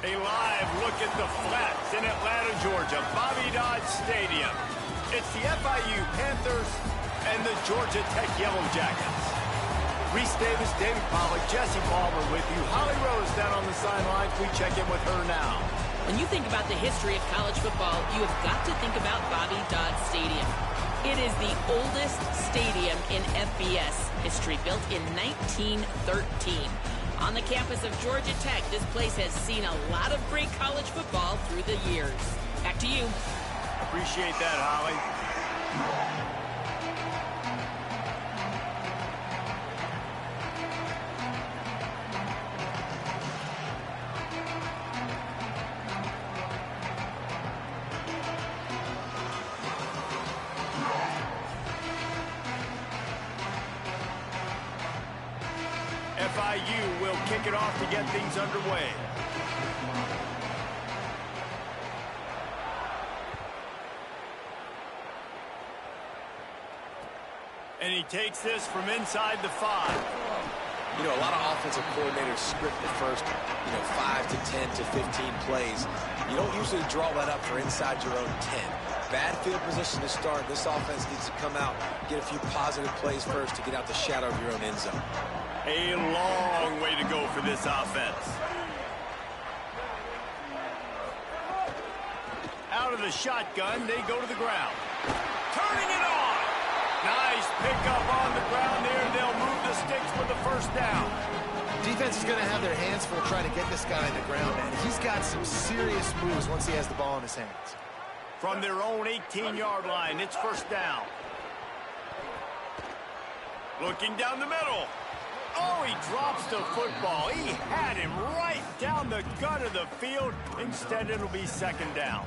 A live look at the flats in Atlanta, Georgia, Bobby Dodd Stadium. It's the FIU Panthers and the Georgia Tech Yellow Jackets. Reese Davis, David Pollack, Jesse Palmer with you. Holly Rose down on the sidelines. We check in with her now. When you think about the history of college football, you have got to think about Bobby Dodd Stadium. It is the oldest stadium in FBS history, built in 1913. On the campus of Georgia Tech, this place has seen a lot of great college football through the years. Back to you. Appreciate that, Holly. FIU will kick it off to get things underway. And he takes this from inside the 5. You know, a lot of offensive coordinators script the first, 5 to 10 to 15 plays. You don't usually draw that up for inside your own 10. Bad field position to start. This offense needs to come out, get a few positive plays first to get out the shadow of your own end zone. A long way to go for this offense. Out of the shotgun, they go to the ground. Turning it on. Nice pickup on the ground there. They'll move the sticks for the first down. Defense is going to have their hands full trying to get this guy on the ground, man. He's got some serious moves once he has the ball in his hands. From their own 18-yard line, it's first down. Looking down the middle. Oh, he drops the football. He had him right down the gut of the field. Instead, it'll be second down.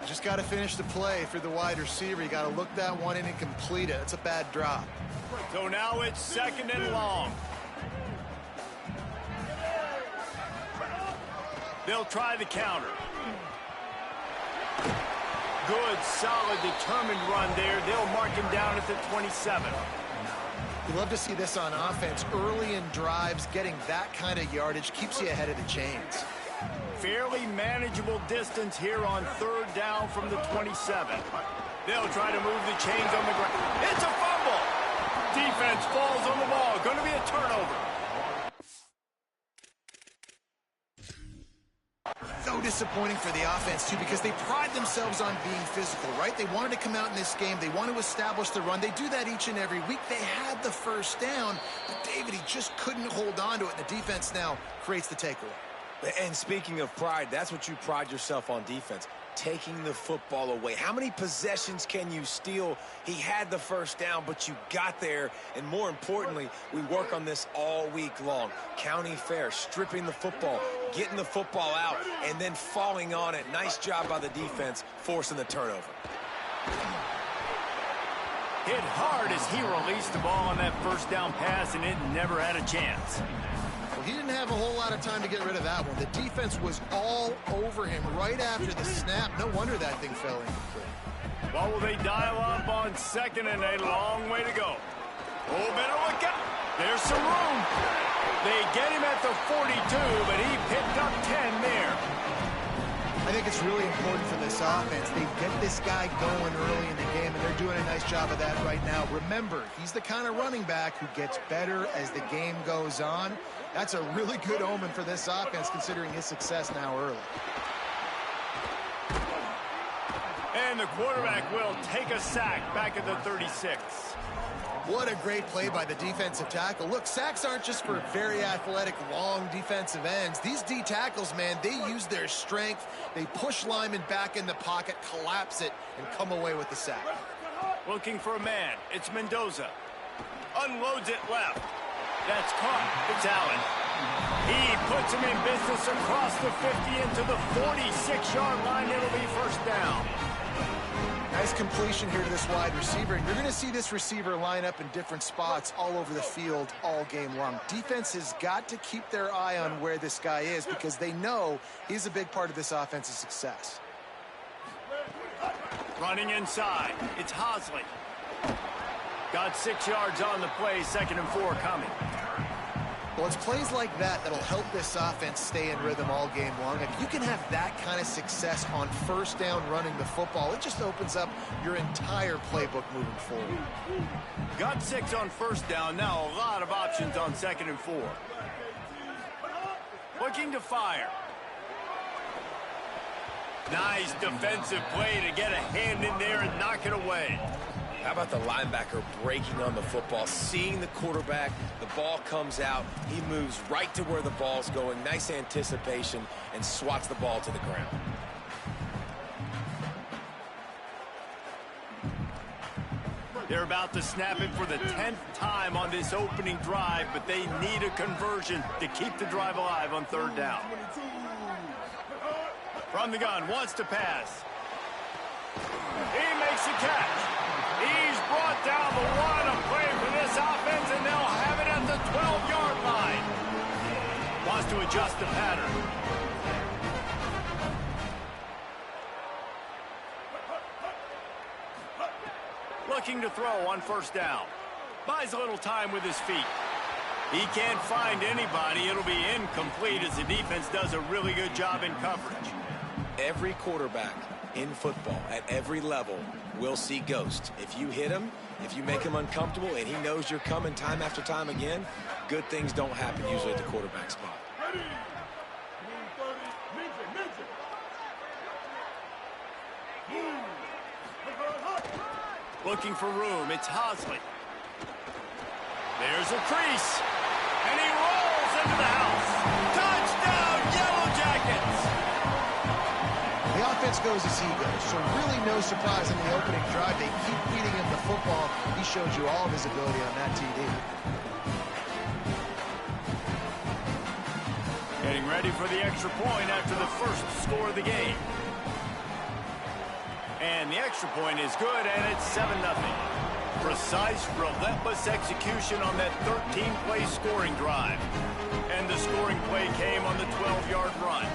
Just got to finish the play for the wide receiver. You got to look that one in and complete it. It's a bad drop. So now it's second and long. They'll try the counter. Good, solid, determined run there. They'll mark him down at the 27. You love to see this on offense. Early in drives, getting that kind of yardage keeps you ahead of the chains. Fairly manageable distance here on third down from the 27. They'll try to move the chains on the ground. It's a fumble. Defense falls on the ball. Going to be a turnover. So disappointing for the offense, too, because they pride themselves on being physical, right? They wanted to come out in this game. They want to establish the run. They do that each and every week. They had the first down, but David, he just couldn't hold on to it. The defense now creates the takeaway. And speaking of pride, that's what you pride yourself on defense, taking the football away. How many possessions can you steal? He had the first down, but you got there. And more importantly, we work on this all week long. County fair, stripping the football, getting the football out, and then falling on it. Nice job by the defense, forcing the turnover. Hit hard as he released the ball on that first down pass, and it never had a chance. He didn't have a whole lot of time to get rid of that one. The defense was all over him right after the snap. No wonder that thing fell incomplete. Well, will they dial up on second and a long way to go? Oh, better look out. There's some room. They get him at the 42, but he picked up 10 there. I think it's really important for this offense. They get this guy going early in the game, and they're doing a nice job of that right now. Remember, he's the kind of running back who gets better as the game goes on. That's a really good omen for this offense, considering his success now early. And the quarterback will take a sack back at the 36. What a great play by the defensive tackle. Look, sacks aren't just for very athletic, long defensive ends. These D tackles, man, they use their strength. They push linemen back in the pocket, collapse it, and come away with the sack. Looking for a man. It's Mendoza. Unloads it left. That's caught. It's Allen. He puts him in business across the 50 into the 46-yard line. It'll be first down. Nice completion here to this wide receiver. And you're going to see this receiver line up in different spots all over the field all game long. Defense has got to keep their eye on where this guy is because they know he's a big part of this offense's success. Running inside. It's Hosley. Got 6 yards on the play. 2nd and 4 coming. Well, it's plays like that that'll help this offense stay in rhythm all game long. If you can have that kind of success on first down running the football, it just opens up your entire playbook moving forward. Got 6 on first down. Now a lot of options on 2nd and 4. Looking to fire. Nice defensive play to get a hand in there and knock it away. How about the linebacker breaking on the football, seeing the quarterback, the ball comes out, he moves right to where the ball's going, nice anticipation, and swats the ball to the ground. They're about to snap it for the 10th time on this opening drive, but they need a conversion to keep the drive alive on 3rd down. From the gun, wants to pass. He makes a catch. He's brought down the one. A play for this offense, and they'll have it at the 12-yard line. Wants to adjust the pattern. Looking to throw on 1st down. Buys a little time with his feet. He can't find anybody. It'll be incomplete as the defense does a really good job in coverage. Every quarterback in football at every level will see ghosts. If you hit him, if you make him uncomfortable and he knows you're coming time after time again, good things don't happen usually at the quarterback spot. Looking for room, it's Hosley. There's a crease, and he rolls into the house. Touchdown, Yellow Jackets! The offense goes as he goes, so really no surprise in the opening drive. They keep feeding him the football. He showed you all of his ability on that TD. Getting ready for the extra point after the first score of the game. And the extra point is good, and it's 7-0. Precise, relentless execution on that 13-play scoring drive. And the scoring play came on the 12-yard run.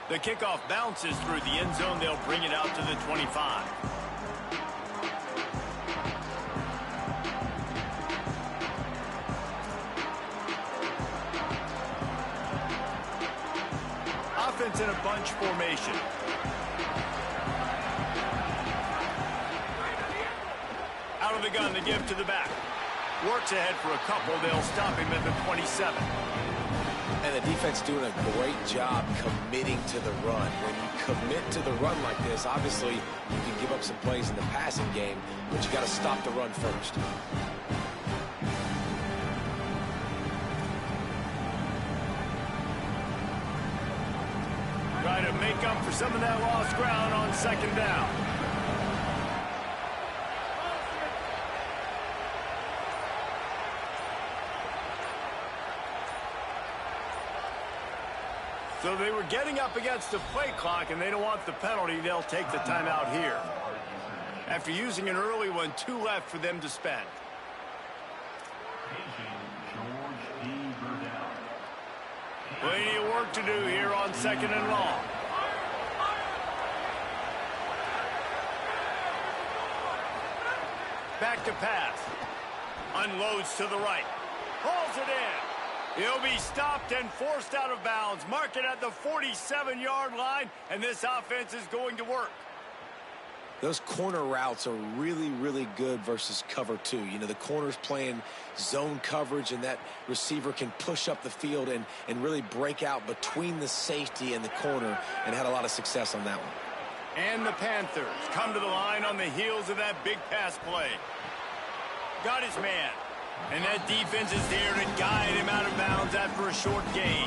The kickoff bounces through the end zone. They'll bring it out to the 25. Offense in a bunch formation. Out of the gun to give to the back. Works ahead for a couple. They'll stop him at the 27. And the defense doing a great job committing to the run. When you commit to the run like this, obviously you can give up some plays in the passing game, but you got to stop the run first. Trying to make up for some of that lost ground on 2nd down. So they were getting up against the play clock, and they don't want the penalty. They'll take the timeout here. After using an early one, 2 left for them to spend. Plenty of work to do here on 2nd and long. Back to pass. Unloads to the right. Hauls it in. He'll be stopped and forced out of bounds. Mark it at the 47-yard line, and this offense is going to work. Those corner routes are really, really good versus cover 2. You know, the corner's playing zone coverage, and that receiver can push up the field and really break out between the safety and the corner, and had a lot of success on that one. And the Panthers come to the line on the heels of that big pass play. Got his man. And that defense is there to guide him out of bounds after a short gain.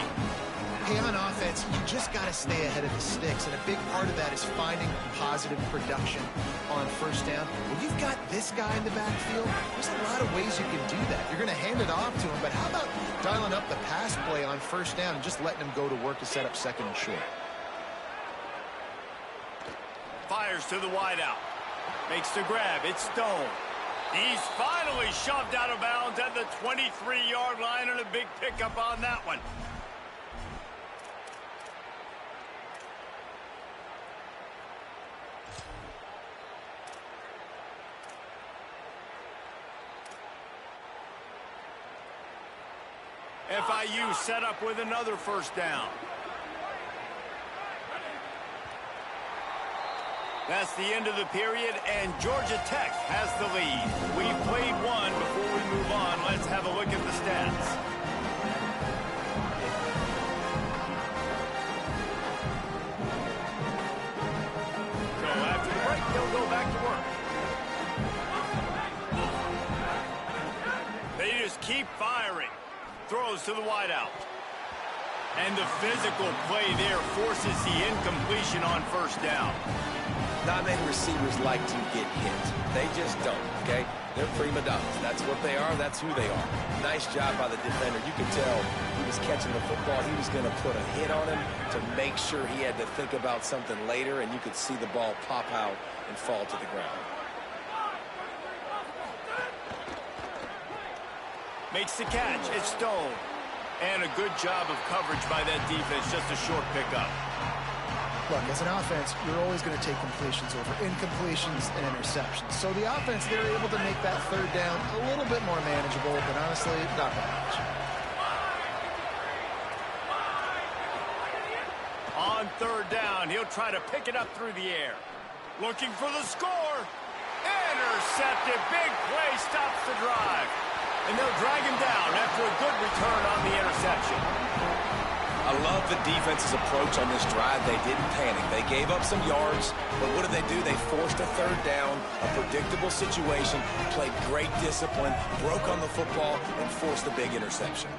Hey, on offense, you just got to stay ahead of the sticks, and a big part of that is finding positive production on 1st down. When you've got this guy in the backfield, there's a lot of ways you can do that. You're going to hand it off to him, but how about dialing up the pass play on 1st down and just letting him go to work to set up 2nd and short? Fires to the wideout. Makes the grab. It's Stone. He's finally shoved out of bounds at the 23-yard line, and a big pickup on that one. FIU set up with another first down. That's the end of the period, and Georgia Tech has the lead. We've played one. Before we move on, let's have a look at the stats. So after the break, they'll go back to work. They just keep firing. Throws to the wideout. And the physical play there forces the incompletion on first down. Not many receivers like to get hit. They just don't, okay? They're prima donnas. That's what they are. That's who they are. Nice job by the defender. You could tell he was catching the football. He was going to put a hit on him to make sure he had to think about something later, and you could see the ball pop out and fall to the ground. Makes the catch. It's Stone. And a good job of coverage by that defense. Just a short pickup. Look, as an offense, you're always going to take completions over incompletions and interceptions. So the offense, they're able to make that third down a little bit more manageable, but honestly, not that much. On third down, he'll try to pick it up through the air. Looking for the score. Intercepted. Big play stops the drive. And they'll drag him down after a good return on the interception. I love the defense's approach on this drive. They didn't panic. They gave up some yards, but what did they do? They forced a third down, a predictable situation, played great discipline, broke on the football, and forced a big interception.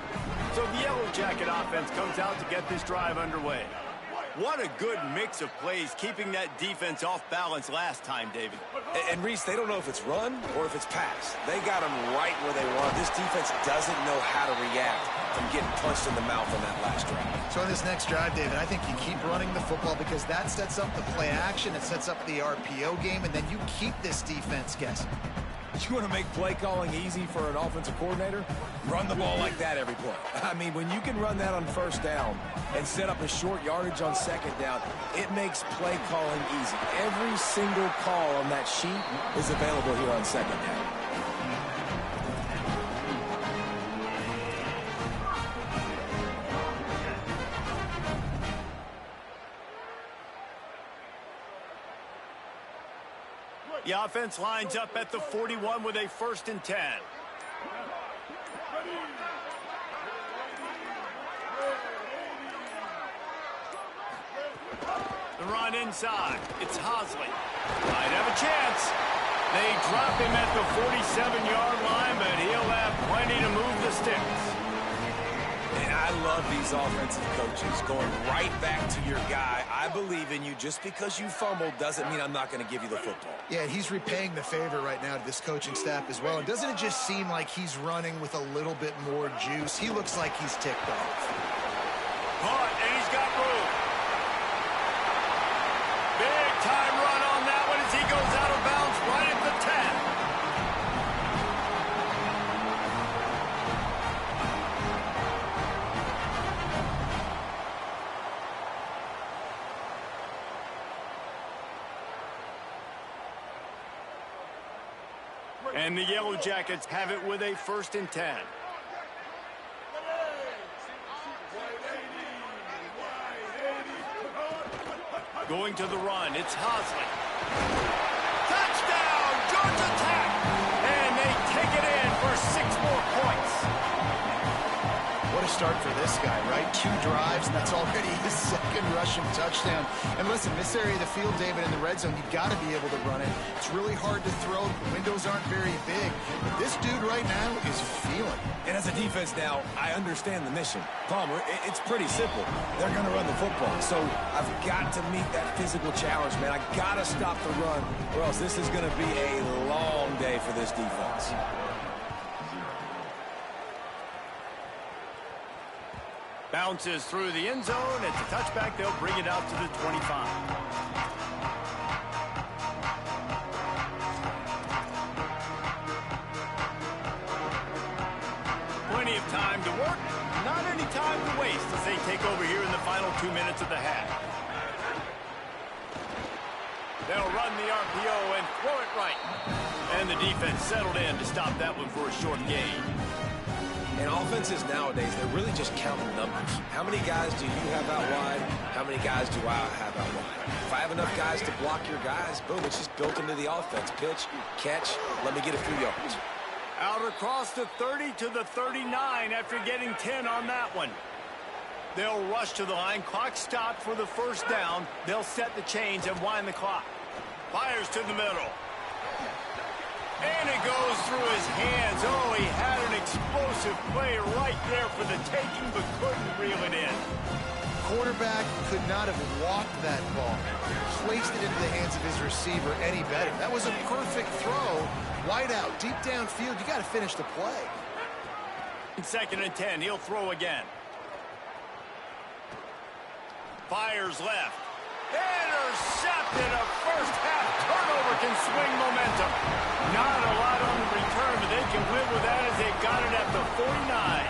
So the Yellow Jacket offense comes out to get this drive underway. What a good mix of plays, keeping that defense off balance last time, David. And Reese, they don't know if it's run or if it's pass. They got them right where they want. This defense doesn't know how to react from getting punched in the mouth on that last drive. So in this next drive, David, I think you keep running the football because that sets up the play action, it sets up the RPO game, and then you keep this defense guessing. You want to make play calling easy for an offensive coordinator? Run the ball like that every play. I mean, when you can run that on first down and set up a short yardage on second down, it makes play calling easy. Every single call on that sheet is available here on second down. The offense lines up at the 41 with a 1st and 10. The run inside. It's Hosley. Might have a chance. They drop him at the 47-yard line, but he'll have plenty to move the sticks. And I love these offensive coaches going right back to your guy. I believe in you. Just because you fumbled doesn't mean I'm not going to give you the football. Yeah, he's repaying the favor right now to this coaching staff as well. And doesn't it just seem like he's running with a little bit more juice? He looks like he's ticked off. Caught, and he's got room. Big time run on that one as he goes out of bounds right at the 10. And the Yellow Jackets have it with a 1st and 10. Going to the run, it's Hosley. Touchdown, Georgia Tech! And they take it in for 6 more points. What a start for this guy, right? 2 drives, and that's already his 2nd rushing touchdown. And listen, this area of the field, David, in the red zone, you've got to be able to run it. It's really hard to throw. The windows aren't very big. But this dude right now is feeling. And as a defense now, I understand the mission. Palmer, it's pretty simple. They're going to run the football. So I've got to meet that physical challenge, man. I got to stop the run, or else this is going to be a long day for this defense. Bounces through the end zone. It's a touchback. They'll bring it out to the 25. Plenty of time to work. Not any time to waste as they take over here in the final 2 minutes of the half. They'll run the RPO and throw it right. And the defense settled in to stop that one for a short gain. And offenses nowadays, they're really just counting numbers. How many guys do you have out wide? How many guys do I have out wide? If I have enough guys to block your guys, boom, it's just built into the offense. Pitch, catch, let me get a few yards. Out across the 30 to the 39 after getting 10 on that one. They'll rush to the line. Clock stopped for the first down. They'll set the chains and wind the clock. Fires to the middle. And it goes through his hands. Oh, he had an explosive play right there for the taking, but couldn't reel it in. Quarterback could not have walked that ball. Placed it into the hands of his receiver any better. That was a perfect throw. Wide out, deep downfield. You got to finish the play. 2nd and 10. He'll throw again. Fires left. Intercepted. A first-half turnover can swing momentum. Not a lot on the return, but they can live with that as they got it at the 49.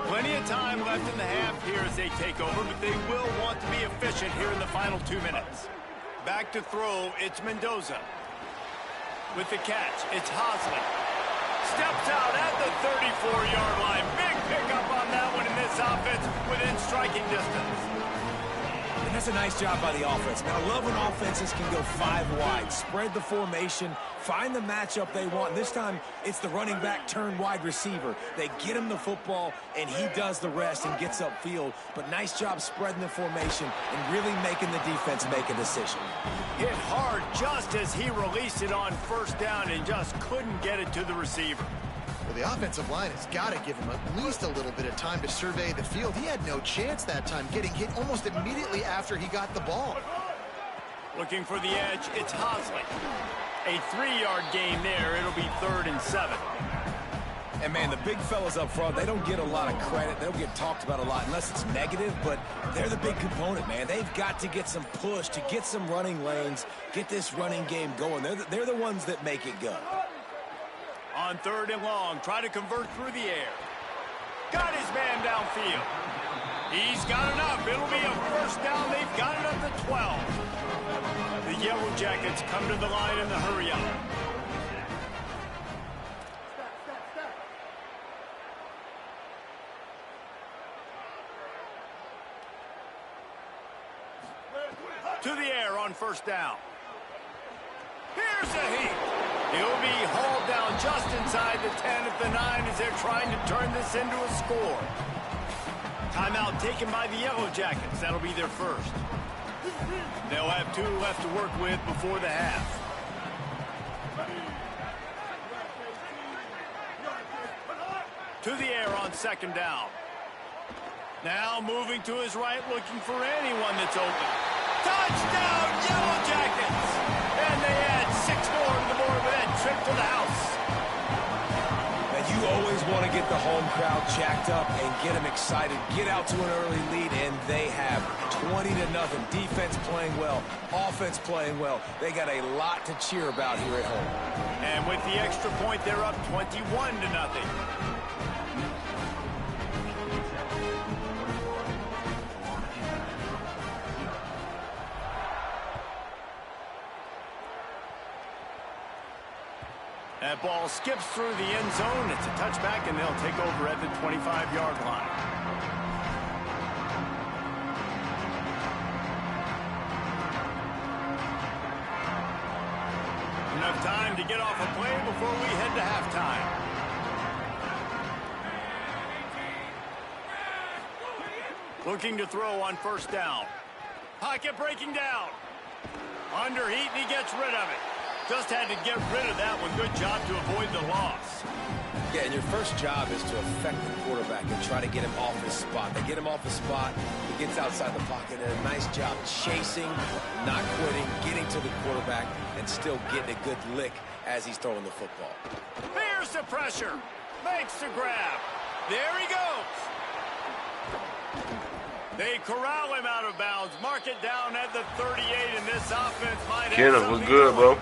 Plenty of time left in the half here as they take over, but they will want to be efficient here in the final 2 minutes. Back to throw, it's Mendoza. With the catch, it's Hosley. Steps out at the 34-yard line. Big pickup on that one in this offense within striking distance. And that's a nice job by the offense. Now, I love when offenses can go 5 wide, spread the formation, find the matchup they want. This time, it's the running back turned wide receiver. They get him the football, and he does the rest and gets upfield. But nice job spreading the formation and really making the defense make a decision. Hit hard just as he released it on first down and just couldn't get it to the receiver. Well, the offensive line has got to give him at least a little bit of time to survey the field. He had no chance that time, getting hit almost immediately after he got the ball. Looking for the edge, it's Hosley. A 3-yard gain there. It'll be 3rd and 7. And, man, the big fellas up front, they don't get a lot of credit. They don't get talked about a lot unless it's negative, but they're the big component, man. They've got to get some push, to get some running lanes, get this running game going. They're the ones that make it go. On 3rd and long, try to convert through the air. Got his man downfield. He's got enough. It'll be a first down. They've got it up to 12. The Yellow Jackets come to the line in the hurry-up. To the air on first down. Here's a heat. He'll be hauled down just inside the 10 at the 9 as they're trying to turn this into a score. Timeout taken by the Yellow Jackets. That'll be their first. They'll have 2 left to work with before the half. To the air on 2nd down. Now moving to his right, looking for anyone that's open. Touchdown, Yellow Jackets! And they add 6 more to the board with that trip to the house. Now, you always want to get the home crowd jacked up and get them excited. Get out to an early lead, and they have 20-0. Defense playing well, offense playing well. They got a lot to cheer about here at home. And with the extra point, they're up 21-0. That ball skips through the end zone. It's a touchback, and they'll take over at the 25-yard line. Enough time to get off a play before we head to halftime. Looking to throw on first down. Pocket breaking down. Under heat, and he gets rid of it. Just had to get rid of that one. Good job to avoid the loss. Yeah, and your first job is to affect the quarterback and try to get him off his spot. They get him off his spot, he gets outside the pocket, and a nice job chasing, not quitting, getting to the quarterback, and still getting a good lick as he's throwing the football. Here's the pressure. Makes the grab. There he goes. They corral him out of bounds. Mark it down at the 38, and this offense might have Kenneth was good, bro.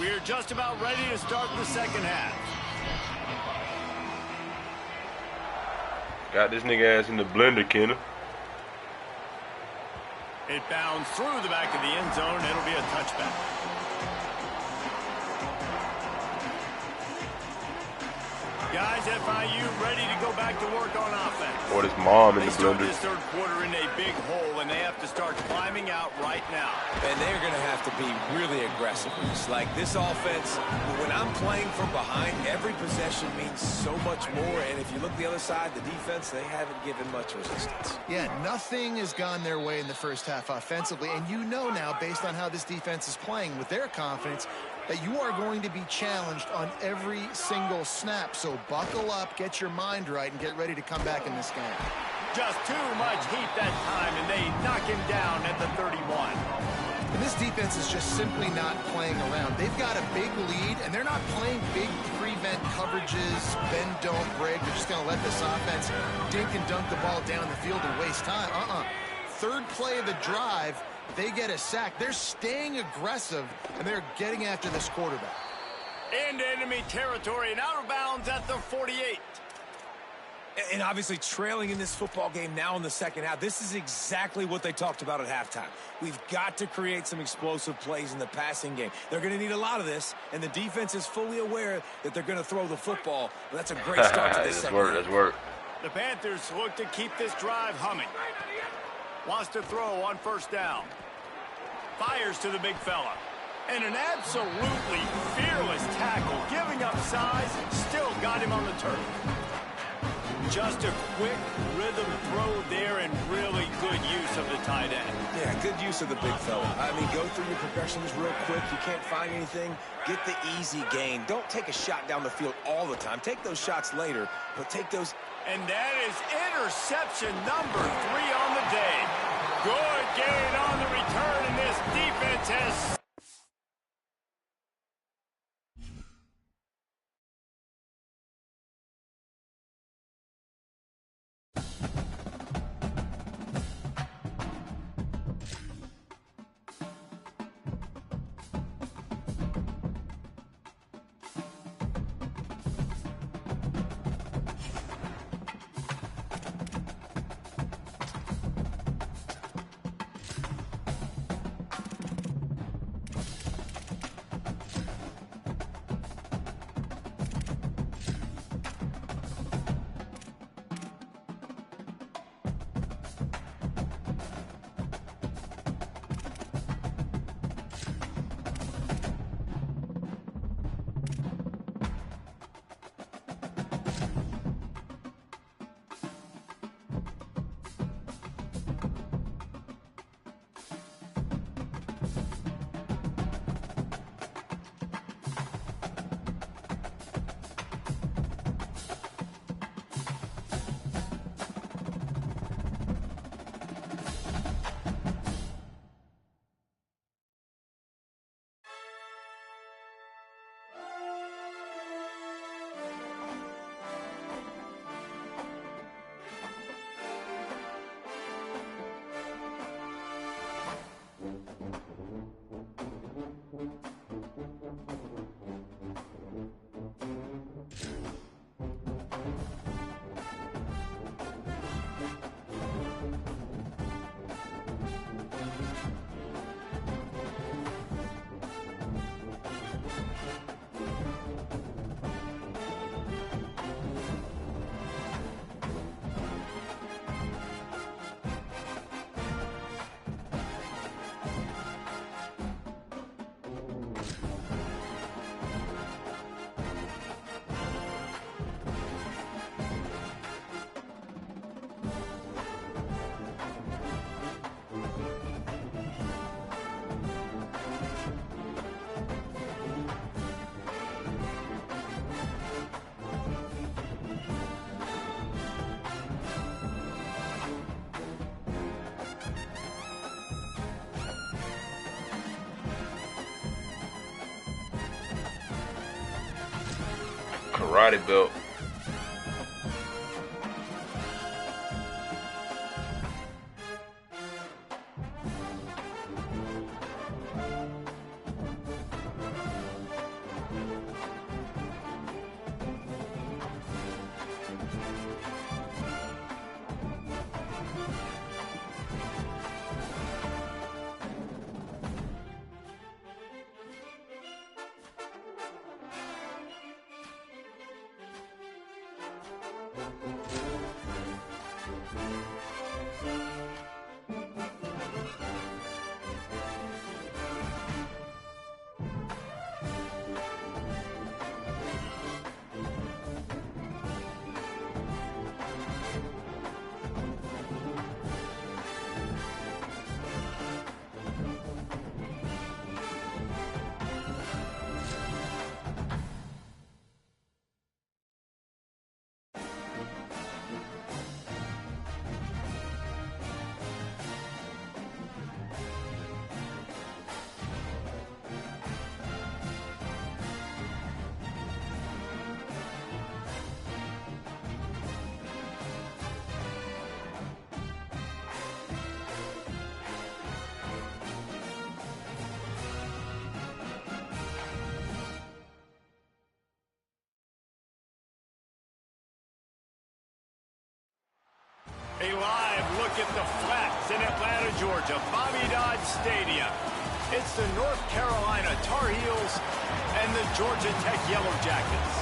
We're just about ready to start the second half. Got this nigga ass in the blender, Kenna. It bounds through the back of the end zone, and it'll be a touchback. Guys, FIU ready to go back to work on offense. Or his mom in the They start blender. this third quarter in a big hole, and they have to start climbing out right now. And they're going to have to be really aggressive with this. Like this offense, when I'm playing from behind, every possession means so much more. And if you look the other side, the defense, they haven't given much resistance. Yeah, nothing has gone their way in the first half offensively. And you know now, based on how this defense is playing with their confidence, that you are going to be challenged on every single snap. So buckle up, get your mind right, and get ready to come back in this game. Just too much heat that time, and they knock him down at the 31. And this defense is just simply not playing around. They've got a big lead, and they're not playing big prevent coverages, bend, don't break. They're just going to let this offense dink and dunk the ball down the field and waste time. Third play of the drive, they get a sack. They're staying aggressive, and they're getting after this quarterback. Into enemy territory and out of bounds at the 48. And obviously trailing in this football game now in the second half. This is exactly what they talked about at halftime. We've got to create some explosive plays in the passing game. They're going to need a lot of this, and the defense is fully aware that they're going to throw the football. But that's a great start to this second half. That's work. The Panthers look to keep this drive humming. Wants to throw on first down. Fires to the big fella. And an absolutely fearless tackle, giving up size, still got him on the turf. Just a quick rhythm throw there and really good use of the tight end. Yeah, good use of the big fella. I mean, go through your progressions real quick. You can't find anything, get the easy gain. Don't take a shot down the field all the time. Take those shots later, but take those. And that is interception number 3 on the day. Good gain on the return, and this defense has... Karate belt. A live look at the flats in Atlanta, Georgia, Bobby Dodd Stadium. It's the North Carolina Tar Heels and the Georgia Tech Yellow Jackets.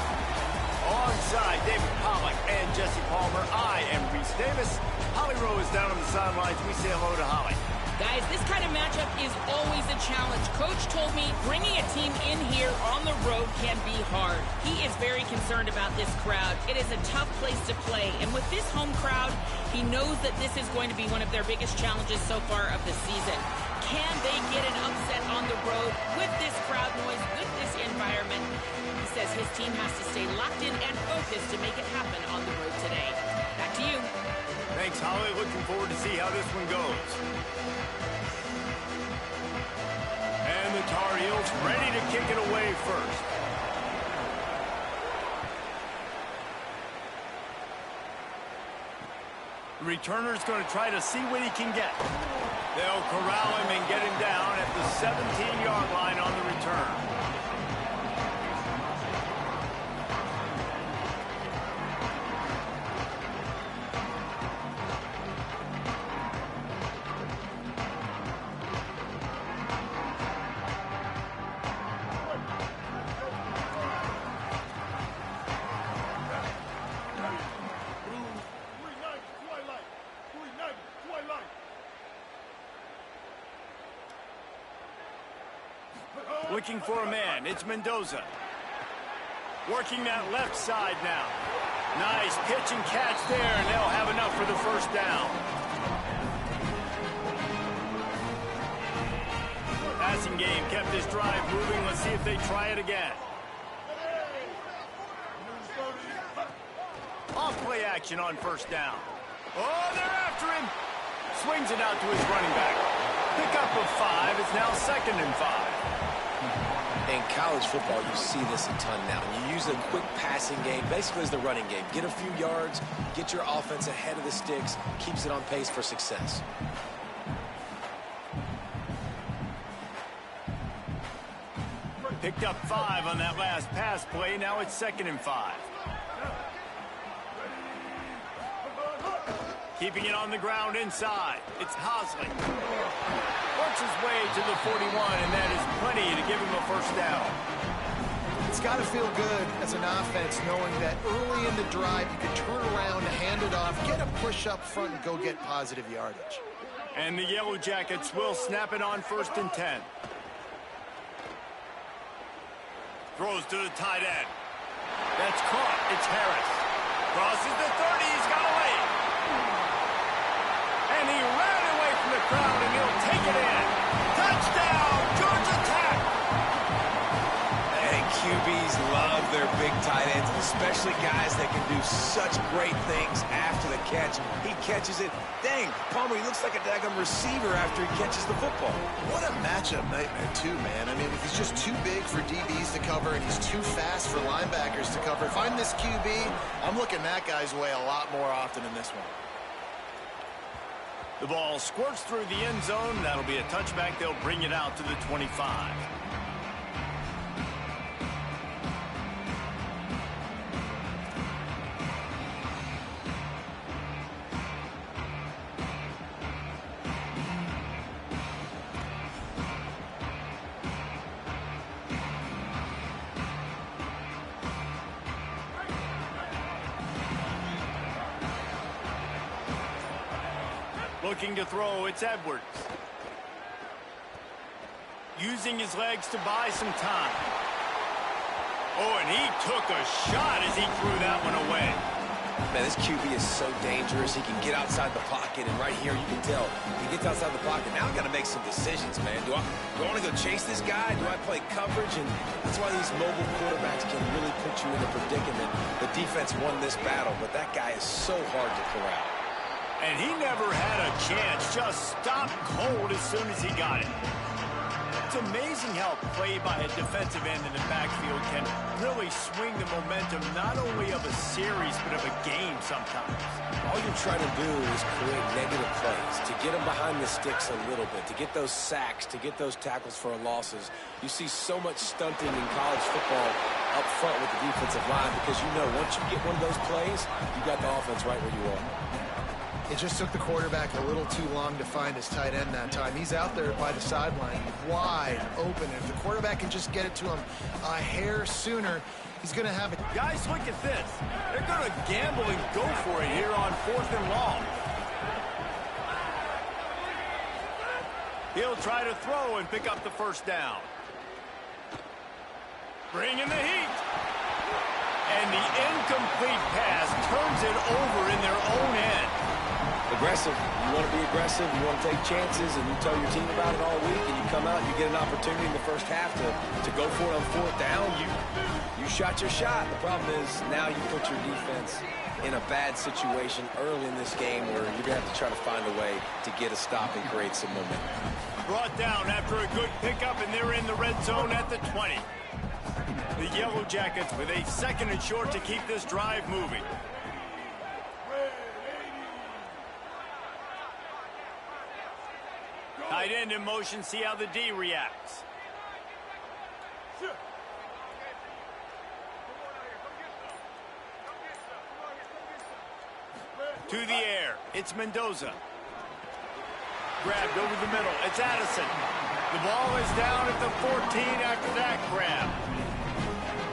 Alongside David Pollack and Jesse Palmer, I am Reese Davis. Holly Rowe is down on the sidelines. We say hello to Holly. Guys, this kind of matchup is always a challenge. Coach told me bringing a team in here on the road can be hard. He is very concerned about this crowd. It is a tough place to play, and with this home crowd, he knows that this is going to be one of their biggest challenges so far of the season. Can they get an upset on the road with this crowd noise, with this environment? He says his team has to stay locked in and focused to make it happen on the road today. Back to you. Thanks, Holly. Looking forward to see how this one goes. And the Tar Heels ready to kick it away first. The returner's going to try to see what he can get. They'll corral him and get him down at the 17-yard line on the return. Looking for a man. It's Mendoza. Working that left side now. Nice pitch and catch there, and they'll have enough for the first down. Passing game kept this drive moving. Let's see if they try it again. Off play action on first down. Oh, they're after him. Swings it out to his running back. Pickup of 5. It's now 2nd and 5. In college football, you see this a ton now. You use a quick passing game, basically as the running game. Get a few yards, get your offense ahead of the sticks, keeps it on pace for success. Picked up 5 on that last pass play. Now it's 2nd and 5. Keeping it on the ground inside. It's Hosley. Works his way to the 41, and that is plenty to give him a first down. It's got to feel good as an offense knowing that early in the drive you can turn around, hand it off, get a push up front, and go get positive yardage. And the Yellow Jackets will snap it on 1st and 10. Throws to the tight end. That's caught. It's Harris. Crosses the 30. He's got a lead. And he ran away from the crowd, and he'll take it in. Touchdown, Georgia Tech! And QBs love their big tight ends, especially guys that can do such great things after the catch. He catches it. Dang, Palmer, he looks like a daggum receiver after he catches the football. What a matchup nightmare, too, man. I mean, he's just too big for DBs to cover, and he's too fast for linebackers to cover. If I'm this QB, I'm looking that guy's way a lot more often than this one. The ball squirts through the end zone. That'll be a touchback. They'll bring it out to the 25. Looking to throw, it's Edwards. Using his legs to buy some time. Oh, and he took a shot as he threw that one away. Man, this QB is so dangerous. He can get outside the pocket, and right here you can tell he gets outside the pocket. Now I got to make some decisions, man. Do I want to go chase this guy? Do I play coverage? And that's why these mobile quarterbacks can really put you in a predicament. The defense won this battle, but that guy is so hard to corral. And he never had a chance. Just stopped cold as soon as he got it. It's amazing how play by a defensive end in the backfield can really swing the momentum not only of a series but of a game sometimes. All you're trying to do is create negative plays, to get them behind the sticks a little bit, to get those sacks, to get those tackles for losses. You see so much stunting in college football up front with the defensive line because you know once you get one of those plays, you got the offense right where you are. It just took the quarterback a little too long to find his tight end that time. He's out there by the sideline, wide open. If the quarterback can just get it to him a hair sooner, he's going to have it. Guys, look at this. They're going to gamble and go for it here on 4th and long. He'll try to throw and pick up the first down. Bring in the heat. And the incomplete pass turns it over in their own end. Aggressive. You want to be aggressive. You want to take chances, and you tell your team about it all week, and you come out and you get an opportunity in the first half to go for it on 4th down. You shot your shot. The problem is now you put your defense in a bad situation early in this game where you're going to have to try to find a way to get a stop and create some momentum. Brought down after a good pickup, and they're in the red zone at the 20. The Yellow Jackets with a 2nd and short to keep this drive moving. Tight end in motion, see how the D reacts. To the air, it's Mendoza. Grabbed over the middle, it's Addison. The ball is down at the 14 after that grab.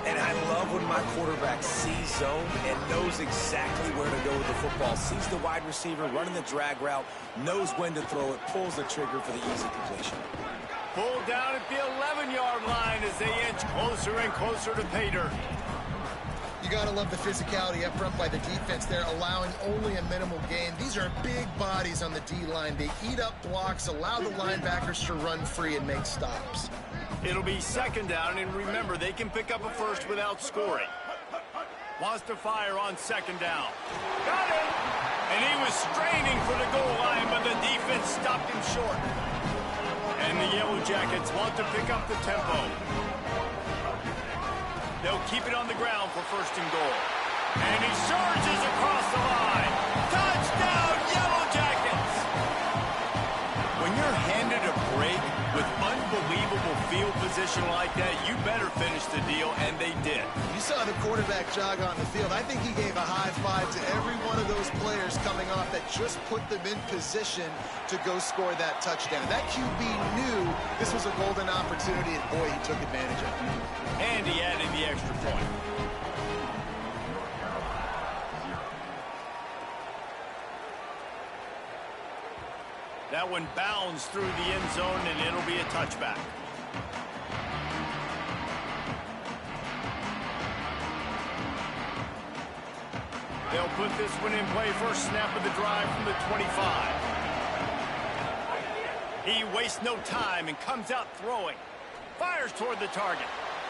And I love when my quarterback sees zone and knows exactly where to go with the football. Sees the wide receiver running the drag route, knows when to throw it, pulls the trigger for the easy completion. Pulled down at the 11-yard line as they inch closer and closer to pay dirt. You got to love the physicality up front by the defense there, allowing only a minimal gain. These are big bodies on the D-line. They eat up blocks, allow the linebackers to run free and make stops. It'll be 2nd down, and remember, they can pick up a first without scoring. Wants to fire on 2nd down. Got it! And he was straining for the goal line, but the defense stopped him short. And the Yellow Jackets want to pick up the tempo. They'll keep it on the ground for 1st and goal. And he surges across the line. Touchdown, Yellow Jackets! When you're handed a break with unbelievable field position like that, you better finish the deal, and they did. You saw the quarterback jog on the field. I think he gave a high five to every one of those players coming off that just put them in position to go score that touchdown. That QB knew this was a golden opportunity, and boy, he took advantage of it. And he added the extra point. That one bounds through the end zone, and it'll be a touchback. They'll put this one in play. First snap of the drive from the 25. He wastes no time and comes out throwing. Fires toward the target.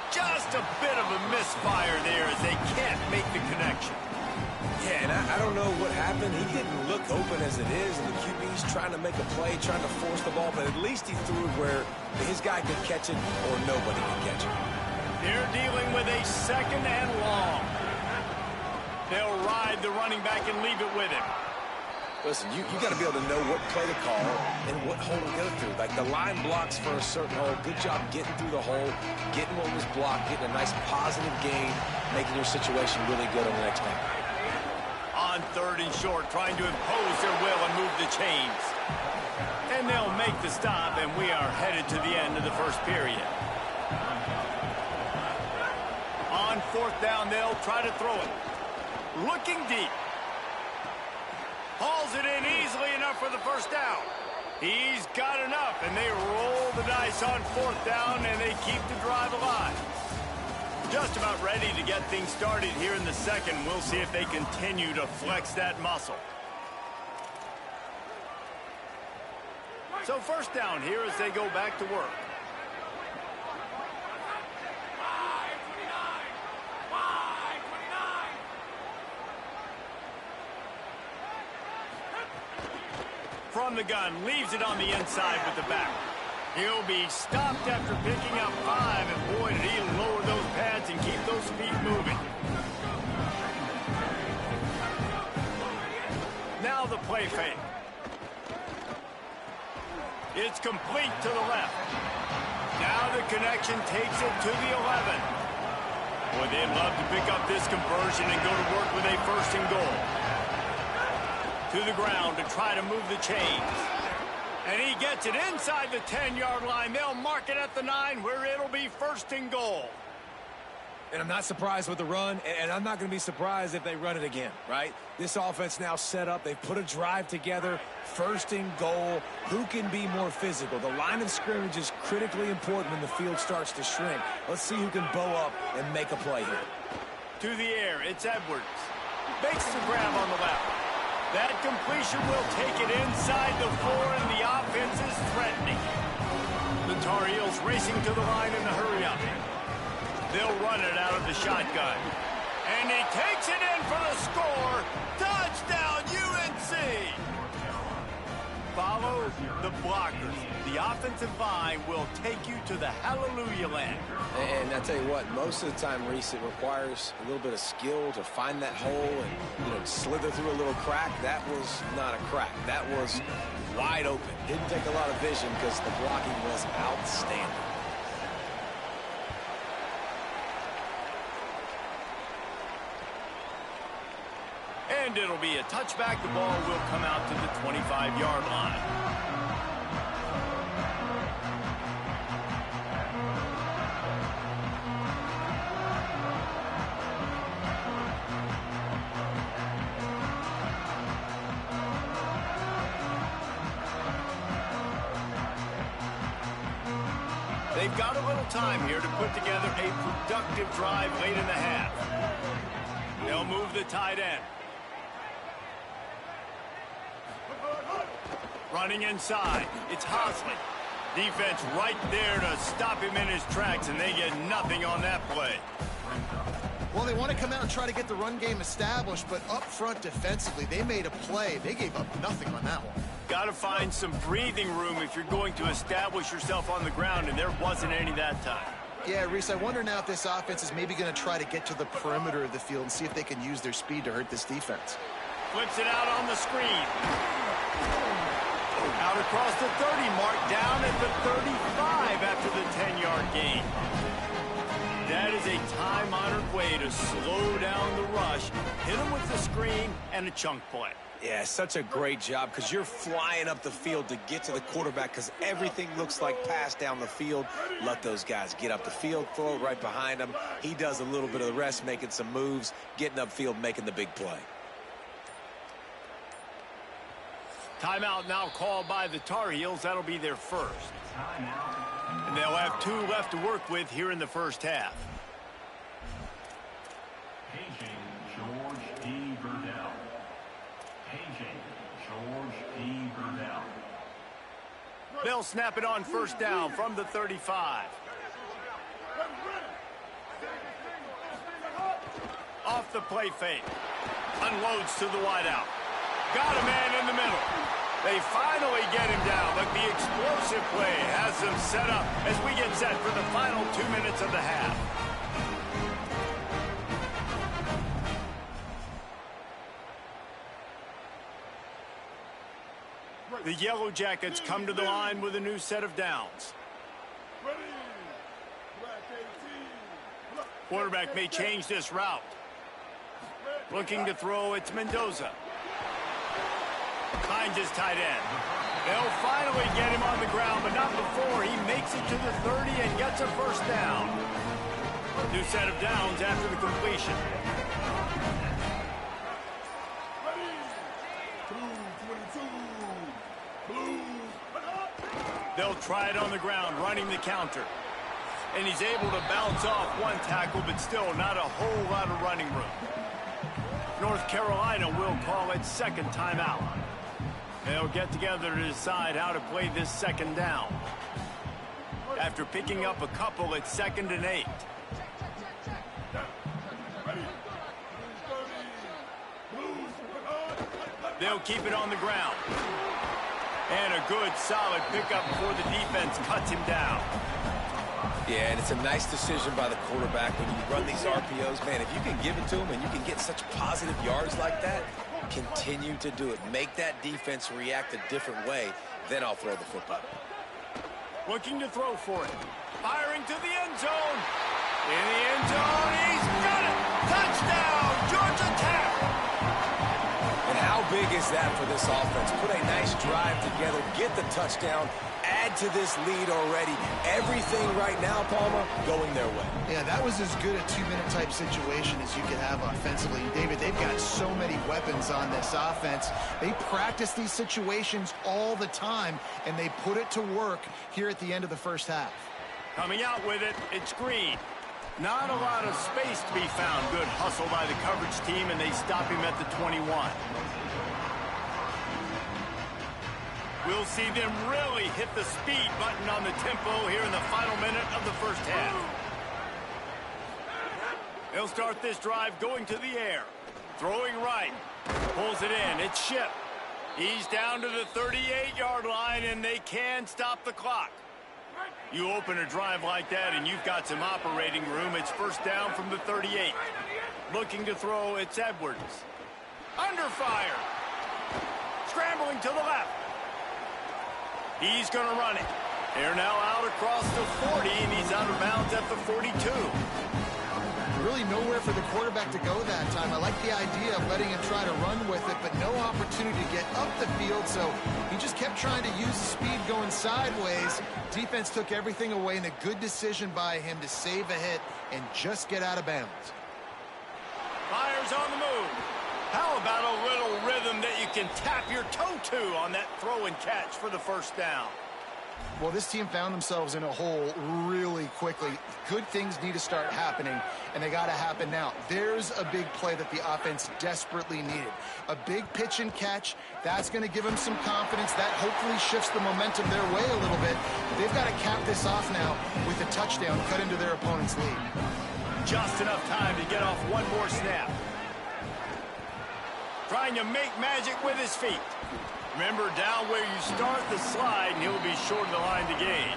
Just a bit of a misfire there as they can't make the connection. Yeah, and I don't know what happened. He didn't look open as it is, and the QB's trying to make a play, trying to force the ball, but at least he threw it where his guy could catch it or nobody could catch it. They're dealing with a 2nd and long. They'll ride the running back and leave it with him. Listen, you got to be able to know what play to call and what hole to go through. Like the line blocks for a certain hole. Good job getting through the hole, getting what was blocked, getting a nice positive gain, making your situation really good on the next one. On 3rd and short, trying to impose their will and move the chains. And they'll make the stop, and we are headed to the end of the first period. On 4th down, they'll try to throw it. Looking deep. Hauls it in easily enough for the first down. He's got enough, and they roll the dice on fourth down, and they keep the drive alive. Just about ready to get things started here in the second. We'll see if they continue to flex that muscle. So first down here as they go back to work. From the gun, leaves it on the inside with the back. He'll be stopped after picking up 5, and boy, did he lower those pads and keep those feet moving. Now the play fake. It's complete to the left. Now the connection takes it to the 11. Boy, they'd love to pick up this conversion and go to work with a first and goal. To the ground to try to move the chains. And he gets it inside the 10-yard line. They'll mark it at the 9 where it'll be first and goal. And I'm not surprised with the run, and I'm not going to be surprised if they run it again, right? This offense now set up. They've put a drive together, first and goal. Who can be more physical? The line of scrimmage is critically important when the field starts to shrink. Let's see who can bow up and make a play here. To the air, it's Edwards. Makes the grab on the left. That completion will take it inside the 4, and the offense is threatening. The Tar Heels racing to the line in the hurry-up. They'll run it out of the shotgun. And he takes it in for the score. Touchdown, UNC! Follow the blockers. The offensive line will take you to the hallelujah land. And I tell you what, most of the time, Reese, it requires a little bit of skill to find that hole and, slither through a little crack. That was not a crack. That was wide open. Didn't take a lot of vision because the blocking was outstanding. And it'll be a touchback. The ball will come out to the 25-yard line. They've got a little time here to put together a productive drive late in the half. They'll move the tight end. Running inside, it's Hosley. Defense right there to stop him in his tracks, and they get nothing on that play. Well, they want to come out and try to get the run game established, but up front defensively, they made a play. They gave up nothing on that one. Got to find some breathing room if you're going to establish yourself on the ground, and there wasn't any that time. Yeah, Reese, I wonder now if this offense is maybe going to try to get to the perimeter of the field and see if they can use their speed to hurt this defense. Flips it out on the screen. Out across the 30 mark, down at the 35 after the 10-yard gain. That is a time-honored way to slow down the rush, hit them with the screen, and a chunk play. Yeah, such a great job because you're flying up the field to get to the quarterback because everything looks like pass down the field. Let those guys get up the field, throw it right behind him. He does a little bit of the rest, making some moves, getting upfield, making the big play. Timeout now called by the Tar Heels. That'll be their first. And they'll have 2 left to work with here in the first half. Paging George D. Burdell. Paging George D. Burdell. They'll snap it on first down from the 35. Off the play fake. Unloads to the wideout. Got a man in the middle. They finally get him down, but the explosive play has them set up as we get set for the final 2 minutes of the half. The Yellow Jackets come to the line with a new set of downs. Quarterback may change this route. Looking to throw, it's Mendoza. Finds his tight end. They'll finally get him on the ground, but not before he makes it to the 30 and gets a first down. New set of downs after the completion. They'll try it on the ground, running the counter. And he's able to bounce off one tackle, but still not a whole lot of running room. North Carolina will call it second timeout. They'll get together to decide how to play this second down. After picking up a couple, it's 2nd and 8. They'll keep it on the ground. And a good, solid pickup before the defense cuts him down. Yeah, and it's a nice decision by the quarterback when you run these RPOs. Man, if you can give it to him and you can get such positive yards like that, continue to do it. Make that defense react a different way, then I'll throw the football. Looking to throw for it. Firing to the end zone. In the end zone, he's got it! Touchdown, Georgia Tech! And how big is that for this offense? Put a nice drive together, get the touchdown, add to this lead already. Everything right now, Palmer, going their way. Yeah, that was as good a 2-minute type situation as you could have offensively. And David, they've got so many weapons on this offense. They practice these situations all the time, and they put it to work here at the end of the first half. Coming out with it, it's Green. Not a lot of space to be found. Good hustle by the coverage team, and they stop him at the 21. We'll see them really hit the speed button on the tempo here in the final minute of the first half. They'll start this drive going to the air. Throwing right. Pulls it in. It's Ship. He's down to the 38-yard line, and they can stop the clock. You open a drive like that, and you've got some operating room. It's first down from the 38. Looking to throw, it's Edwards. Under fire. Scrambling to the left. He's going to run it. They're now out across the 40, and he's out of bounds at the 42. Really nowhere for the quarterback to go that time. I like the idea of letting him try to run with it, but no opportunity to get up the field, so he just kept trying to use the speed going sideways. Defense took everything away, and a good decision by him to save a hit and just get out of bounds. Fires on the move. How about a little rhythm that you can tap your toe to on that throw and catch for the first down? Well, this team found themselves in a hole really quickly. Good things need to start happening, and they got to happen now. There's a big play that the offense desperately needed. A big pitch and catch. That's going to give them some confidence. That hopefully shifts the momentum their way a little bit. But they've got to cap this off now with a touchdown cut into their opponent's lead. Just enough time to get off one more snap. Trying to make magic with his feet. Remember, down where you start the slide, and he'll be short of the line to gain.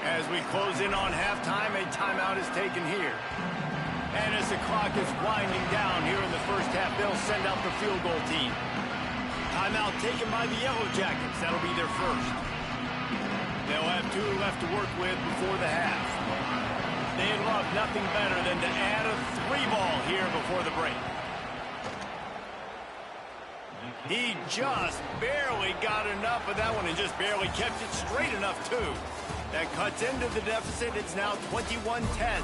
As we close in on halftime, a timeout is taken here. And as the clock is winding down here in the first half, they'll send out the field goal team. Timeout taken by the Yellow Jackets. That'll be their first. They'll have 2 left to work with before the half. They'd love nothing better than to add a 3-ball here before the break. He just barely got enough of that one and just barely kept it straight enough, too. That cuts into the deficit. It's now 21-10.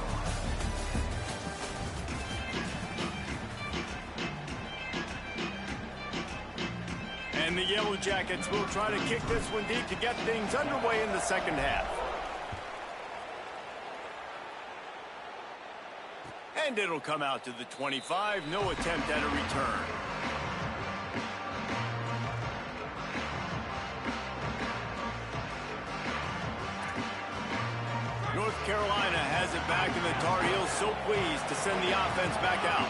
And the Yellow Jackets will try to kick this one deep to get things underway in the second half. And it'll come out to the 25. No attempt at a return. North Carolina has it back, and the Tar Heels so pleased to send the offense back out.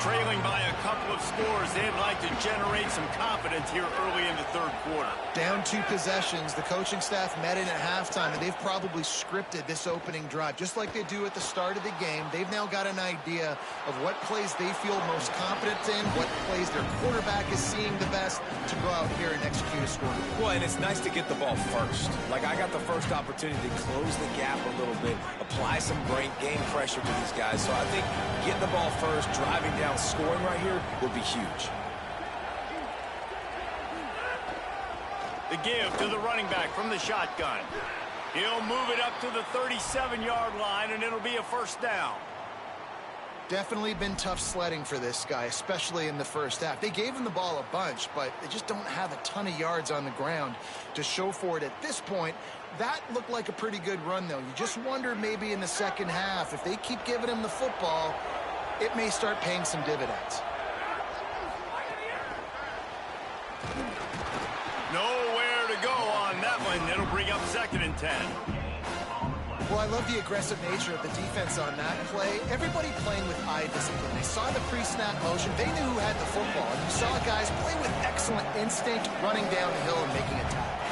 Trailing by a couple of scores, they'd like to generate some confidence here early in the third quarter. Down 2 possessions. The coaching staff met in at halftime, and they've probably scripted this opening drive just like they do at the start of the game. They've now got an idea of what plays they feel most confident in, what plays their quarterback is seeing the best to go out here and execute a score. Well, and it's nice to get the ball first. Like, I got the first opportunity to close the gap a little bit, apply some game pressure to these guys. So I think getting the ball first, driving down, scoring right here will be huge. The give to the running back from the shotgun. He'll move it up to the 37-yard line, and it'll be a first down. Definitely been tough sledding for this guy, especially in the first half. They gave him the ball a bunch, but they just don't have a ton of yards on the ground to show for it at this point That looked like a pretty good run, though. You just wonder maybe in the second half, if they keep giving him the football, it may start paying some dividends. Nowhere to go on that one. It'll bring up 2nd and 10. Well, I love the aggressive nature of the defense on that play. Everybody playing with eye discipline. They saw the pre-snap motion. They knew who had the football. And you saw guys play with excellent instinct, running down the hill and making a tackle.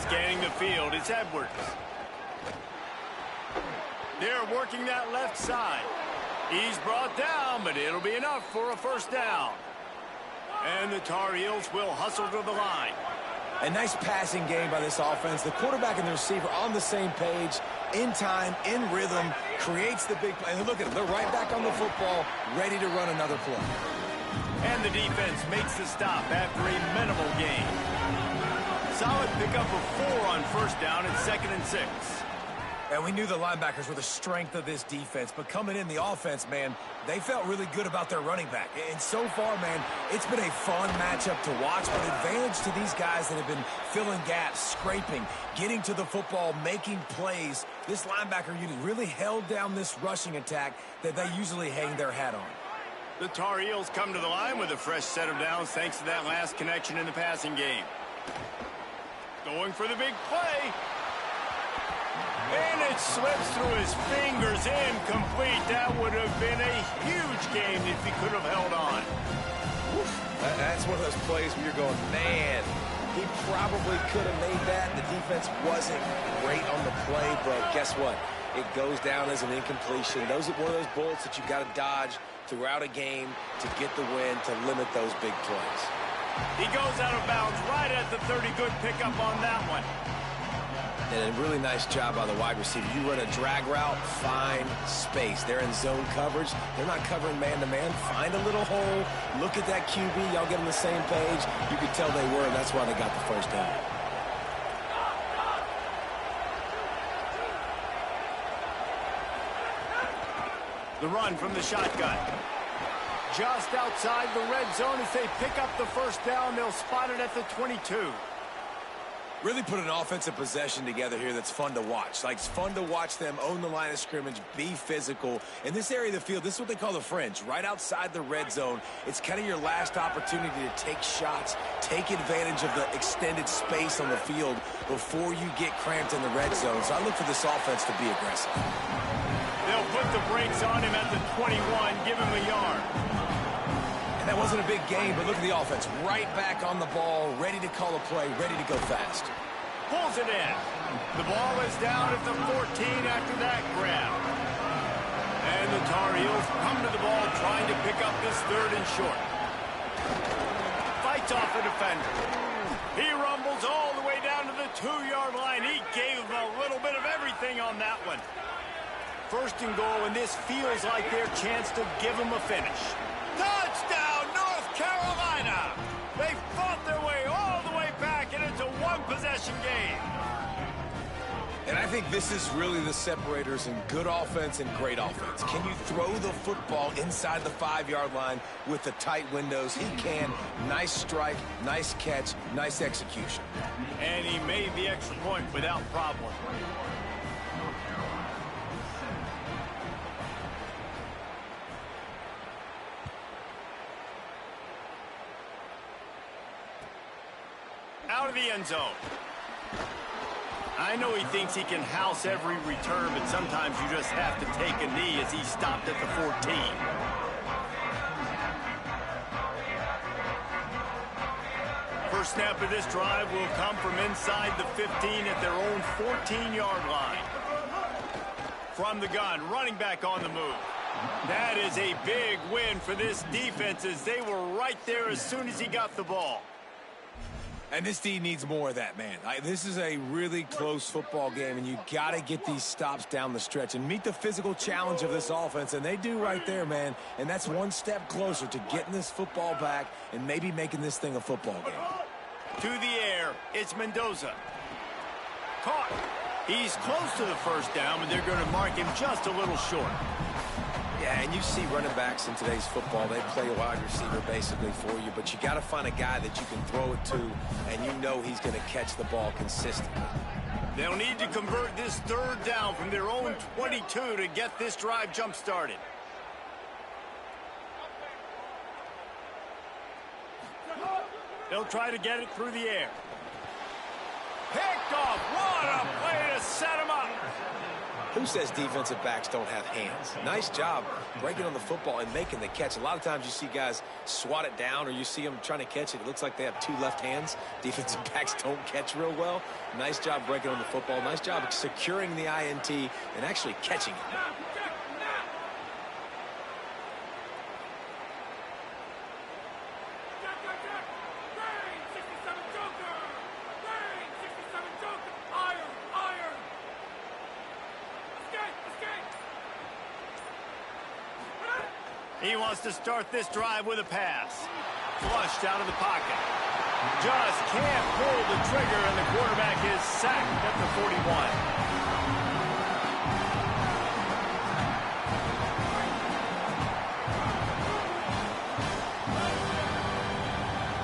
Scanning the field, it's Edwards. They're working that left side. He's brought down, but it'll be enough for a 1st down. And the Tar Heels will hustle to the line. A nice passing game by this offense. The quarterback and the receiver on the same page, in time, in rhythm, creates the big play. And look at them. They're right back on the football, ready to run another play. And the defense makes the stop after a minimal gain. Solid pickup of 4 on 1st down and 2nd and 6. And we knew the linebackers were the strength of this defense, but coming in the offense, man, they felt really good about their running back. And so far, man, it's been a fun matchup to watch, but advantage to these guys that have been filling gaps, scraping, getting to the football, making plays. This linebacker unit really held down this rushing attack that they usually hang their hat on. The Tar Heels come to the line with a fresh set of downs thanks to that last connection in the passing game. Going for the big play. And it slips through his fingers, incomplete. That would have been a huge game if he could have held on. That's one of those plays where you're going, man, he probably could have made that. The defense wasn't great on the play, but guess what? It goes down as an incompletion. Those are one of those bullets that you've got to dodge throughout a game to get the win, to limit those big plays. He goes out of bounds right at the 30. Good pickup on that one. And a really nice job by the wide receiver. You run a drag route, find space. They're in zone coverage. They're not covering man-to-man. Find a little hole. Look at that QB. Y'all get on the same page. You could tell they were, and that's why they got the 1st down. The run from the shotgun. Just outside the red zone as they pick up the 1st down. They'll spot it at the 22. Really put an offensive possession together here that's fun to watch. Like, it's fun to watch them own the line of scrimmage, be physical. In this area of the field, this is what they call the fringe, right outside the red zone. It's kind of your last opportunity to take shots, take advantage of the extended space on the field before you get cramped in the red zone. So I look for this offense to be aggressive. They'll put the brakes on him at the 21, give him a yard. And that wasn't a big game, but look at the offense. Right back on the ball, ready to call a play, ready to go fast. Pulls it in. The ball is down at the 14 after that grab. And the Tar Heels come to the ball trying to pick up this 3rd and short. Fights off a defender. He rumbles all the way down to the 2-yard line. He gave a little bit of everything on that one. 1st and goal, and this feels like their chance to give him a finish. Touchdown, North Carolina! They fought their way all the way back, and it's a 1-possession game. And I think this is really the separators in good offense and great offense. Can you throw the football inside the 5-yard line with the tight windows? He can. Nice strike, nice catch, nice execution. And he made the extra point without problem. Out of the end zone. I know he thinks he can house every return, but sometimes you just have to take a knee as he stopped at the 14. First snap of this drive will come from inside the 15 at their own 14-yard line. From the gun, running back on the move. That is a big win for this defense as they were right there as soon as he got the ball. And this D needs more of that, man. This is a really close football game, and you got to get these stops down the stretch and meet the physical challenge of this offense, and they do right there, man. And that's one step closer to getting this football back and maybe making this thing a football game. To the air, it's Mendoza. Caught. He's close to the 1st down, but they're going to mark him just a little short. Yeah, and you see running backs in today's football, they play a wide receiver basically for you, but you got to find a guy that you can throw it to, and you know he's going to catch the ball consistently. They'll need to convert this third down from their own 22 to get this drive jump-started. They'll try to get it through the air. Picked off. What a play to set him up. Who says defensive backs don't have hands? Nice job breaking on the football and making the catch. A lot of times you see guys swat it down or you see them trying to catch it. It looks like they have two left hands. Defensive backs don't catch real well. Nice job breaking on the football. Nice job securing the INT and actually catching it. He wants to start this drive with a pass. Flushed out of the pocket. Just can't pull the trigger, and the quarterback is sacked at the 41.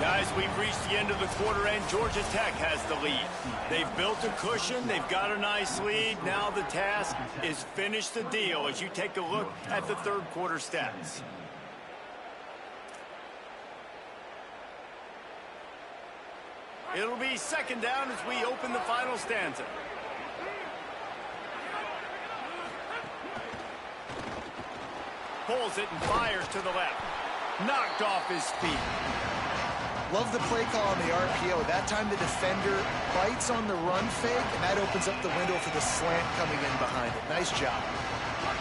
Guys, we've reached the end of the quarter, and Georgia Tech has the lead. They've built a cushion. They've got a nice lead. Now the task is finish the deal as you take a look at the third quarter stats. It'll be second down as we open the final stanza. Pulls it and fires to the left. Knocked off his feet. Love the play call on the RPO. That time the defender bites on the run fake, and that opens up the window for the slant coming in behind it. Nice job.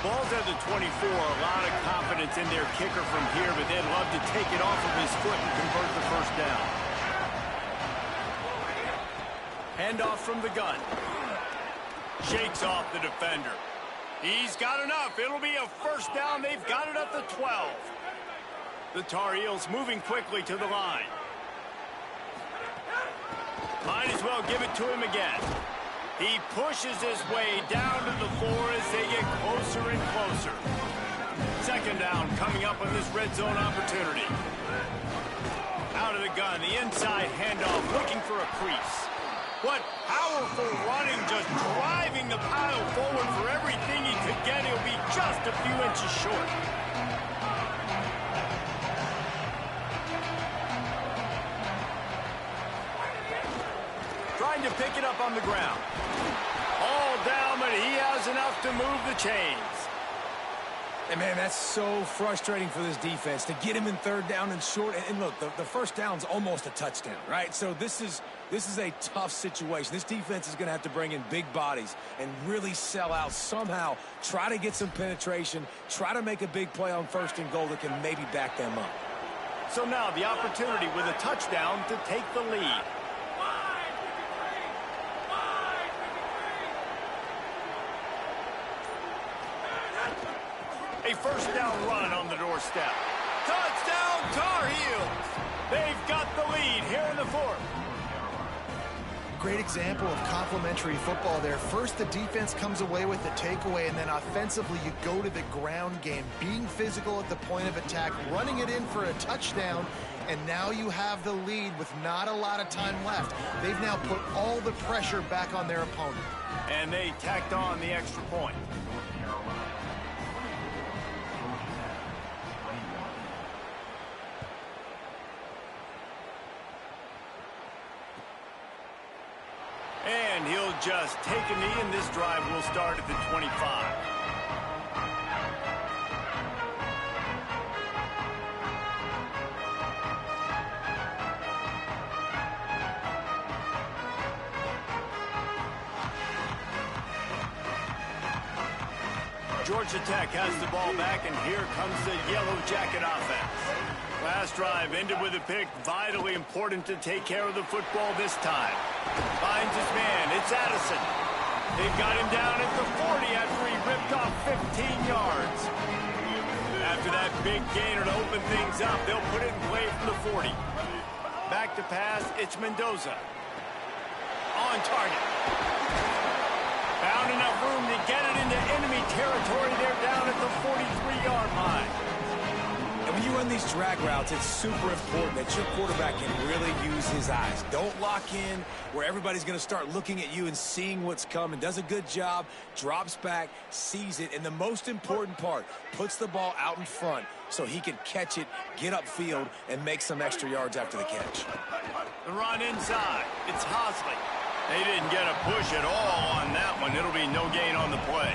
Ball's at the 24. A lot of confidence in their kicker from here, but they'd love to take it off of his foot and convert the first down. Handoff from the gun. Shakes off the defender. He's got enough. It'll be a first down. They've got it at the 12. The Tar Heels moving quickly to the line. Might as well give it to him again. He pushes his way down to the floor as they get closer and closer. Second down coming up on this red zone opportunity. Out of the gun, the inside handoff, looking for a crease. What powerful running, just driving the pile forward for everything he could get. He'll be just a few inches short. Trying to pick it up on the ground. All down, but he has enough to move the chains. And, man, that's so frustrating for this defense to get him in third down and short. And look, the first down's almost a touchdown, right? So this is a tough situation. This defense is going to have to bring in big bodies and really sell out somehow, try to get some penetration, try to make a big play on first and goal that can maybe back them up. So now the opportunity with a touchdown to take the lead. A first down run on the doorstep. Touchdown, Tar Heels! They've got the lead here in the fourth. Great example of complementary football there. First, the defense comes away with the takeaway, and then offensively, you go to the ground game, being physical at the point of attack, running it in for a touchdown, and now you have the lead with not a lot of time left. They've now put all the pressure back on their opponent. And they tacked on the extra point. And he'll just take a knee, and this drive will start at the 25. Georgia Tech has the ball back, and here comes the Yellow Jacket offense. Last drive ended with a pick. Vitally important to take care of the football this time. Finds his man. It's Addison. They've got him down at the 40 after he ripped off 15 yards. After that big gainer to open things up, they'll put it in play from the 40. Back to pass. It's Mendoza. On target. Found enough room to get it into enemy territory. They're down at the 43-yard line. And When you run these drag routes, it's super important that your quarterback can really use his eyes. Don't lock in where everybody's going to start looking at you and seeing what's coming. Does a good job, drops back, sees it, and the most important part, puts the ball out in front so he can catch it, get upfield, and make some extra yards after the catch. The run inside. It's Hosley. They didn't get a push at all on that one. It'll be no gain on the play.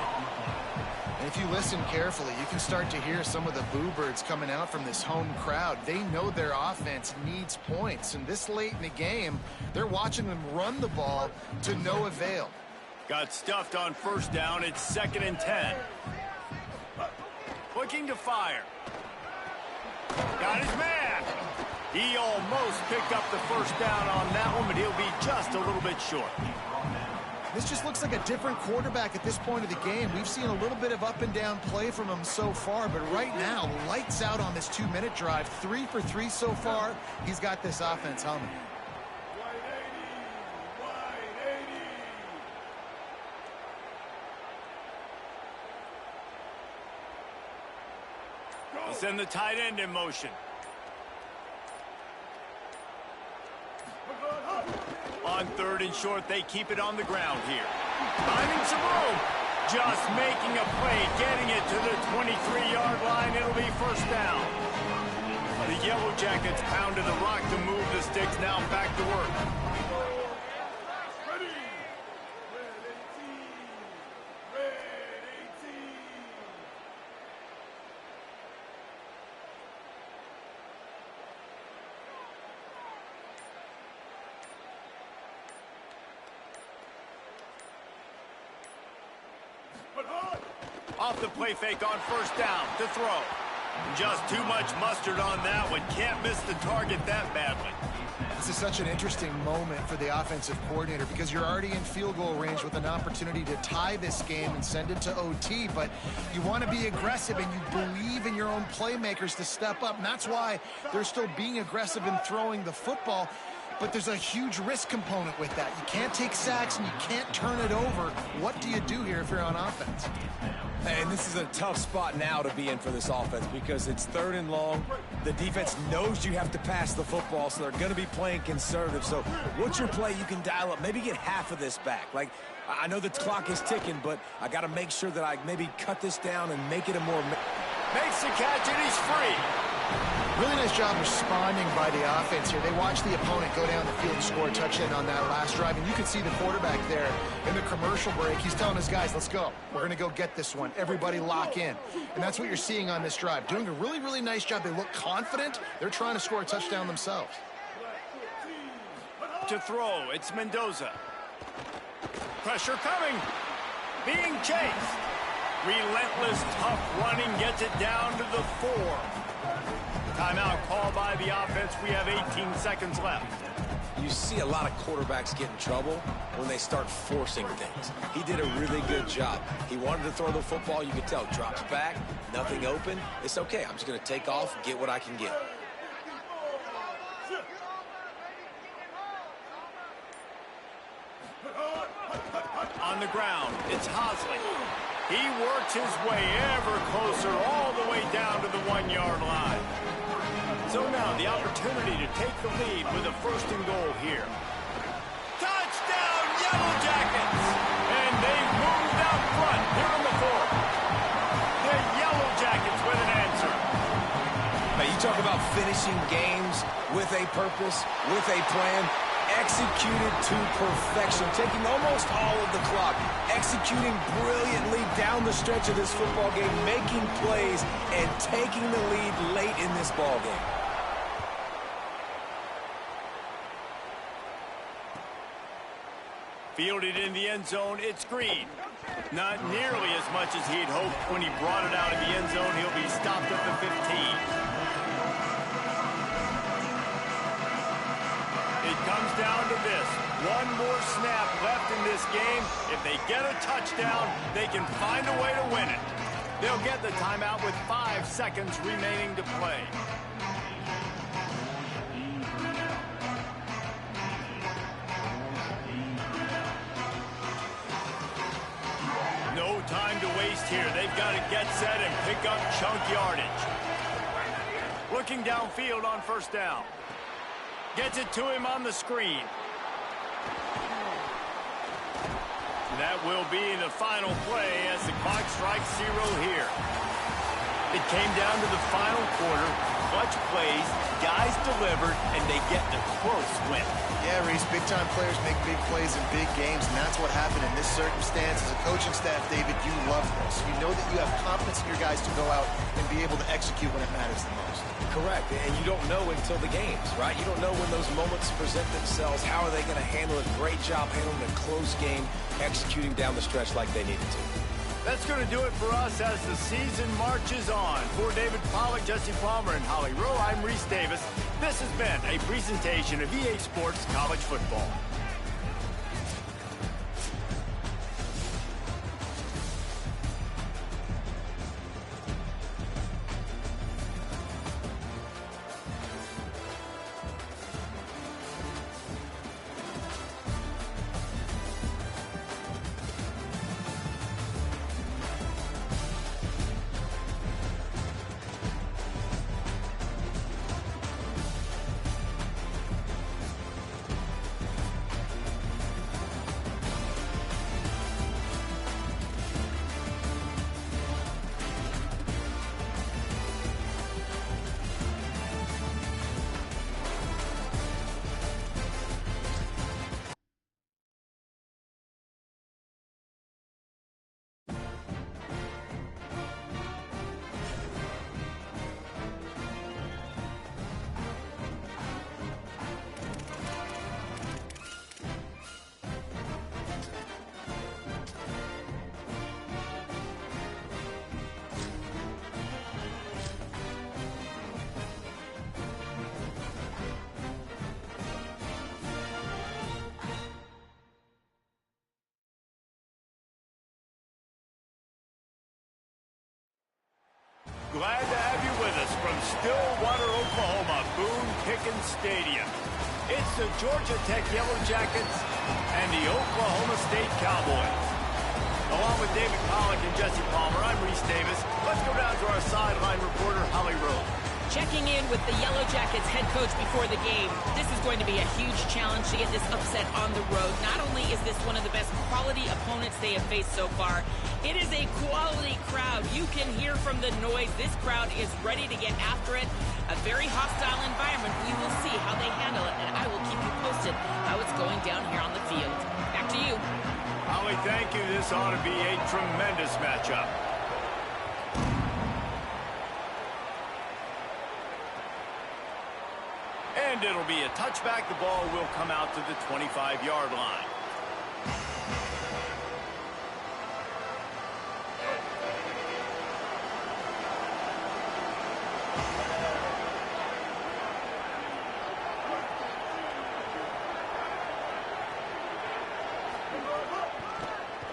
And if you listen carefully, you can start to hear some of the boo birds coming out from this home crowd. They know their offense needs points, and this late in the game, they're watching them run the ball to no avail. Got stuffed on first down. It's 2nd and 10. Looking to fire. Got his man. He almost picked up the first down on that one, but he'll be just a little bit short. This just looks like a different quarterback at this point of the game. We've seen a little bit of up and down play from him so far, but right now, lights out on this 2-minute drive. 3 for 3 so far. He's got this offense humming. He'll send the tight end in motion. On 3rd and short, they keep it on the ground here. Finding some room. Just making a play, getting it to the 23-yard line. It'll be first down. The Yellow Jackets pounded the rock to move the sticks. Now back to work. Off the play fake on first down to throw. Just too much mustard on that one. Can't miss the target that badly. This is such an interesting moment for the offensive coordinator because you're already in field goal range with an opportunity to tie this game and send it to OT, but you want to be aggressive and you believe in your own playmakers to step up, and that's why they're still being aggressive in throwing the football. But there's a huge risk component with that. You can't take sacks and you can't turn it over. What do you do here if you're on offense? And this is a tough spot now to be in for this offense because it's 3rd and long. The defense knows you have to pass the football, so they're going to be playing conservative. So what's your play you can dial up? Maybe get half of this back. Like, I know the clock is ticking, but I got to make sure that I maybe cut this down and make it a more... Makes the catch and he's free. Really nice job responding by the offense here. They watched the opponent go down the field and score a touchdown on that last drive. And you can see the quarterback there in the commercial break. He's telling his guys, let's go. We're going to go get this one. Everybody lock in. And that's what you're seeing on this drive. Doing a really, really nice job. They look confident. They're trying to score a touchdown themselves. To throw, it's Mendoza. Pressure coming. Being chased. Relentless, tough running gets it down to the 4. Timeout called by the offense. We have 18 seconds left. You see a lot of quarterbacks get in trouble when they start forcing things. He did a really good job. He wanted to throw the football. You could tell. Drops back, nothing open. It's okay. I'm just going to take off, get what I can get. On the ground, it's Hosley. He works his way ever closer all the way down to the 1-yard line. So now the opportunity to take the lead with a 1st and goal here. Touchdown, Yellow Jackets! And they've moved out front here on the 4th. The Yellow Jackets with an answer. Now, you talk about finishing games with a purpose, with a plan. Executed to perfection, taking almost all of the clock, executing brilliantly down the stretch of this football game, making plays, and taking the lead late in this ball game. Fielded in the end zone, it's Green. Not nearly as much as he'd hoped when he brought it out of the end zone. He'll be stopped at the 15. It comes down to this. One more snap left in this game. If they get a touchdown, they can find a way to win it. They'll get the timeout with 5 seconds remaining to play. No time to waste here. They've got to get set and pick up chunk yardage. Looking downfield on first down. Gets it to him on the screen. That will be the final play as the clock strikes 0 here. It came down to the final quarter. Clutch plays, guys delivered, and they get the close win. Yeah, Reese, big-time players make big plays in big games, and that's what happened in this circumstance. As a coaching staff, David, you love this. You know that you have confidence in your guys to go out and be able to execute when it matters the most. Correct, and you don't know until the games, right? You don't know when those moments present themselves. How are they going to handle it? Great job handling a close game, executing down the stretch like they needed to. That's going to do it for us as the season marches on. For David Pollack, Jesse Palmer, and Holly Rowe, I'm Reese Davis. This has been a presentation of EA Sports College Football. Glad to have you with us from Stillwater, Oklahoma, Boone-Pickens Stadium. It's the Georgia Tech Yellow Jackets and the Oklahoma State Cowboys. Along with David Pollack and Jesse Palmer, I'm Reese Davis. Let's go down to our sideline reporter, Holly Rowe. Checking in with the Yellow Jackets head coach before the game. This is going to be a huge challenge to get this upset on the road. Not only is this one of the best quality opponents they have faced so far, it is a quality crowd. You can hear from the noise. This crowd is ready to get after it. A very hostile environment. We will see how they handle it, and I will keep you posted how it's going down here on the field. Back to you. Holly, thank you. This ought to be a tremendous matchup. And it'll be a touchback. The ball will come out to the 25-yard line.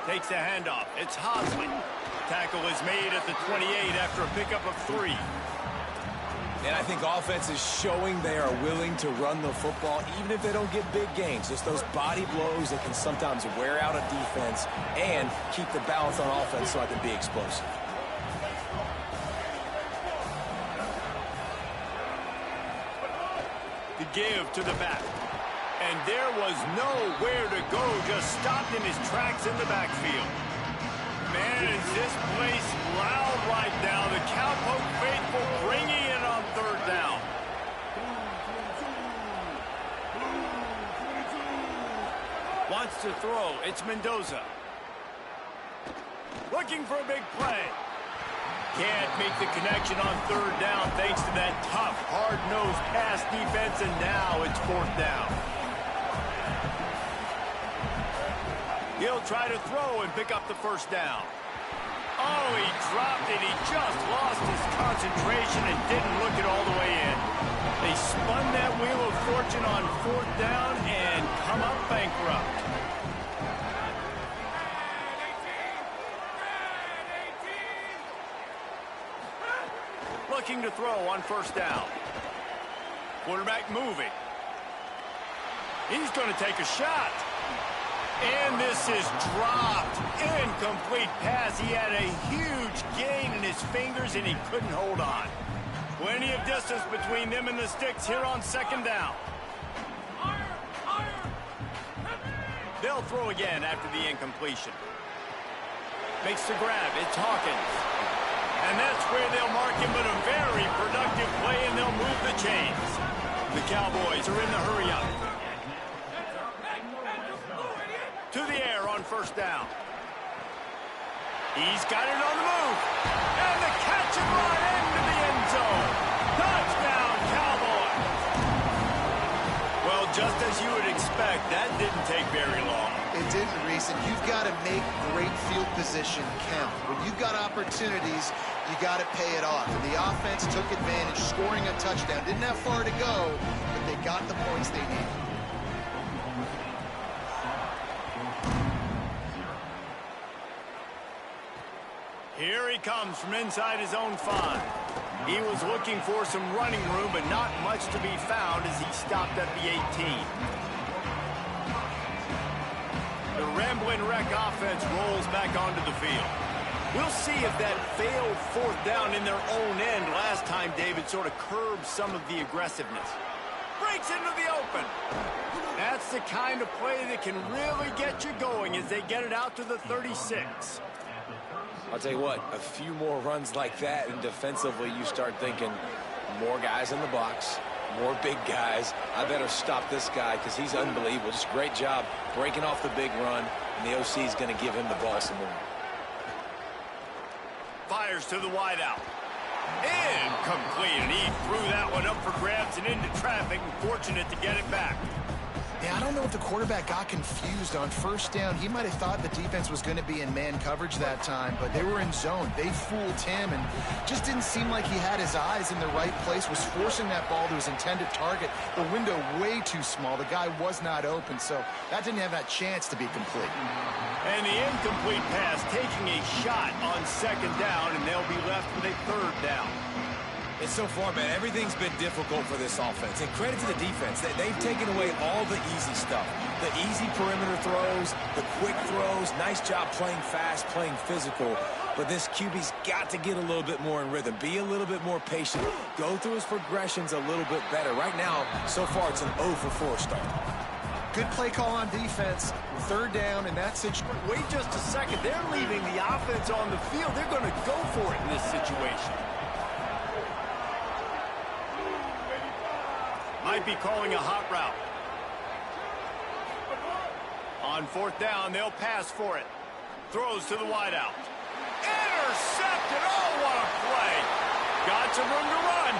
Takes the handoff. It's Hosley. Tackle is made at the 28 after a pickup of 3. And I think offense is showing they are willing to run the football, even if they don't get big gains. Just those body blows that can sometimes wear out a defense and keep the balance on offense so I can be explosive. The give to the back. And there was nowhere to go, just stopped in his tracks in the backfield. Man, is this place loud right now. The Cowpoke faithful bringing it on third down. Wants to throw. It's Mendoza. Looking for a big play. Can't make the connection on third down thanks to that tough, hard-nosed pass defense, and now it's fourth down. He'll try to throw and pick up the first down. Oh, he dropped it. He just lost his concentration and didn't look it all the way in. They spun that wheel of fortune on fourth down and come up bankrupt. Looking to throw on first down. Quarterback moving. He's going to take a shot. And this is dropped. Incomplete pass. He had a huge gain in his fingers, and he couldn't hold on. Plenty of distance between them and the sticks here on second down. They'll throw again after the incompletion. Makes the grab. It's Hawkins. And that's where they'll mark him, but a very productive play, and they'll move the chains. The Cowboys are in the hurry-up. To the air on first down. He's got it on the move. And the catch and run into the end zone. Touchdown, Cowboys. Well, just as you would expect, that didn't take very long. It didn't, Reese, and you've got to make great field position count. When you've got opportunities, you got to pay it off. And the offense took advantage, scoring a touchdown. Didn't have far to go, but they got the points they needed. Here he comes from inside his own 5. He was looking for some running room, but not much to be found as he stopped at the 18. The Ramblin' Wreck offense rolls back onto the field. We'll see if that failed fourth down in their own end last time, David, sort of curbed some of the aggressiveness. Breaks into the open. That's the kind of play that can really get you going as they get it out to the 36. I'll tell you what, a few more runs like that, and defensively you start thinking more guys in the box, more big guys. I better stop this guy because he's unbelievable. Just great job breaking off the big run, and the OC is going to give him the ball some more. Fires to the wideout. Incomplete, and he threw that one up for grabs and into traffic, and fortunate to get it back. Yeah, I don't know if the quarterback got confused on first down. He might have thought the defense was going to be in man coverage that time, but they were in zone. They fooled him and just didn't seem like he had his eyes in the right place, was forcing that ball to his intended target. The window way too small. The guy was not open, so that didn't have that chance to be complete. And the incomplete pass taking a shot on second down, and they'll be left with a third down. And so far, man, everything's been difficult for this offense. And credit to the defense. They've taken away all the easy stuff. The easy perimeter throws, the quick throws. Nice job playing fast, playing physical. But this QB's got to get a little bit more in rhythm. Be a little bit more patient. Go through his progressions a little bit better. Right now, so far, it's an 0 for 4 start. Good play call on defense. Third down, and that's it. Wait just a second. They're leaving the offense on the field. They're going to go for it in this situation. Might be calling a hot route. On fourth down, they'll pass for it. Throws to the wideout. Intercepted! Oh, what a play! Got some room to run.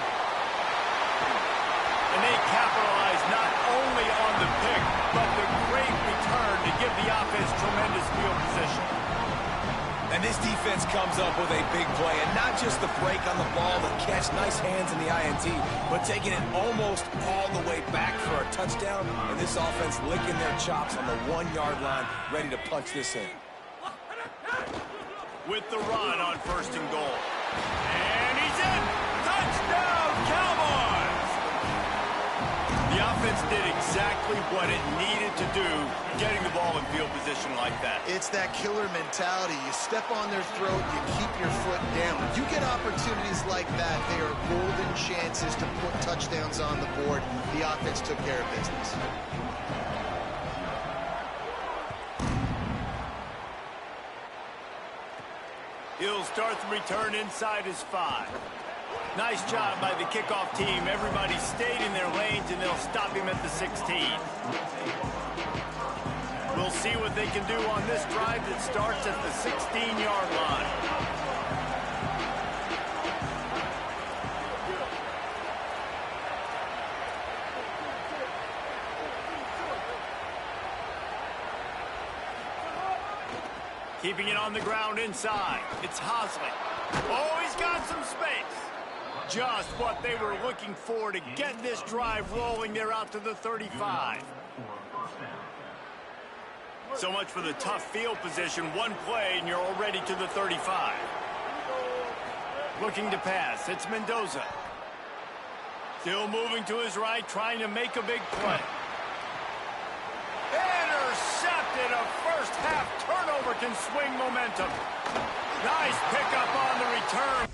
And they capitalize not only on the pick, but the great return to give the offense tremendous field position. And this defense comes up with a big play, and not just the break on the ball, the catch, nice hands in the INT, but taking it almost all the way back for a touchdown, and this offense licking their chops on the 1-yard line, ready to punch this in. With the run on first and goal. And he's in! Touchdown, Cowboys! The offense did exactly what it needed to do, getting the ball in field position like that. It's that killer mentality. You step on their throat, you keep your foot down. When you get opportunities like that, they are golden chances to put touchdowns on the board. The offense took care of business. He'll start the return inside his 5. Nice job by the kickoff team. Everybody stayed in their lanes, and they'll stop him at the 16. We'll see what they can do on this drive that starts at the 16-yard line. Keeping it on the ground inside. It's Hosley. Oh, he's got some space. Just what they were looking for to get this drive rolling. They're out to the 35. So much for the tough field position. One play, and you're already to the 35. Looking to pass. It's Mendoza. Still moving to his right, trying to make a big play. Intercepted. A first-half turnover can swing momentum. Nice pickup on the return.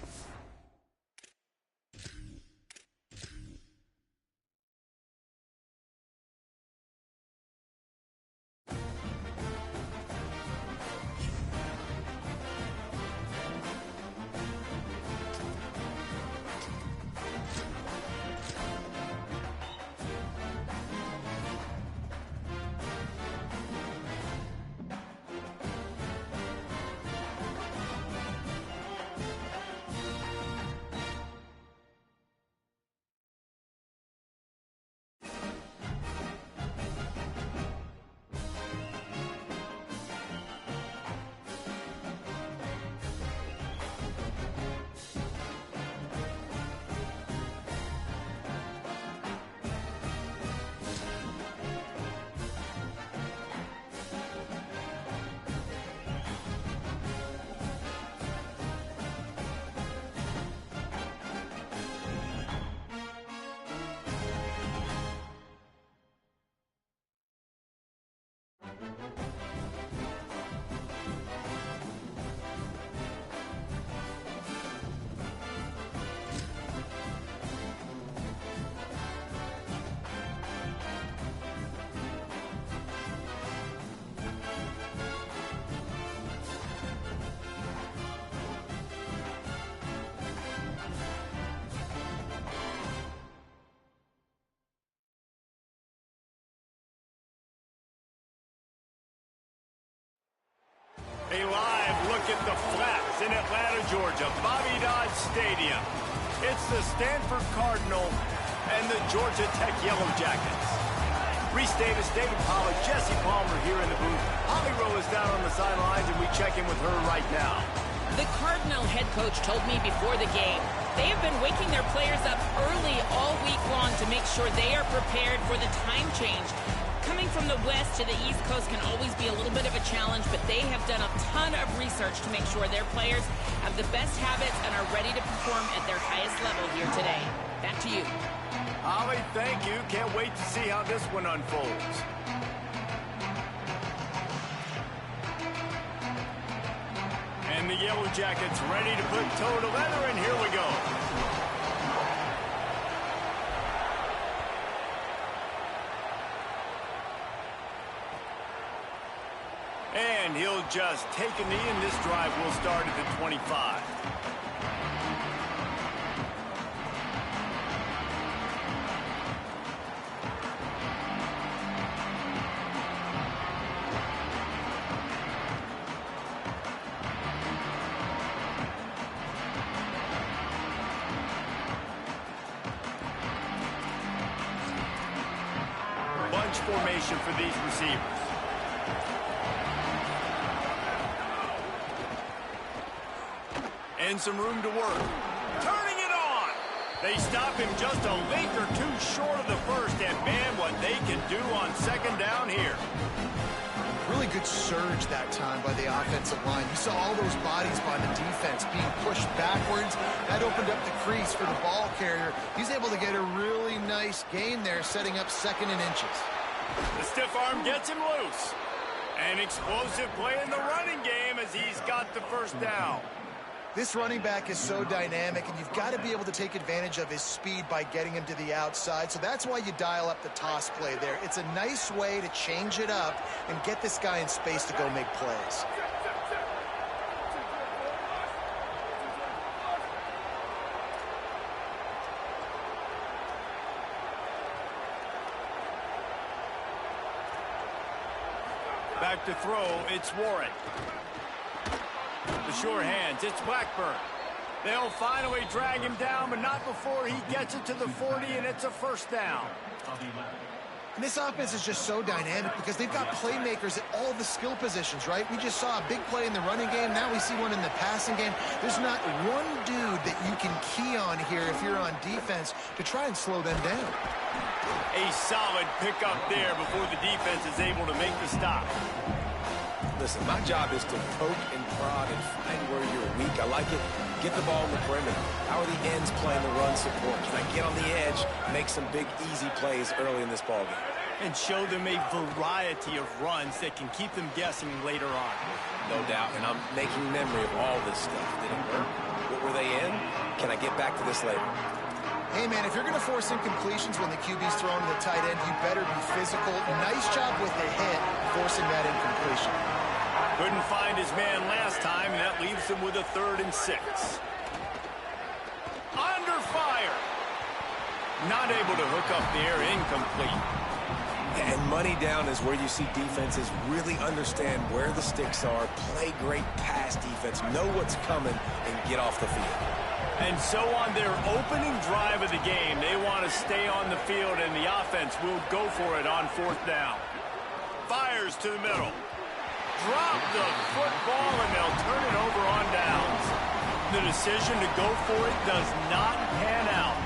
live look at the flats in Atlanta, Georgia, Bobby Dodd Stadium. It's the Stanford Cardinal and the Georgia Tech Yellow Jackets. Reese Davis, David Pollack, Jesse Palmer here in the booth. Holly Rowe is down on the sidelines, and we check in with her right now. The Cardinal head coach told me before the game they have been waking their players up early all week long to make sure they are prepared for the time change. Coming from the West to the East Coast can always be a little bit of a challenge, but they have done a ton of research to make sure their players have the best habits and are ready to perform at their highest level here today. Back to you. Holly, thank you. Can't wait to see how this one unfolds. And the Yellow Jackets ready to put toe to leather, and here we go. And he'll just take a knee, and this drive will start at the 25. Bunch formation for these receivers. And some room to work. Turning it on. They stop him just a link or two short of the first, and man, what they can do on second down here. Really good surge that time by the offensive line. You saw all those bodies by the defense being pushed backwards. That opened up the crease for the ball carrier. He's able to get a really nice gain there, setting up 2nd and inches. The stiff arm gets him loose. An explosive play in the running game as he's got the first down. This running back is so dynamic, and you've got to be able to take advantage of his speed by getting him to the outside. So that's why you dial up the toss play there. It's a nice way to change it up and get this guy in space to go make plays. Back to throw, it's Warren. The sure hands, it's Blackburn. They'll finally drag him down, but not before he gets it to the 40, and it's a first down. And this offense is just so dynamic because they've got playmakers at all the skill positions, right? We just saw a big play in the running game. Now we see one in the passing game. There's not one dude that you can key on here if you're on defense to try and slow them down. A solid pickup there before the defense is able to make the stop. Listen, my job is to poke and prod and find where you're weak. I like it. Get the ball in the perimeter. How are the ends playing the run support? Can I get on the edge, make some big, easy plays early in this ballgame? And show them a variety of runs that can keep them guessing later on. No doubt, and I'm making memory of all this stuff. Did it work? What were they in? Can I get back to this later? Hey, man, if you're going to force incompletions when the QB's throwing to the tight end, you better be physical. Nice job with the hit, forcing that incompletion. Couldn't find his man last time, and that leaves him with a 3rd and 6. Under fire. Not able to hook up there, incomplete. And money down is where you see defenses really understand where the sticks are, play great pass defense, know what's coming, and get off the field. And so on their opening drive of the game, they want to stay on the field, and the offense will go for it on 4th down. Fires to the middle. Drop the football, and they'll turn it over on downs. The decision to go for it does not pan out.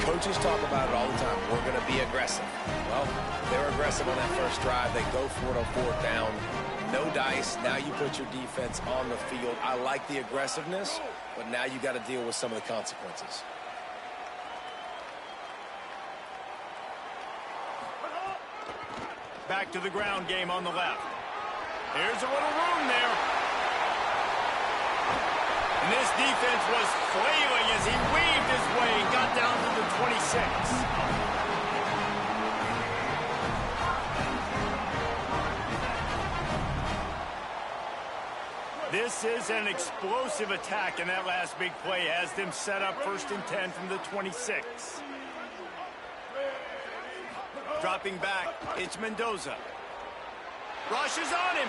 Coaches talk about it all the time. We're going to be aggressive. Well, they're aggressive on that first drive. They go for it on 4th down. No dice. Now you put your defense on the field. I like the aggressiveness, but now you got to deal with some of the consequences. Back to the ground game on the left. Here's a little room there. And this defense was flailing as he weaved his way and got down to the 26. This is an explosive attack, and that last big play has them set up 1st and 10 from the 26. Dropping back, it's Mendoza. Rushes on him.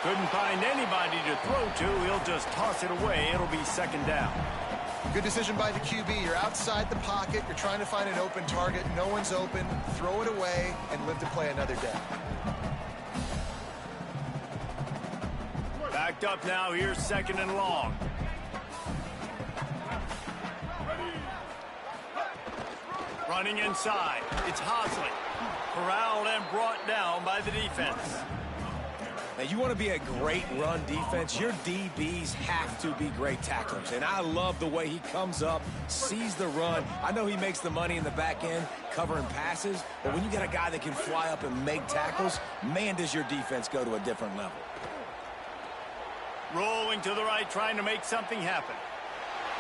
Couldn't find anybody to throw to. He'll just toss it away. It'll be second down. Good decision by the QB. You're outside the pocket. You're trying to find an open target. No one's open. Throw it away and live to play another day. Backed up now. Here's second and long. Running inside. It's Hosley. Corralled and brought down by the defense. Now, you want to be a great run defense, your DBs have to be great tacklers. And I love the way he comes up, sees the run. I know he makes the money in the back end covering passes, but when you got a guy that can fly up and make tackles, man, does your defense go to a different level. Rolling to the right, trying to make something happen.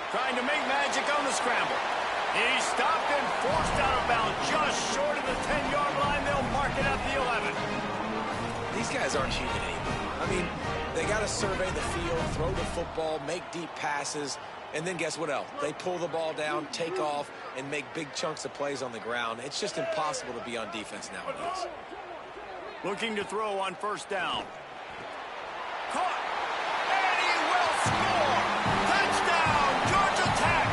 Trying to make magic on the scramble. He stopped and forced out of bounds just short of the 10-yard line. They'll mark it at the 11. These guys aren't human anymore. I mean, they got to survey the field, throw the football, make deep passes, and then guess what else? They pull the ball down, take off, and make big chunks of plays on the ground. It's just impossible to be on defense nowadays. Looking to throw on first down. Caught! And he will score! Touchdown, Georgia Tech!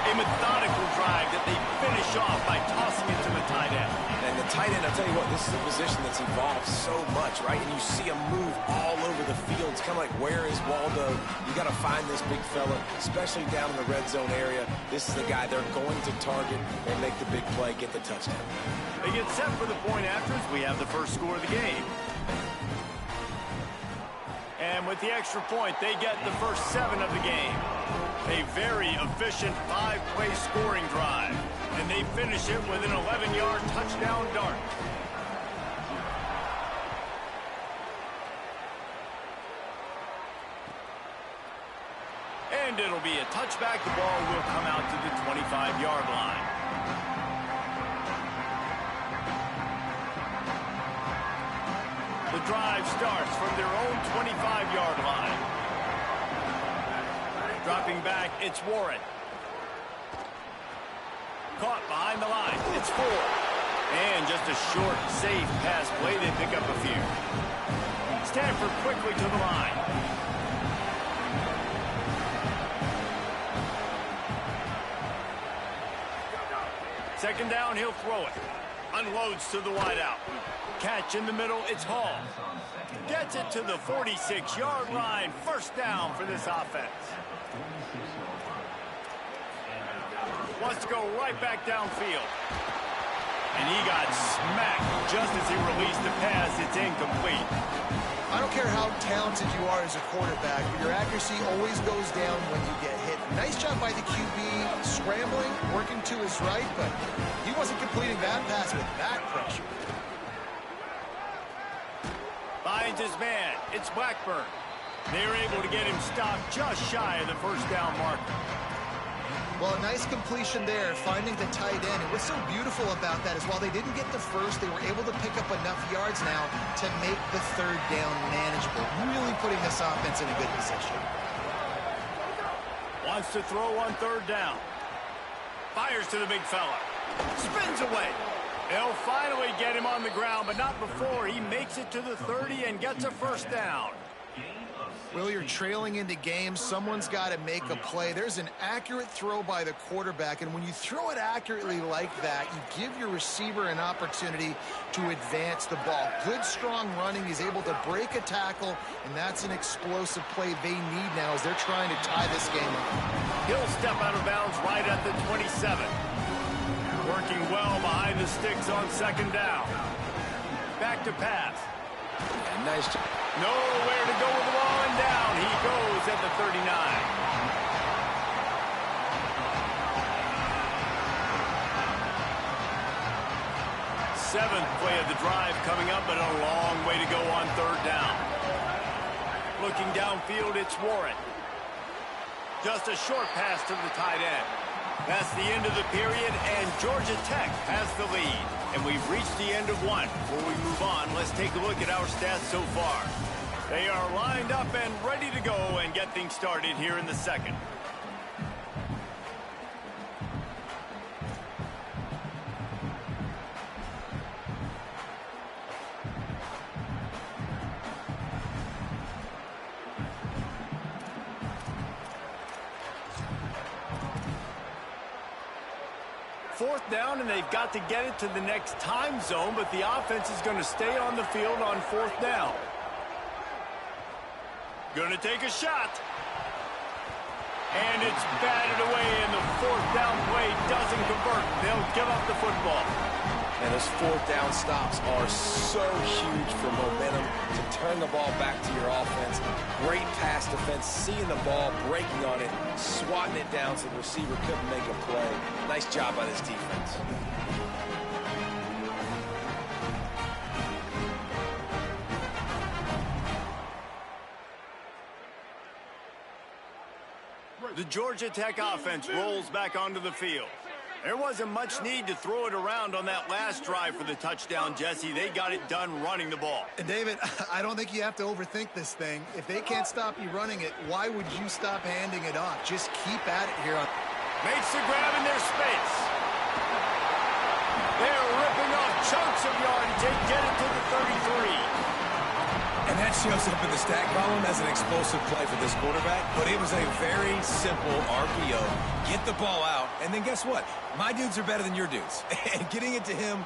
A methodical drive that they finish off by tossing it to the tight end. And the tight end, I'll tell you what, this is a position that's evolved so much, right? And you see him move all over the field. It's kind of like, where is Waldo? You got to find this big fella, especially down in the red zone area. This is the guy they're going to target and make the big play, get the touchdown. They get set for the point after as we have the first score of the game. And with the extra point, they get the first 7 of the game. A very efficient 5-play scoring drive. And they finish it with an 11-yard touchdown dart. And it'll be a touchback. The ball will come out to the 25-yard line. The drive starts from their own 25-yard line. Dropping back, it's Warren. Caught behind the line. It's 4. And just a short, safe pass play. They pick up a few. Stanford quickly to the line. Second down, he'll throw it. Unloads to the wideout. Catch in the middle, it's Hall. Gets it to the 46-yard line. First down for this offense. Wants to go right back downfield. And he got smacked just as he released the pass. It's incomplete. I don't care how talented you are as a quarterback, but your accuracy always goes down when you get hit. Nice job by the QB scrambling, working to his right, but he wasn't completing that pass with that pressure. Finds his man. It's Blackburn. They're able to get him stopped just shy of the first down marker. Well, a nice completion there, finding the tight end. And what's so beautiful about that is while they didn't get the first, they were able to pick up enough yards now to make the third down manageable, really putting this offense in a good position. Wants to throw on third down. Fires to the big fella. Spins away. They'll finally get him on the ground, but not before he makes it to the 30 and gets a first down. Well, you're trailing into games. Someone's got to make a play. There's an accurate throw by the quarterback, and when you throw it accurately like that, you give your receiver an opportunity to advance the ball. Good, strong running. He's able to break a tackle, and that's an explosive play they need now as they're trying to tie this game up. He'll step out of bounds right at the 27. Working well behind the sticks on second down. Back to pass. Yeah, nice job. Nowhere to go with the ball, and down he goes at the 39. Seventh play of the drive coming up, but a long way to go on third down. Looking downfield, it's Warren. Just a short pass to the tight end. That's the end of the period, and Georgia Tech has the lead. And we've reached the end of one. Before we move on, let's take a look at our stats so far. They are lined up and ready to go and get things started here in the second. 4th down, and they've got to get it to the next time zone, but the offense is going to stay on the field on 4th down. Going to take a shot. And it's batted away, and the 4th down play doesn't convert. They'll give up the football. And those 4th down stops are so huge for momentum to turn the ball back to your offense. Great pass defense, seeing the ball, breaking on it, swatting it down so the receiver couldn't make a play. Nice job by this defense. The Georgia Tech offense rolls back onto the field. There wasn't much need to throw it around on that last drive for the touchdown, Jesse. They got it done running the ball. And David, I don't think you have to overthink this thing. If they can't stop you running it, why would you stop handing it off? Just keep at it here. Makes the grab in their space. They're ripping off chunks of yardage. They get it to the 33. And that shows up in the stat column as an explosive play for this quarterback, but it was a very simple RPO. Get the ball out, and then guess what? My dudes are better than your dudes. And getting it to him...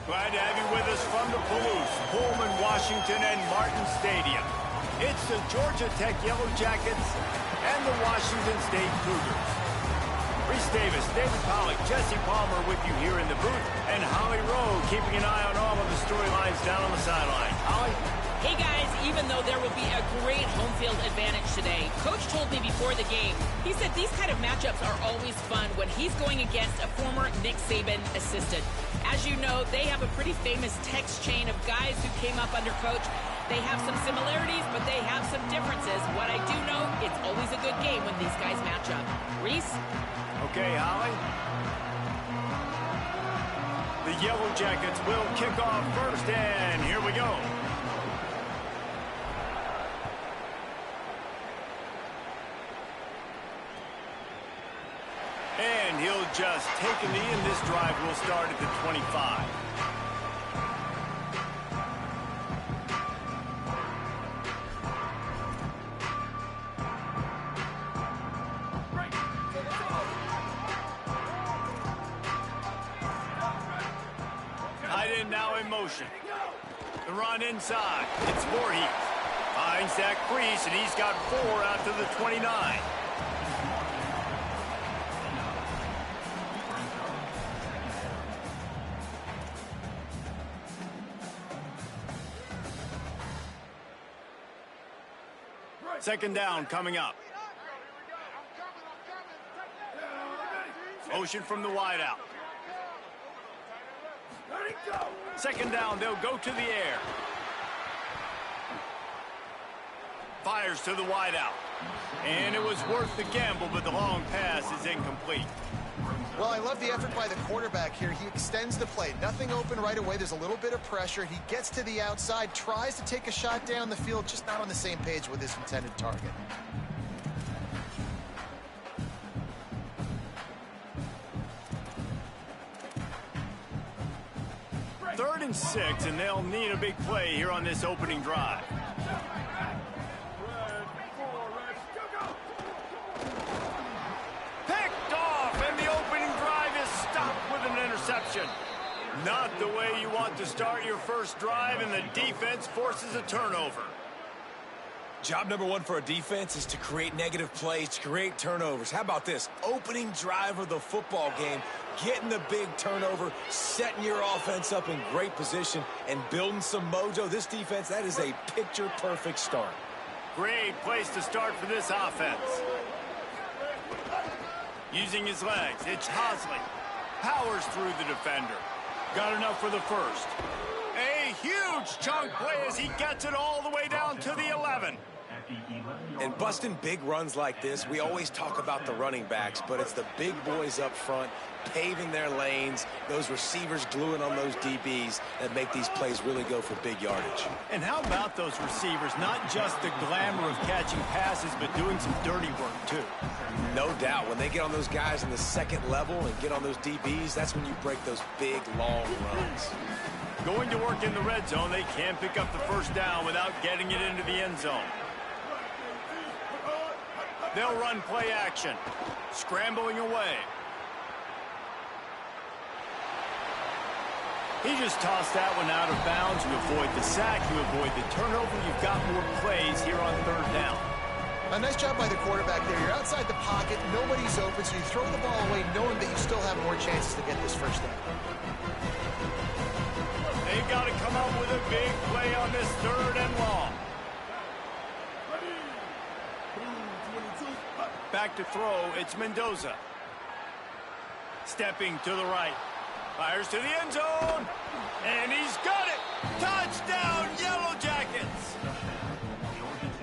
Glad to have you with us from the Palouse, Pullman, Washington, and Martin Stadium. It's the Georgia Tech Yellow Jackets and the Washington State Cougars. Reese Davis, David Pollock, Jesse Palmer with you here in the booth, and Holly Rowe keeping an eye on all of the storylines down on the sideline. Holly? Hey guys, even though there will be a great home field advantage today, Coach told me before the game, he said these kind of matchups are always fun when he's going against a former Nick Saban assistant. As you know, they have a pretty famous text chain of guys who came up under Coach. They have some similarities, but they have some differences. What I do know, it's always a good game when these guys match up. Reese? Okay, Holly. The Yellow Jackets will kick off first, and here we go. And he'll just take a knee, and this drive will start at the 25. Tight end now in motion. The run inside. It's Voorhees. Finds that crease, and he's got 4 out to the 29. Second down coming up. Motion from the wideout. Second down, they'll go to the air. Fires to the wideout. And it was worth the gamble, but the long pass is incomplete. Well, I love the effort by the quarterback here. He extends the play. Nothing open right away. There's a little bit of pressure. He gets to the outside, tries to take a shot down the field, just not on the same page with his intended target. Third and 6, and they'll need a big play here on this opening drive. Picked off, and the opening drive is stopped with an interception. Not the way you want to start your first drive, and the defense forces a turnover. Job number 1 for a defense is to create negative plays, to create turnovers. How about this? Opening drive of the football game, getting the big turnover, setting your offense up in great position, and building some mojo. This defense, that is a picture-perfect start. Great place to start for this offense. Using his legs, it's Hosley. Powers through the defender. Got enough for the first. A huge chunk play as he gets it all the way down to the 11. And busting big runs like this, we always talk about the running backs, but it's the big boys up front paving their lanes, those receivers gluing on those DBs that make these plays really go for big yardage. And how about those receivers? Not just the glamour of catching passes, but doing some dirty work too. No doubt. When they get on those guys in the second level and get on those DBs, that's when you break those big, long runs. Going to work in the red zone, they can't pick up the first down without getting it into the end zone. They'll run play action. Scrambling away. He just tossed that one out of bounds. You avoid the sack, you avoid the turnover. You've got more plays here on third down. A nice job by the quarterback there. You're outside the pocket, nobody's open, so you throw the ball away knowing that you still have more chances to get this first down. They've got to come up with a big play on this third and long. Back to throw, it's Mendoza. Stepping to the right. Fires to the end zone. And he's got it. Touchdown, Yellow Jackets.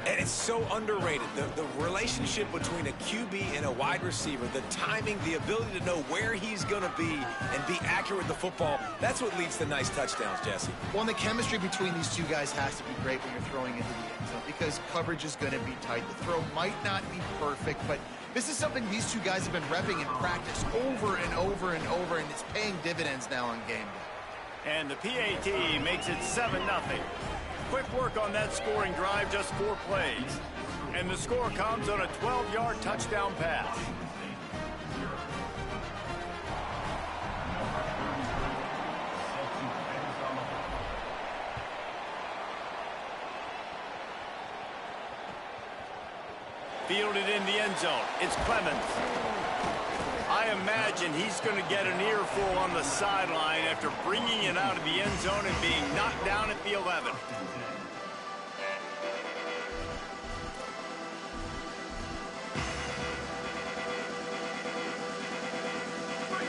And it's so underrated. The relationship between a QB and a wide receiver, the timing, the ability to know where he's going to be and be accurate with the football, that's what leads to nice touchdowns, Jesse. Well, and the chemistry between these two guys has to be great when you're throwing into the end zone because coverage is going to be tight. The throw might not be perfect, but this is something these two guys have been repping in practice over and over and over, and it's paying dividends now on game day. And the PAT makes it 7-0. Quick work on that scoring drive, just 4 plays. And the score comes on a 12-yard touchdown pass. Fielded in the end zone. It's Clemens. I imagine he's going to get an earful on the sideline after bringing it out of the end zone and being knocked down at the 11.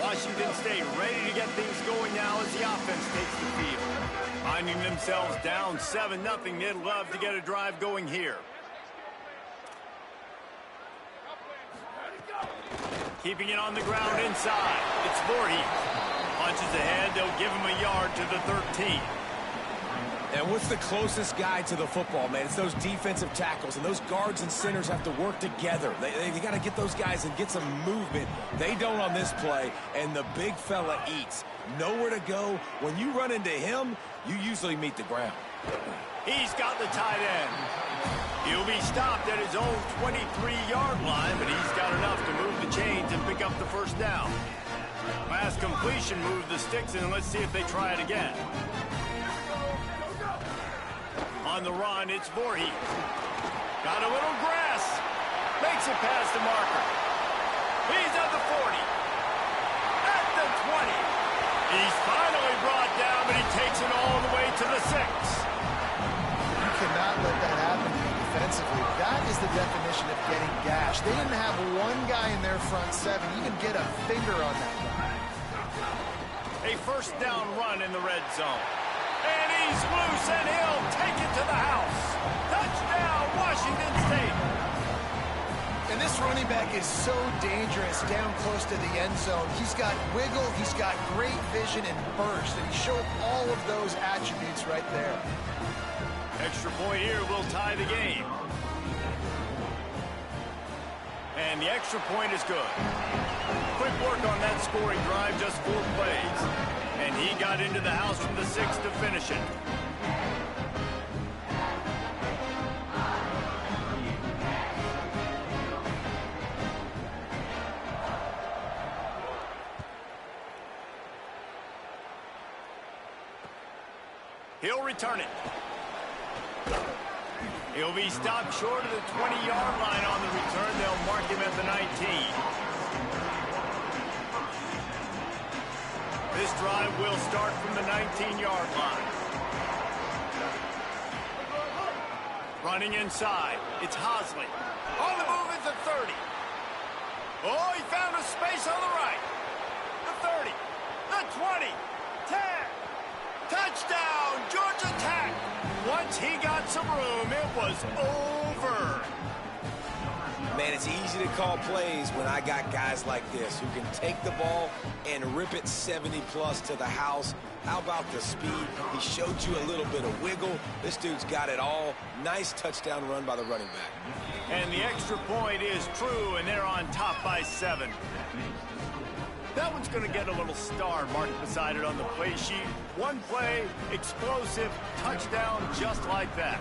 Washington State ready to get things going now as the offense takes the field. Finding themselves down 7-0, they'd love to get a drive going here. Keeping it on the ground inside. It's Voorhees. Punches ahead. They'll give him a yard to the 13. And what's the closest guy to the football, man? It's those defensive tackles, and those guards and centers have to work together. They got to get those guys and get some movement. They don't on this play, and the big fella eats. Nowhere to go. When you run into him, you usually meet the ground. He's got the tight end. He'll be stopped at his own 23-yard line, but he's got enough to move the chains and pick up the first down. Last completion moved the sticks, and let's see if they try it again. On the run, it's Voorhees. Got a little grass. Makes it past the marker. He's at the 40. At the 20. He's finally brought down, but he takes it all the way to the 6. You cannot let that happen defensively. That is the definition of getting gashed. They didn't have one guy in their front 7 even get a finger on that guy. A first down run in the red zone. And he's loose, and he'll take it to the house. Touchdown, Washington State. And this running back is so dangerous down close to the end zone. He's got wiggle, he's got great vision and burst, and he showed all of those attributes right there. Extra point here will tie the game. And the extra point is good. Quick work on that scoring drive, just 4 plays. And he got into the house from the 6 to finish it. He'll return it. He'll be stopped short of the 20-yard line on the return. They'll mark him at the 19. This drive will start from the 19-yard line. Running inside. It's Hosley. On the move is the 30. Oh, he found a space on the right. The 30. The 20. 10. Touchdown, Georgia Tech. Once he got some room, it was over. Man, it's easy to call plays when I got guys like this who can take the ball and rip it 70-plus to the house. How about the speed? He showed you a little bit of wiggle. This dude's got it all. Nice touchdown run by the running back. And the extra point is true, and they're on top by 7. That one's going to get a little star marked beside it on the play sheet. One play, explosive, touchdown just like that.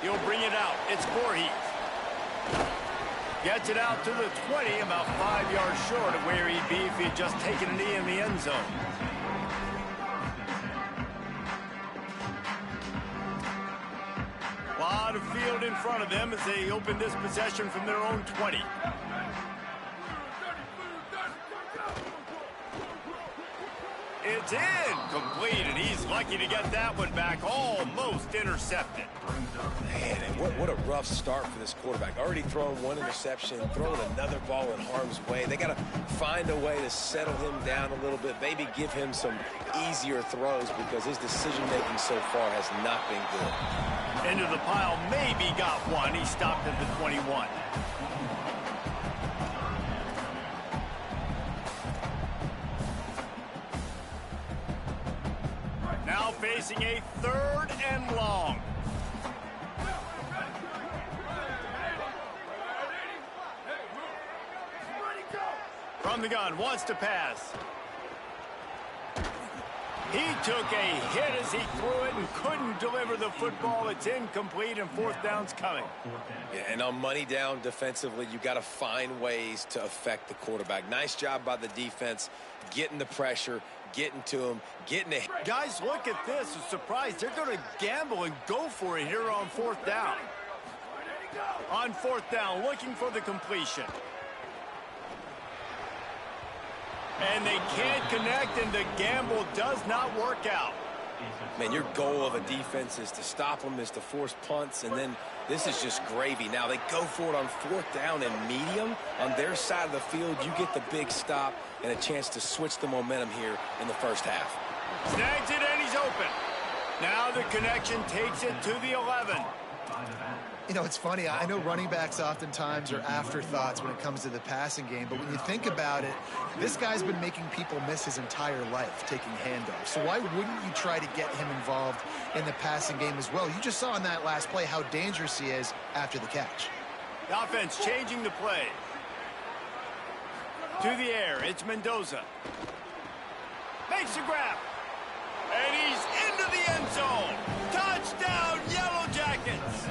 He'll bring it out. It's Voorhees. Gets it out to the 20, about 5 yards short of where he'd be if he'd just taken a knee in the end zone. A lot of field in front of them as they open this possession from their own 20. It's incomplete, and he's lucky to get that one back, almost intercepted. Man, and what a rough start for this quarterback. Already thrown one interception, throwing another ball in harm's way. They got to find a way to settle him down a little bit, maybe give him some easier throws because his decision-making so far has not been good. Into the pile, maybe got one. He stopped at the 21. Now facing a 3rd and long. From the gun, wants to pass. He took a hit as he threw it and couldn't deliver the football. It's incomplete, and 4th down's coming. Yeah, and on money down defensively, you got to find ways to affect the quarterback. Nice job by the defense, getting the pressure, getting to him, getting ahead. Guys, look at this. A surprise. They're going to gamble and go for it here on 4th down. On 4th down, looking for the completion. And they can't connect, and the gamble does not work out. Man, your goal of a defense is to stop them, is to force punts, and then this is just gravy. Now they go for it on 4th down and medium. On their side of the field, you get the big stop and a chance to switch the momentum here in the first half. Snags it, and he's open. Now the connection takes it to the 11. You know, it's funny. I know running backs oftentimes are afterthoughts when it comes to the passing game, but when you think about it, this guy's been making people miss his entire life taking handoffs. So why wouldn't you try to get him involved in the passing game as well? You just saw in that last play how dangerous he is after the catch. The offense changing the play. To the air, it's Mendoza. Makes the grab. And he's into the end zone. Touchdown, Yellow Jackets.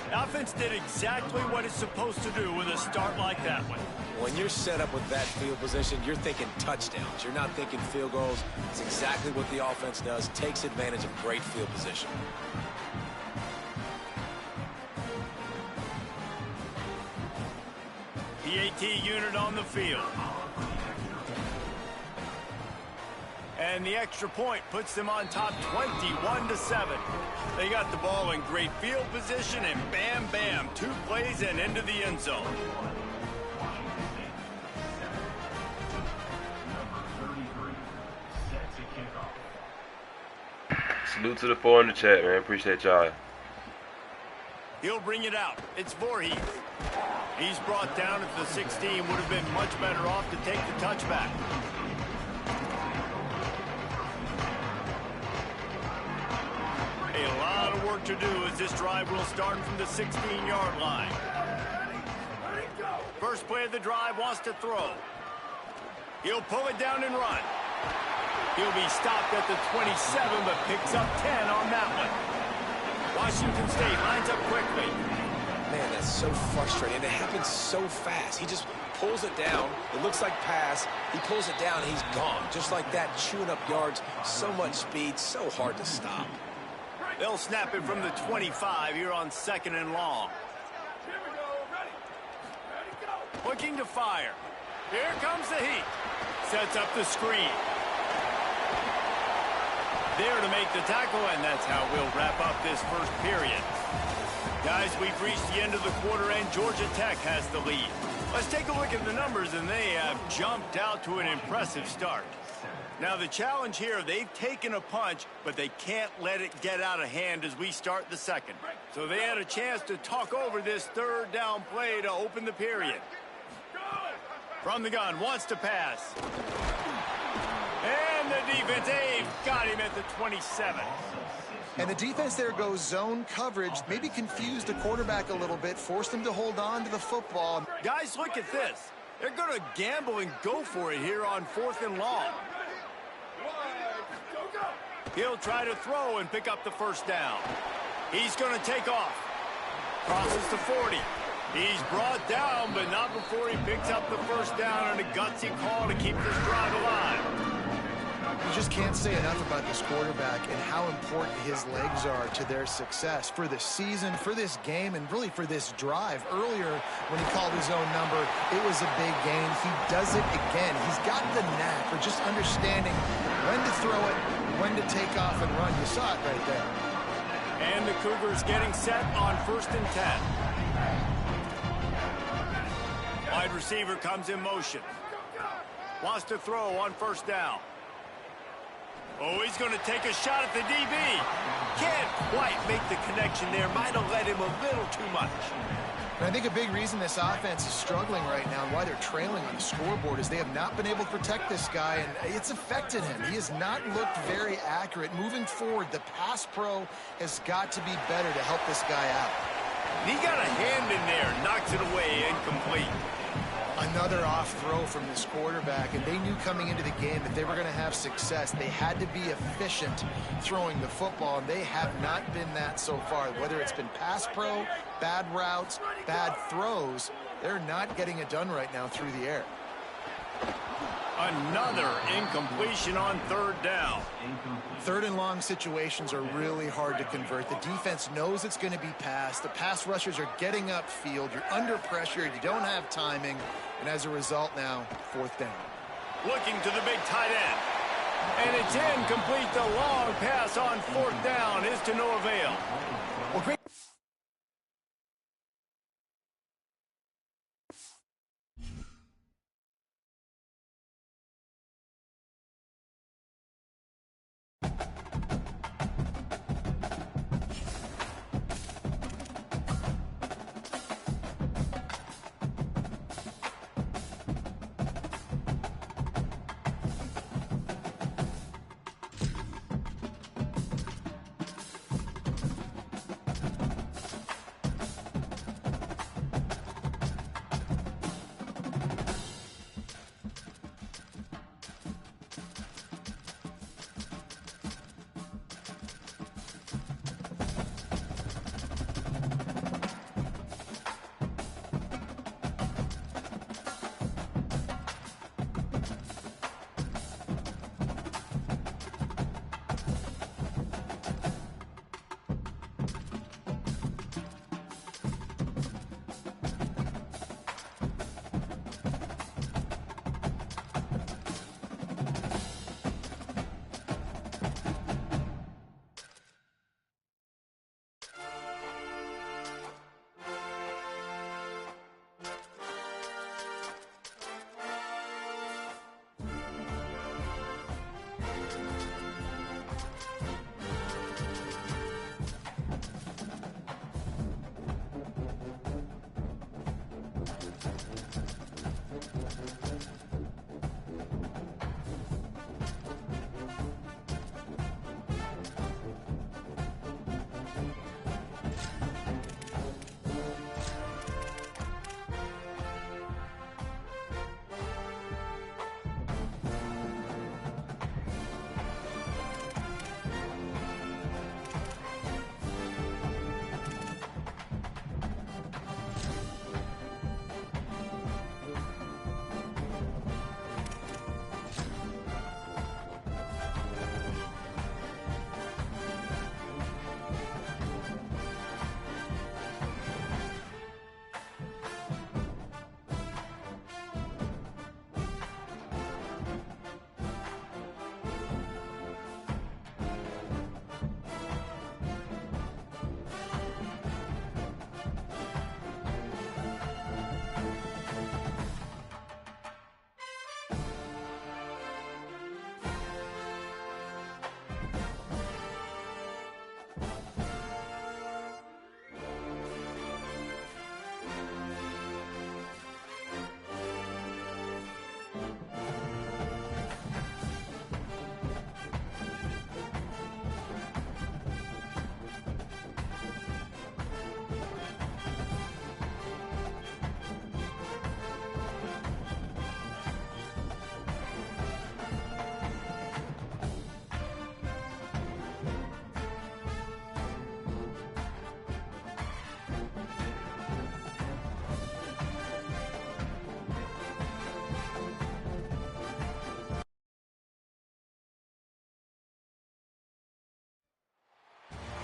The offense did exactly what it's supposed to do with a start like that one. When you're set up with that field position, you're thinking touchdowns. You're not thinking field goals. It's exactly what the offense does. Takes advantage of great field position. PAT unit on the field. And the extra point puts them on top 21-7. They got the ball in great field position, and bam, bam, 2 plays and into the end zone. Salute to the 4 in the chat, man. Appreciate y'all. He'll bring it out. It's Voorhees. He's brought down at the 16. Would have been much better off to take the touchback. A lot of work to do as this drive will start from the 16-yard line. First play of the drive, wants to throw. He'll pull it down and run. He'll be stopped at the 27, but picks up 10 on that one. Washington State lines up quickly. Man, that's so frustrating. It happens so fast. He just pulls it down. It looks like pass. He pulls it down, and he's gone. Just like that, chewing up yards. So much speed, so hard to stop. They'll snap it from the 25 here on 2nd and long. Looking to fire. Here comes the heat. Sets up the screen. There to make the tackle, and that's how we'll wrap up this first period. Guys, we've reached the end of the quarter, and Georgia Tech has the lead. Let's take a look at the numbers, and they have jumped out to an impressive start. Now, the challenge here, they've taken a punch, but they can't let it get out of hand as we start the second. So they had a chance to talk over this 3rd down play to open the period. From the gun, wants to pass. And the defense, they've got him at the 27. And the defense there goes zone coverage, maybe confused the quarterback a little bit, forced him to hold on to the football. Guys, look at this. They're going to gamble and go for it here on 4th and long. He'll try to throw and pick up the first down. He's going to take off. Crosses the 40. He's brought down, but not before he picks up the first down, and a gutsy call to keep this drive alive. You just can't say enough about this quarterback and how important his legs are to their success for the season, for this game, and really for this drive. Earlier, when he called his own number, it was a big gain. He does it again. He's got the knack for just understanding when to throw it, when to take off and run. You saw it right there. And the Cougars getting set on 1st and 10. Wide receiver comes in motion. Wants to throw on 1st down. Oh, he's going to take a shot at the DB. Can't quite make the connection there. Might have let him a little too much. And I think a big reason this offense is struggling right now and why they're trailing on the scoreboard is they have not been able to protect this guy, and it's affected him. He has not looked very accurate. Moving forward, the pass pro has got to be better to help this guy out. He got a hand in there, knocks it away, incomplete. Another off throw from this quarterback, and they knew coming into the game that they were going to have success. They had to be efficient throwing the football, and they have not been that so far. Whether it's been pass pro, bad routes, bad throws, they're not getting it done right now through the air. Another incompletion on third down. Third and long situations are really hard to convert. The defense knows it's going to be passed. The pass rushers are getting upfield. You're under pressure. You don't have timing. And as a result now, fourth down. Looking to the big tight end. And it's incomplete. The long pass on fourth down is to no avail. Well, great.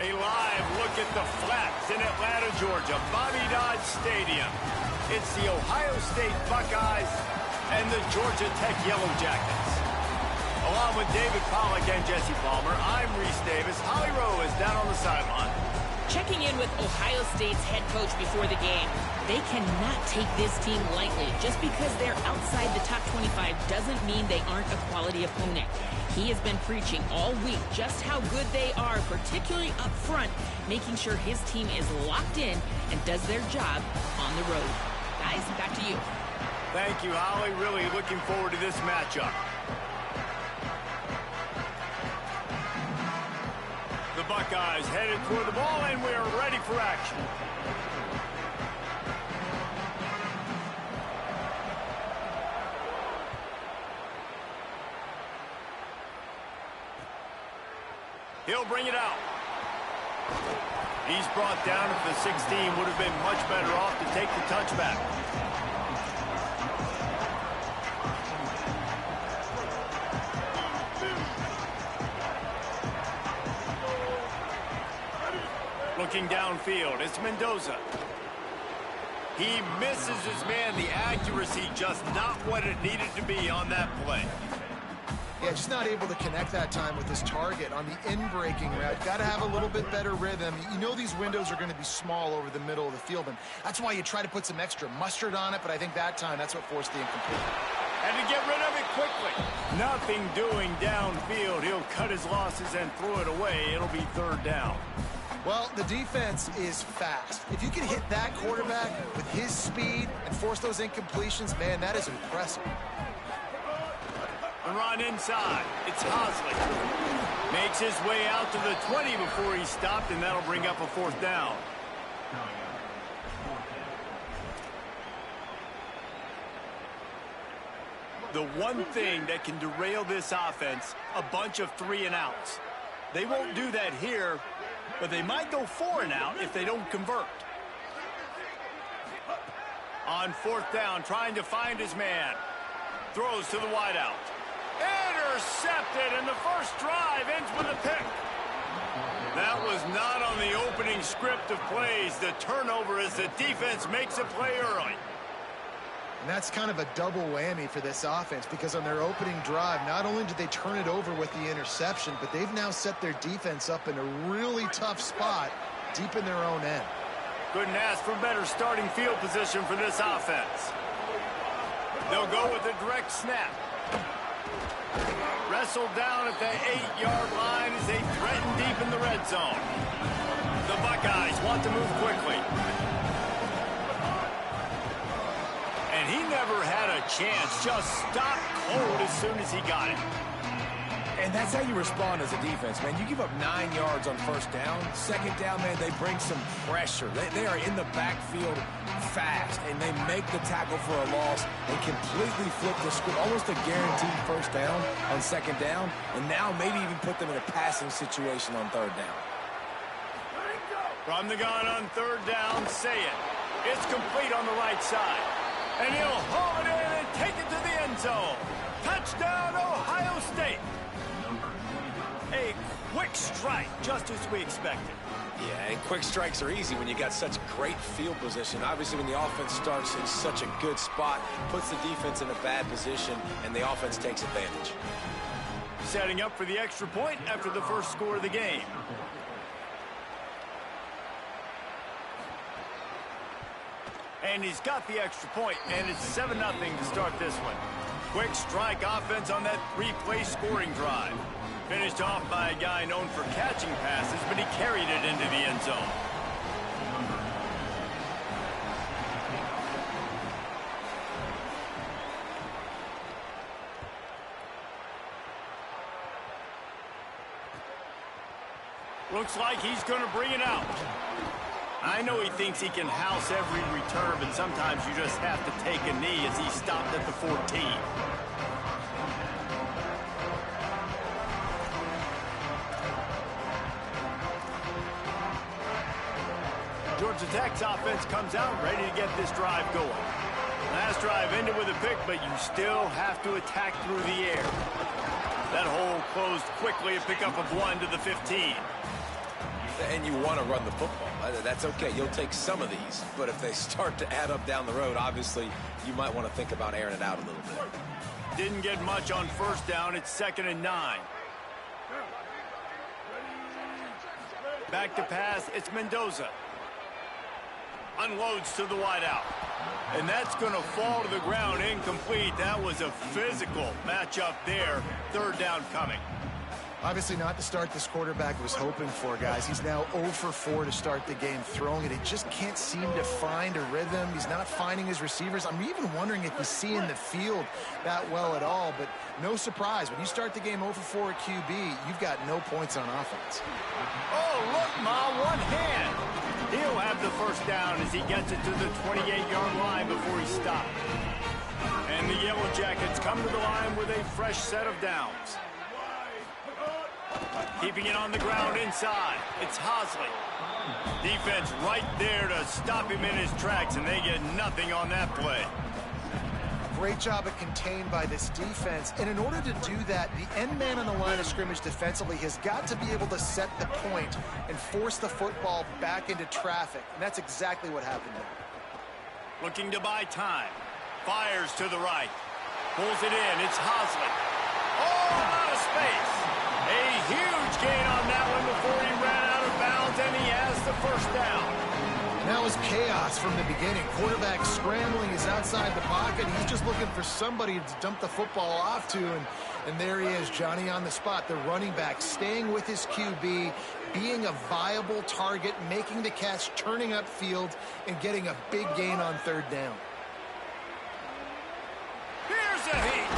A live look at the flats in Atlanta, Georgia, Bobby Dodd Stadium. It's the Ohio State Buckeyes and the Georgia Tech Yellow Jackets. Along with David Pollack and Jesse Palmer, I'm Reese Davis. Holly Rowe is down on the sideline. Checking in with Ohio State's head coach before the game, they cannot take this team lightly. Just because they're outside the top 25 doesn't mean they aren't a quality opponent. He has been preaching all week just how good they are, particularly up front, making sure his team is locked in and does their job on the road. Guys, back to you. Thank you, Holly. Really looking forward to this matchup. The Buckeyes headed toward the ball, and we are ready for action. He'll bring it out. He's brought down at the 16. Would have been much better off to take the touchback. Looking downfield, it's Mendoza. He misses his man. The accuracy just not what it needed to be on that play. Yeah, just not able to connect that time with his target on the in-breaking route. Got to have a little bit better rhythm. You know these windows are going to be small over the middle of the field, and that's why you try to put some extra mustard on it, but I think that time that's what forced the incomplete. And to get rid of it quickly. Nothing doing downfield. He'll cut his losses and throw it away. It'll be third down. Well, the defense is fast. If you can hit that quarterback with his speed and force those incompletions, man, that is impressive. And run inside. It's Hosley. Makes his way out to the 20 before he stopped, and that'll bring up a fourth down. The one thing that can derail this offense, a bunch of 3-and-outs. They won't do that here, but they might go 4-and-out if they don't convert. On fourth down, trying to find his man. Throws to the wideout. Intercepted, and the first drive ends with a pick. That was not on the opening script of plays. The turnover as the defense makes a play early. And that's kind of a double whammy for this offense because on their opening drive, not only did they turn it over with the interception, but they've now set their defense up in a really tough spot deep in their own end. Couldn't ask for better starting field position for this offense. They'll go with a direct snap. Wrestled down at the 8-yard line as they threaten deep in the red zone. The Buckeyes want to move quickly. And he never had a chance, just stopped cold as soon as he got it. And that's how you respond as a defense, man. You give up 9 yards on first down. Second down, man, they bring some pressure. They are in the backfield fast, and they make the tackle for a loss and completely flip the script. Almost a guaranteed first down on second down, and now maybe even put them in a passing situation on third down. From the gun on third down, say it. It's complete on the right side. And he'll haul it in and take it to the end zone. Touchdown, Ohio State. A quick strike, just as we expected. Yeah, and quick strikes are easy when you got such great field position. Obviously, when the offense starts in such a good spot, puts the defense in a bad position, and the offense takes advantage. Setting up for the extra point after the first score of the game. And he's got the extra point, and it's 7-0 to start this one. Quick strike offense on that 3-play scoring drive. Finished off by a guy known for catching passes, but he carried it into the end zone. Looks like he's going to bring it out. I know he thinks he can house every return, but sometimes you just have to take a knee as he stopped at the 14. Georgia Tech's offense comes out ready to get this drive going. Last drive ended with a pick, but you still have to attack through the air. That hole closed quickly, a pickup of 1 to the 15. And you want to run the football. That's okay. You'll take some of these. But if they start to add up down the road, obviously, you might want to think about airing it out a little bit. Didn't get much on first down. It's 2nd and 9. Back to pass. It's Mendoza. Unloads to the wideout. And that's going to fall to the ground incomplete. That was a physical matchup there. Third down coming. Obviously not the start this quarterback was hoping for, guys. He's now 0 for 4 to start the game throwing it. He just can't seem to find a rhythm. He's not finding his receivers. I'm even wondering if he's seeing the field that well at all, but no surprise. When you start the game 0 for 4 at QB, you've got no points on offense. Oh, look, Ma, one hand. He'll have the first down as he gets it to the 28-yard line before he stopped. And the Yellow Jackets come to the line with a fresh set of downs. Keeping it on the ground inside. It's Hosley. Defense right there to stop him in his tracks, and they get nothing on that play. great job of contained by this defense. And in order to do that, the end man on the line of scrimmage defensively has got to be able to set the point and force the football back into traffic. And that's exactly what happened there. Looking to buy time. Fires to the right. Pulls it in. It's Hosley. Oh, out of space. A huge gain on that one before he ran out of bounds, and he has the first down. And that was chaos from the beginning. Quarterback scrambling, is outside the pocket. He's just looking for somebody to dump the football off to, and there he is, Johnny on the spot. The running back staying with his QB, being a viable target, making the catch, turning upfield, and getting a big gain on third down. Here's a heat.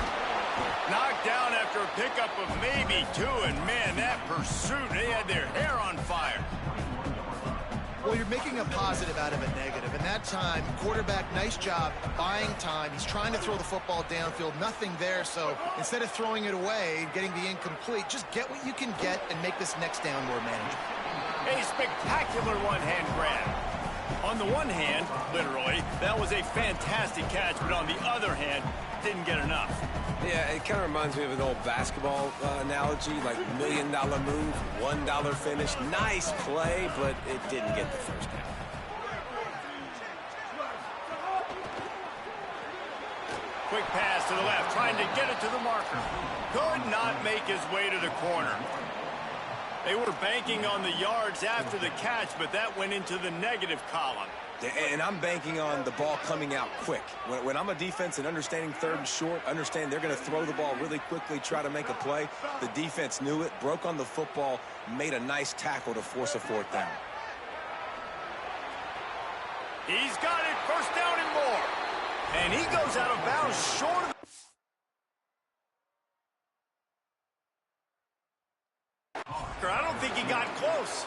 Knocked down after a pickup of maybe two, and man, that pursuit, they had their hair on fire. Well, you're making a positive out of a negative. And that time, quarterback, nice job buying time. He's trying to throw the football downfield. Nothing there, so instead of throwing it away and getting the incomplete, just get what you can get and make this next down more manageable. A spectacular one-hand grab. On the one hand, literally, that was a fantastic catch, but on the other hand, didn't get enough. Yeah, it kind of reminds me of an old basketball analogy, like $1 million move, $1 finish. Nice play, but it didn't get the first down. Quick pass to the left, trying to get it to the marker. Could not make his way to the corner. They were banking on the yards after the catch, but that went into the negative column. And I'm banking on the ball coming out quick. When I'm a defense and understanding third and short, understand they're going to throw the ball really quickly, try to make a play. The defense knew it, broke on the football, made a nice tackle to force a fourth down. He's got it, first down and more. And he goes out of bounds short of I don't think he got close.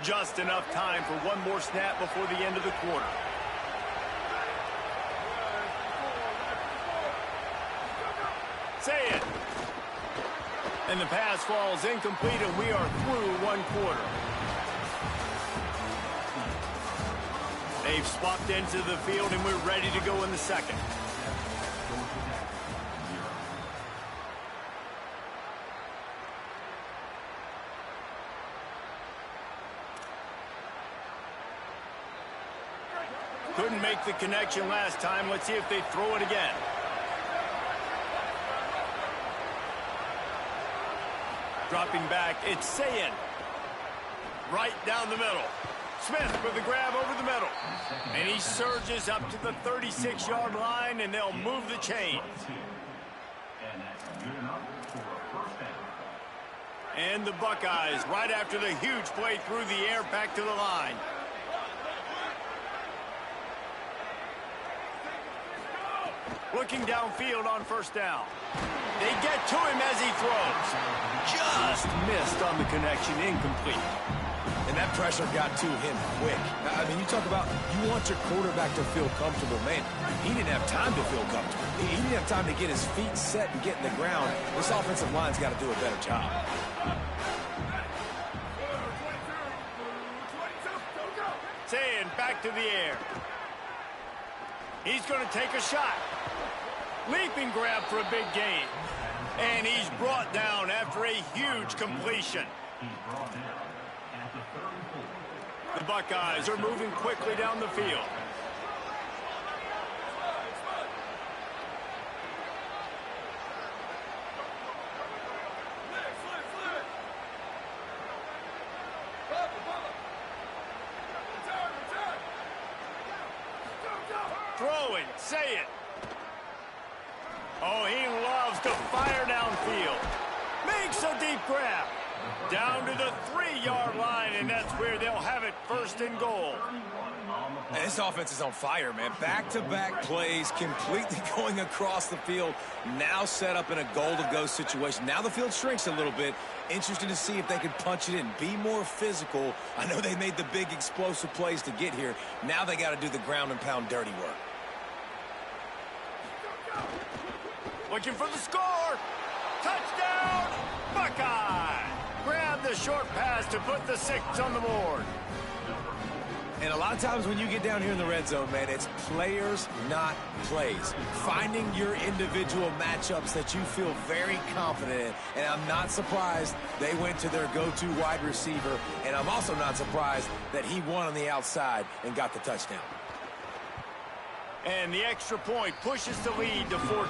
Just enough time for one more snap before the end of the quarter. Say it. And the pass falls incomplete, and we are through one quarter. They've swapped into the field, and we're ready to go in the second. Couldn't make the connection last time. Let's see if they throw it again. Dropping back, it's Sayin. Right down the middle. Smith with the grab over the middle. And he surges up to the 36-yard line, and they'll move the chains. And the Buckeyes, right after the huge play through the air, back to the line. Looking downfield on first down. They get to him as he throws. Just missed on the connection, incomplete. And that pressure got to him quick. I mean, you talk about you want your quarterback to feel comfortable. Man, he didn't have time to feel comfortable. He didn't have time to get his feet set and get in the ground. This offensive line's got to do a better job. Sayin back to the air. He's going to take a shot. Leaping grab for a big gain. And he's brought down after a huge completion. The Buckeyes are moving quickly down the field. Throwing, say it. Oh, he loves to fire downfield. Makes a deep grab. Down to the 3-yard line, and that's where they'll have it, first and goal. And this offense is on fire, man. Back-to-back plays, completely going across the field. Now set up in a goal-to-go situation. Now the field shrinks a little bit. Interested to see if they can punch it in, be more physical. I know they made the big explosive plays to get here. Now they got to do the ground-and-pound dirty work. Looking for the score. Touchdown, Buckeye. Grab the short pass to put the 6 on the board. And a lot of times when you get down here in the red zone, man, it's players, not plays. Finding your individual matchups that you feel very confident in. And I'm not surprised they went to their go-to wide receiver. And I'm also not surprised that he won on the outside and got the touchdown. And the extra point pushes the lead to 14.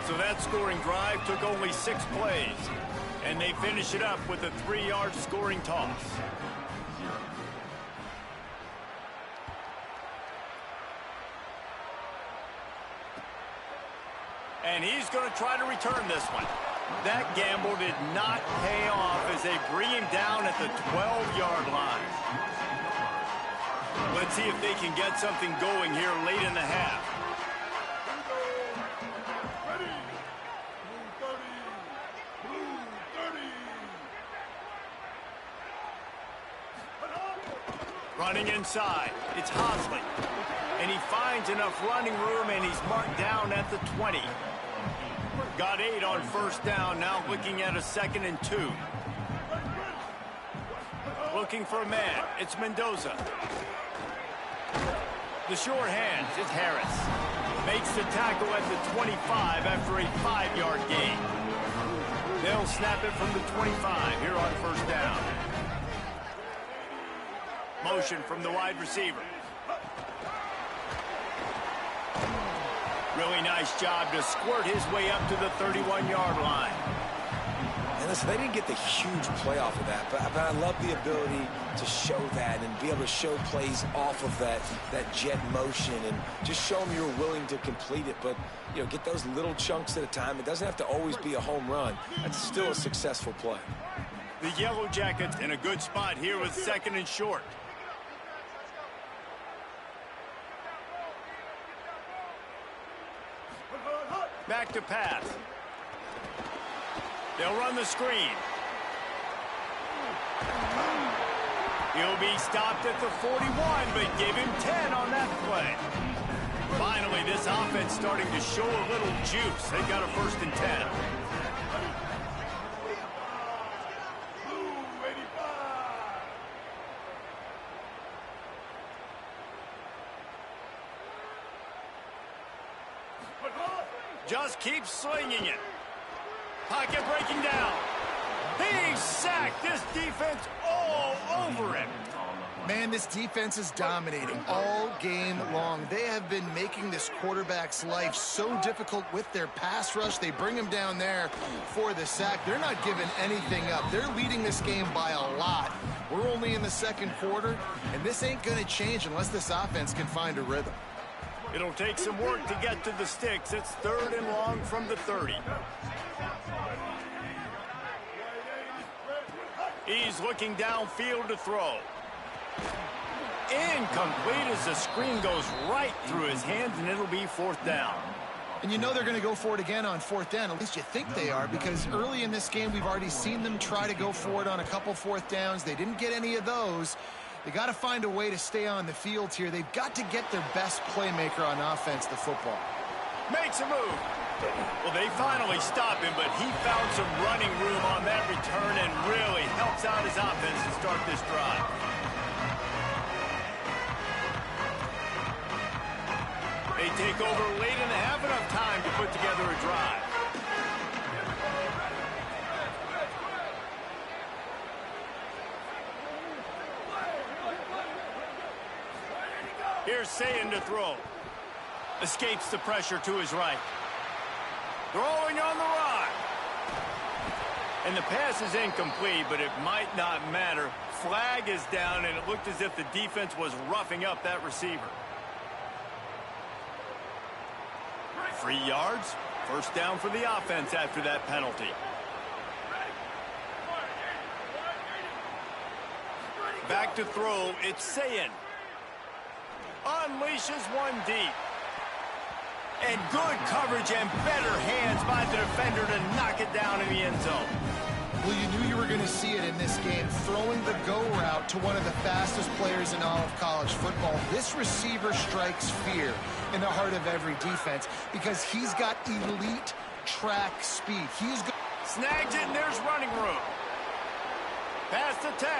So that scoring drive took only 6 plays. And they finish it up with a 3-yard scoring toss. And he's going to try to return this one. That gamble did not pay off as they bring him down at the 12-yard line. Let's see if they can get something going here late in the half. Running inside, it's Hosley. And he finds enough running room, and he's marked down at the 20. Got 8 on first down, now looking at a 2nd and 2. Looking for a man, it's Mendoza. The short hands, it's Harris. Makes the tackle at the 25 after a 5-yard gain. They'll snap it from the 25 here on first down. Motion from the wide receiver. Really nice job to squirt his way up to the 31-yard line. And listen, they didn't get the huge play off of that, but I love the ability to show that and be able to show plays off of that jet motion and just show them you're willing to complete it. But, you know, get those little chunks at a time. It doesn't have to always be a home run. That's still a successful play. The Yellow Jackets in a good spot here with 2nd and short. Back to pass. They'll run the screen. He'll be stopped at the 41, but give him 10 on that play. Finally, this offense starting to show a little juice. They got a 1st and 10. Just keeps slinging it. Pocket breaking down. He's sacked. This defense all over him. Man, this defense is dominating all game long. They have been making this quarterback's life so difficult with their pass rush. They bring him down there for the sack. They're not giving anything up. They're leading this game by a lot. We're only in the 2nd quarter, and this ain't going to change unless this offense can find a rhythm. It'll take some work to get to the sticks. It's 3rd and long from the 30. He's looking downfield to throw. Incomplete as the screen goes right through his hands, and it'll be 4th down. And you know they're going to go for it again on 4th down. At least you think they are, because early in this game, we've already seen them try to go for it on a couple 4th downs. They didn't get any of those. They got to find a way to stay on the field here. They've got to get their best playmaker on offense, the football. Makes a move. Well, they finally stop him, but he found some running room on that return and really helps out his offense to start this drive. They take over late and have enough time to put together a drive. Here's Sayin to throw. Escapes the pressure to his right. Throwing on the run. And the pass is incomplete, but it might not matter. Flag is down, and it looked as if the defense was roughing up that receiver. 3 yards. 1st down for the offense after that penalty. Back to throw. It's Sayin. Unleashes one deep. And good coverage and better hands by the defender to knock it down in the end zone. Well, you knew you were going to see it in this game, throwing the go route to one of the fastest players in all of college football. This receiver strikes fear in the heart of every defense because he's got elite track speed. He's snags it, and there's running room. Past the 10.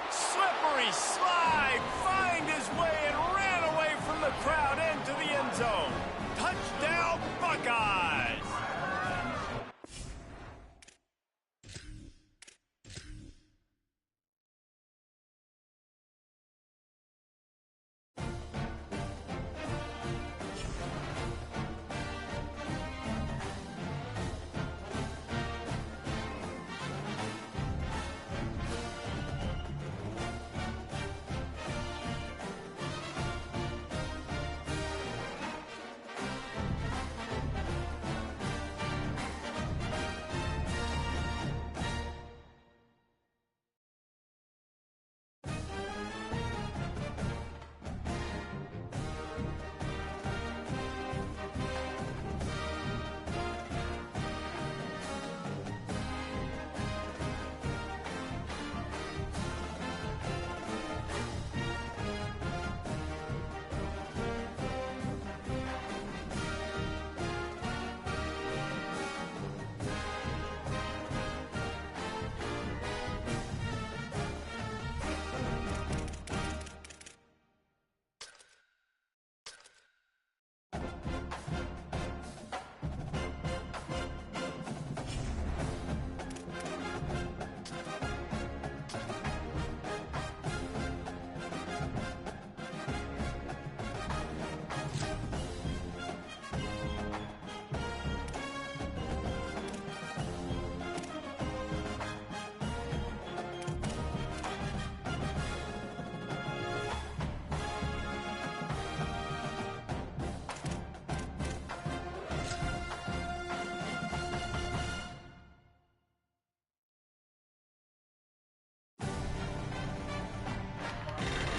Slippery slide. Find his way and ran away from the crowd into the end zone. Touchdown, Buckeyes.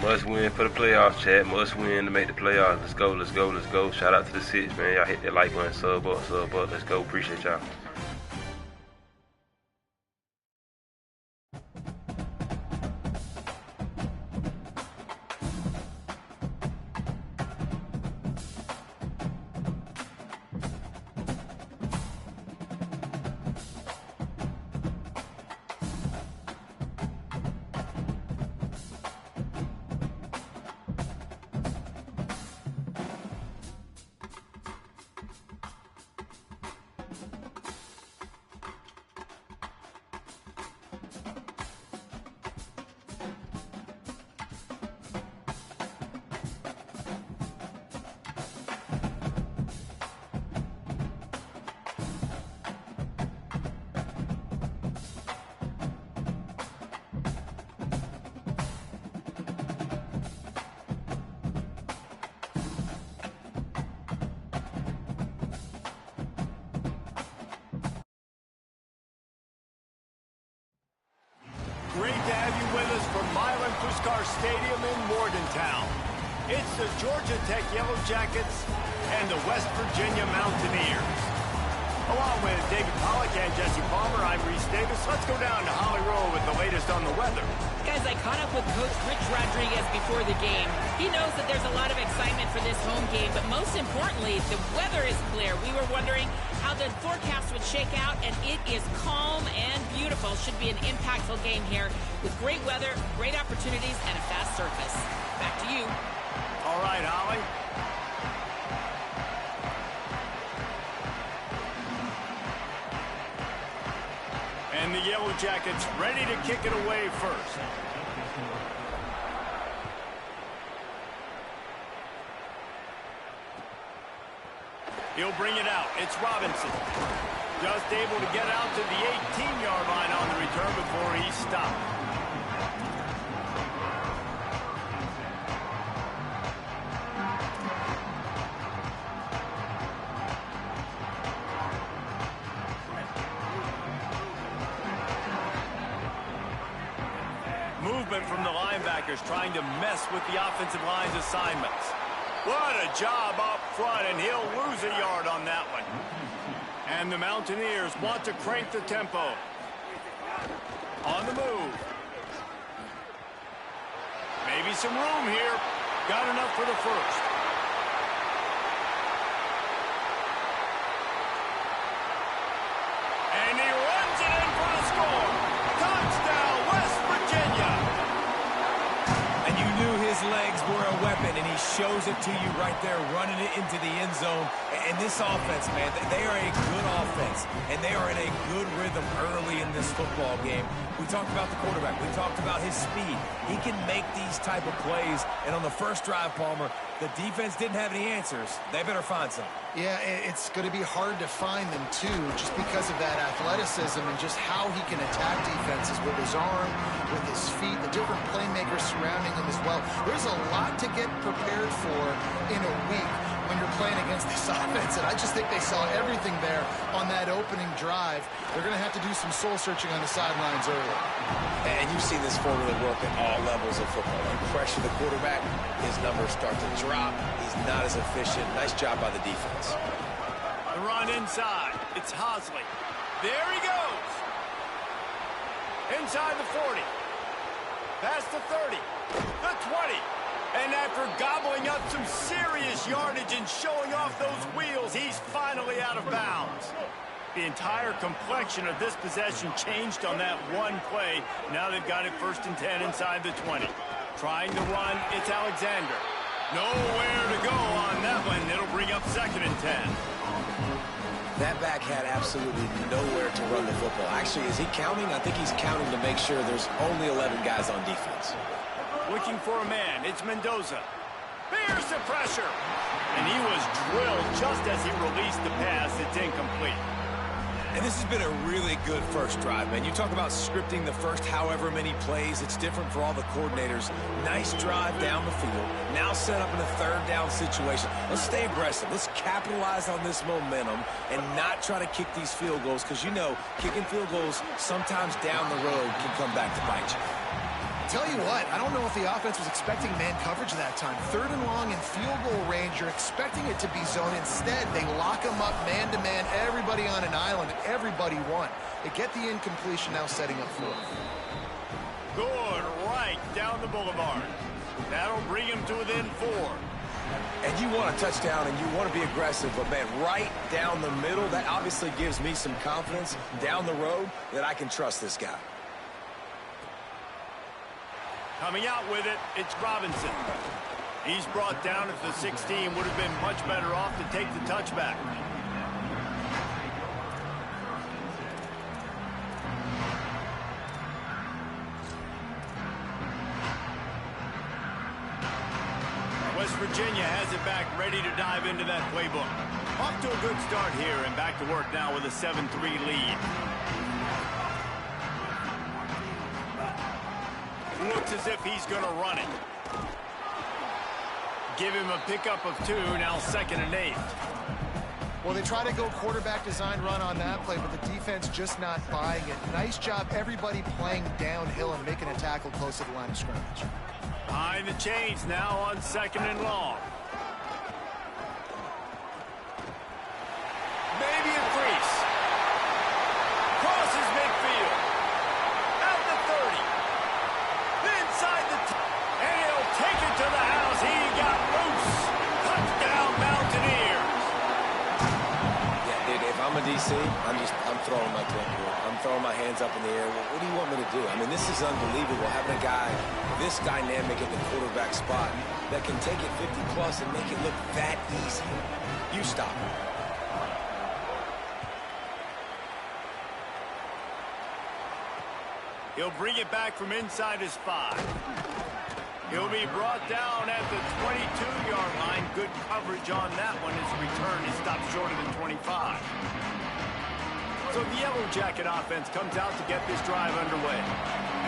Must win for the playoffs, chat. Must win to make the playoffs. Let's go, let's go, let's go. Shout out to the six, man. Y'all hit that like button, sub up, sub up. Let's go. Appreciate y'all. Great to have you with us from Milan Puskar Stadium in Morgantown. It's the Georgia Tech Yellow Jackets and the West Virginia Mountaineers. Along with David Pollack and Jesse Palmer, I'm Reese Davis. Let's go down to Holly Rowe with the latest on the weather. Guys, I caught up with Coach Rich Rodriguez before the game. He knows that there's a lot of excitement for this home game, but most importantly, the weather is clear. We were wondering how the forecast would shake out, and it is calm and beautiful. Should be an impactful game here with great weather, great opportunities, and a fast surface. Back to you. All right, Holly. And the Yellow Jackets ready to kick it away first. He'll bring it out. It's Robinson. Just able to get out to the 18-yard line on the return before he stopped. Movement from the linebackers trying to mess with the offensive line's assignments. What a job up front, and he'll lose a yard on that one. And the Mountaineers want to crank the tempo. On the move. Maybe some room here. Got enough for the first. And he runs it in for the score. Touchdown! shows it to you right there, running it into the end zone. And this offense, man, they are a good offense, and they are in a good rhythm early in this football game. We talked about the quarterback. We talked about his speed. He can make these type of plays, and on the first drive, Palmer, the defense didn't have any answers. They better find some. Yeah, it's going to be hard to find them, too, just because of that athleticism and just how he can attack defenses with his arm, with his feet, the different playmakers surrounding him as well. There's a lot to get prepared for in a week when you're playing against this offense, and I just think they saw everything there on that opening drive. They're going to have to do some soul-searching on the sidelines early. And you've seen this formula work at all levels of football. You pressure the quarterback, his numbers start to drop. He's not as efficient. Nice job by the defense. The run inside. It's Hosley. There he goes. Inside the 40. Past the 30. The 20. And after gobbling up some serious yardage and showing off those wheels, he's finally out of bounds. The entire complexion of this possession changed on that one play. Now they've got it 1st and 10 inside the 20. Trying to run, it's Alexander. Nowhere to go on that one. It'll bring up 2nd and 10. That back had absolutely nowhere to run the football. Actually, is he counting? I think he's counting to make sure there's only 11 guys on defense. Looking for a man. It's Mendoza. Bears the pressure. And he was drilled just as he released the pass. It's incomplete. And this has been a really good first drive, man. You talk about scripting the first however many plays. It's different for all the coordinators. Nice drive down the field. Now set up in a 3rd down situation. Let's stay aggressive. Let's capitalize on this momentum and not try to kick these field goals, because, you know, kicking field goals sometimes down the road can come back to bite you. Tell you what, I don't know if the offense was expecting man coverage that time. 3rd and long in field goal range, you're expecting it to be zone. Instead, they lock them up man-to-man, everybody on an island, everybody won. They get the incompletion, now setting up 4th. Good, right down the boulevard. That'll bring him to within 4. And you want a touchdown and you want to be aggressive, but, man, right down the middle, that obviously gives me some confidence down the road that I can trust this guy. Coming out with it, it's Robinson. He's brought down at the 16. Would have been much better off to take the touchback. West Virginia has it back, ready to dive into that playbook. Off to a good start here, and back to work now with a 7-3 lead. Looks as if he's going to run it. Give him a pickup of 2, now 2nd and 8. Well, they try to go quarterback design run on that play, but the defense just not buying it. Nice job, everybody playing downhill and making a tackle close to the line of scrimmage. Behind the chains now on 2nd and long. Maybe a crease. Crosses midfield. At the 30. Inside the and he'll take it to the house. He got loose. Touchdown, Mountaineers. Yeah, dude, if I'm a DC, I'm throwing my clipboard. I'm throwing my hands up in the air. What do you want me to do? I mean, this is unbelievable, having a guy this dynamic at the quarterback spot that can take it 50-plus and make it look that easy. You stop. He'll bring it back from inside his 5. He'll be brought down at the 22-yard line. Good coverage on that one. His return is stopped shorter than 25. So the Yellow Jacket offense comes out to get this drive underway.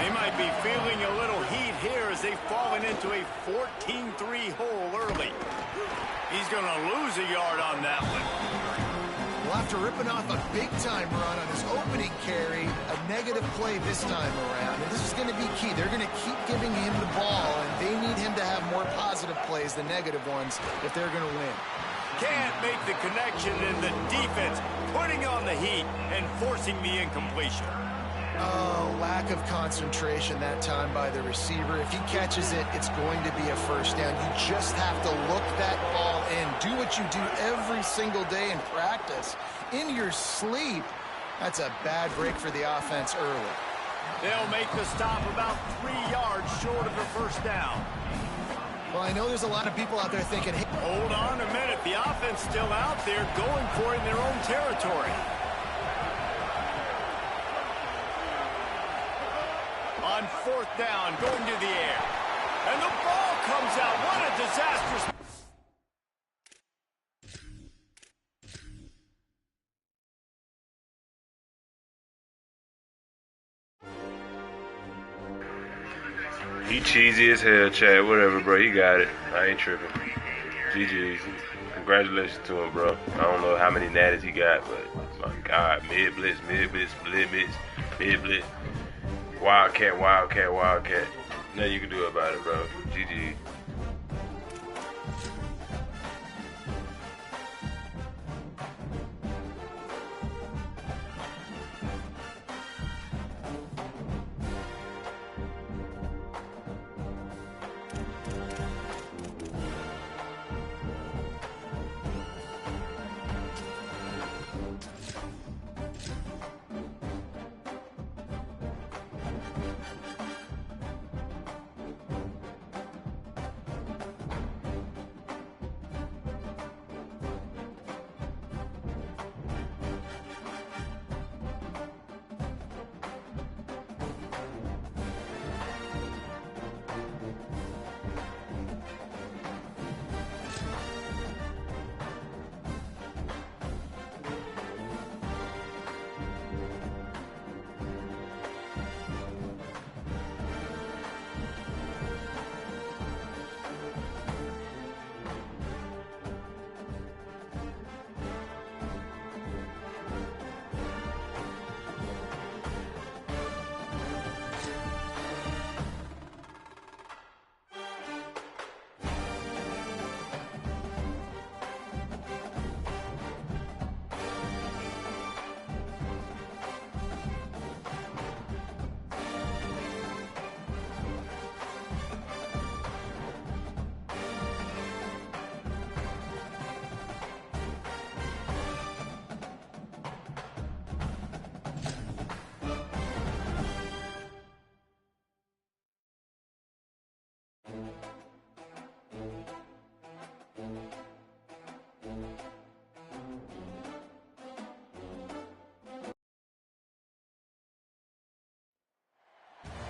They might be feeling a little heat here as they've fallen into a 14-3 hole early. He's going to lose a yard on that one. Well, after ripping off a big-time run on his opening carry, a negative play this time around. And this is going to be key. They're going to keep giving him the ball, and they need him to have more positive plays than negative ones if they're going to win. Can't make the connection, and the defense putting on the heat and forcing the incompletion. Oh, lack of concentration that time by the receiver. If he catches it, it's going to be a first down. You just have to look that ball in. Do what you do every single day in practice. In your sleep, that's a bad break for the offense early. They'll make the stop about 3 yards short of the first down. Well, I know there's a lot of people out there thinking, hey, Hold on a minute. The offense still out there going for it in their own territory. On fourth down, going to the air. And the ball comes out. What a disastrous... He cheesy as hell, Chad. Whatever, bro. He got it. I ain't tripping. GG's. Congratulations to him, bro. I don't know how many natties he got, but my God. Mid-blitz, mid-blitz, mid-blitz, mid-blitz. Wildcat, wildcat, wildcat. Nothing you can do about it, bro. GG.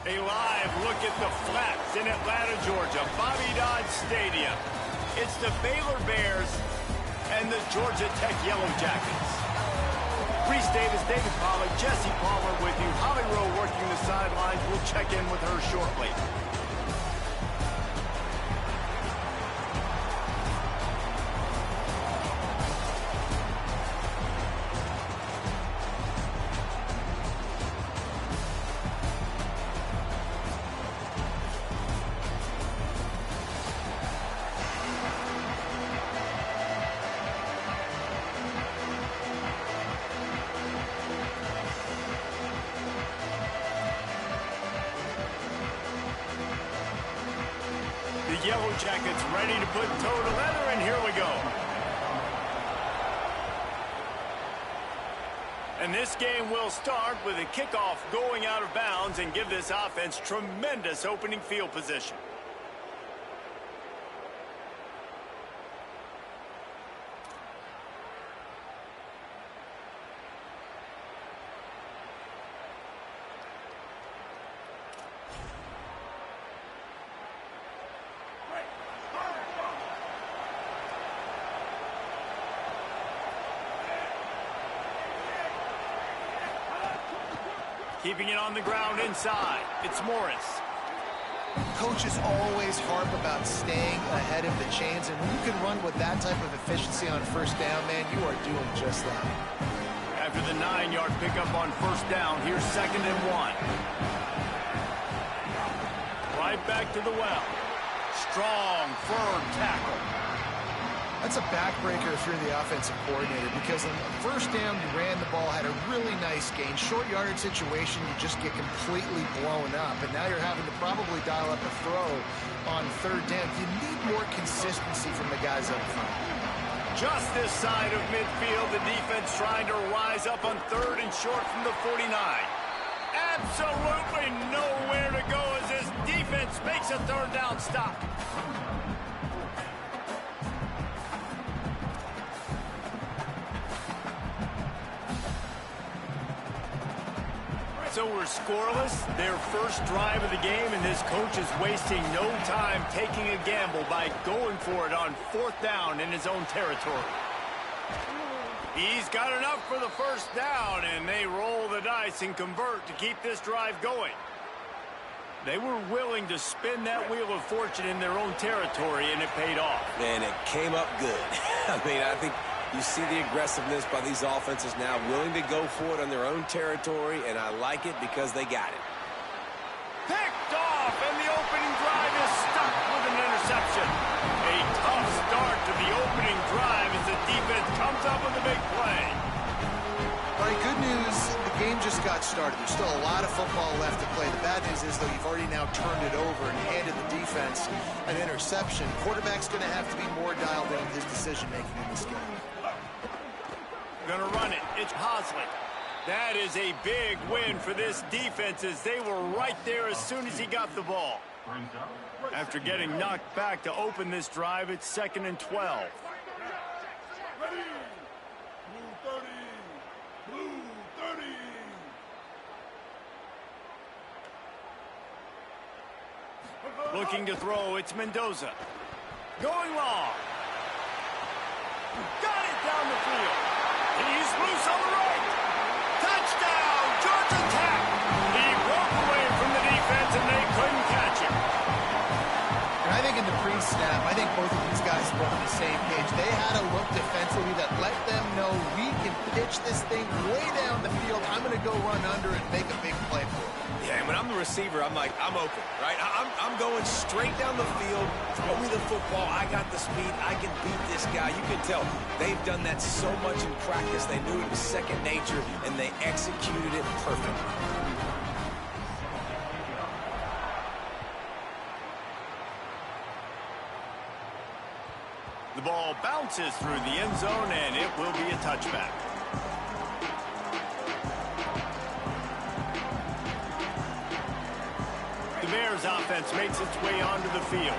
A live look at the flats in Atlanta, Georgia, Bobby Dodd Stadium. It's the Baylor Bears and the Georgia Tech Yellow Jackets. Reese Davis, David Pollack, Jesse Palmer with you. Holly Rowe working the sidelines. We'll check in with her shortly. The Yellow Jackets ready to put toe to leather, and here we go. And this game will start with a kickoff going out of bounds and give this offense tremendous opening field position. Keeping it on the ground inside. It's Morris. coaches always harp about staying ahead of the chains, and when you can run with that type of efficiency on first down, man, you are doing just that. After the 9-yard pickup on first down, here's 2nd and 1. Right back to the well. Strong, firm tackle. That's a backbreaker if you're the offensive coordinator, because on the first down, you ran the ball, had a really nice gain. Short yardage situation, you just get completely blown up, and now you're having to probably dial up a throw on third down. You need more consistency from the guys up front. Just this side of midfield, the defense trying to rise up on 3rd and short from the 49. Absolutely nowhere to go as this defense makes a 3rd down stop. So we're scoreless, their first drive of the game, and this coach is wasting no time taking a gamble by going for it on 4th down in his own territory. He's got enough for the first down, and they roll the dice and convert to keep this drive going. They were willing to spin that wheel of fortune in their own territory, and it paid off. And it came up good. I mean, I think you see the aggressiveness by these offenses now, willing to go for it on their own territory, and I like it because they got it. Picked off, and the opening drive is stuck with an interception. A tough start to the opening drive as the defense comes up with a big play. All right, good news, the game just got started. There's still a lot of football left to play. The bad news is, though, you've already now turned it over and handed the defense an interception. Quarterback's going to have to be more dialed in with his decision-making in this game. Gonna run it. It's Hosley. That is a big win for this defense as they were right there as soon as he got the ball. After getting knocked back to open this drive, it's 2nd and 12. Looking to throw, it's Mendoza. Going long. Got it down the field. He's loose on the right. Touchdown, Georgia Tech. He broke away from the defense and they couldn't catch him. And I think in the pre-snap, I think both of these guys were on the same page. They had a look defensively that let them know we can pitch this thing way down the field. I'm going to go run under and make a big play for it. Yeah, and when I'm the receiver, I'm like, I'm open, right? I'm going straight down the field. Throw me the football. I got the speed. I can beat this guy. You can tell they've done that so much in practice. They knew it was second nature, and they executed it perfectly. The ball bounces through the end zone, and it will be a touchback. The Bears offense makes its way onto the field.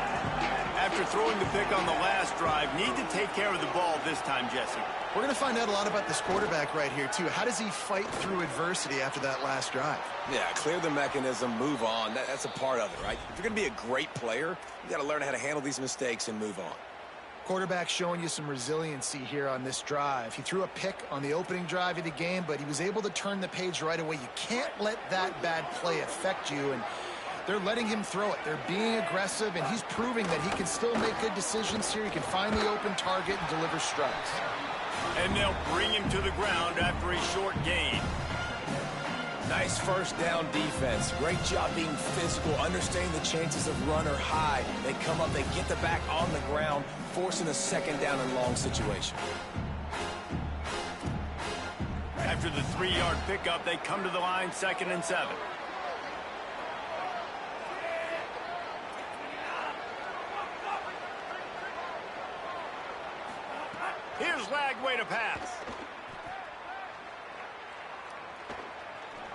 After throwing the pick on the last drive, need to take care of the ball this time, Jesse. We're going to find out a lot about this quarterback right here, too. How does he fight through adversity after that last drive? Yeah, clear the mechanism, move on. That's a part of it, right? If you're going to be a great player, you got to learn how to handle these mistakes and move on. Quarterback showing you some resiliency here on this drive. He threw a pick on the opening drive of the game, but he was able to turn the page right away. You can't let that bad play affect you, and they're letting him throw it. They're being aggressive, and he's proving that he can still make good decisions here. He can find the open target and deliver strikes. And they'll bring him to the ground after a short gain. Nice first down defense. Great job being physical, understanding the chances of run or high. They come up, they get the back on the ground, forcing a second down and long situation. After the 3-yard pickup, they come to the line, 2nd and 7. Here's Lagway to pass.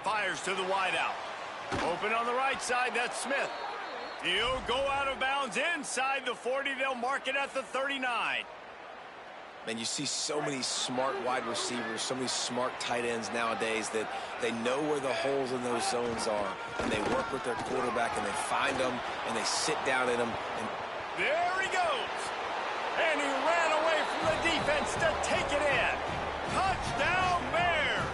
Fires to the wideout. Open on the right side, that's Smith. He'll go out of bounds inside the 40. They'll mark it at the 39. Man, you see so many smart wide receivers, so many smart tight ends nowadays that they know where the holes in those zones are, and they work with their quarterback, and they find them, and they sit down in them. And there he goes. And he ran away from the defense to take it in. Touchdown, Bears.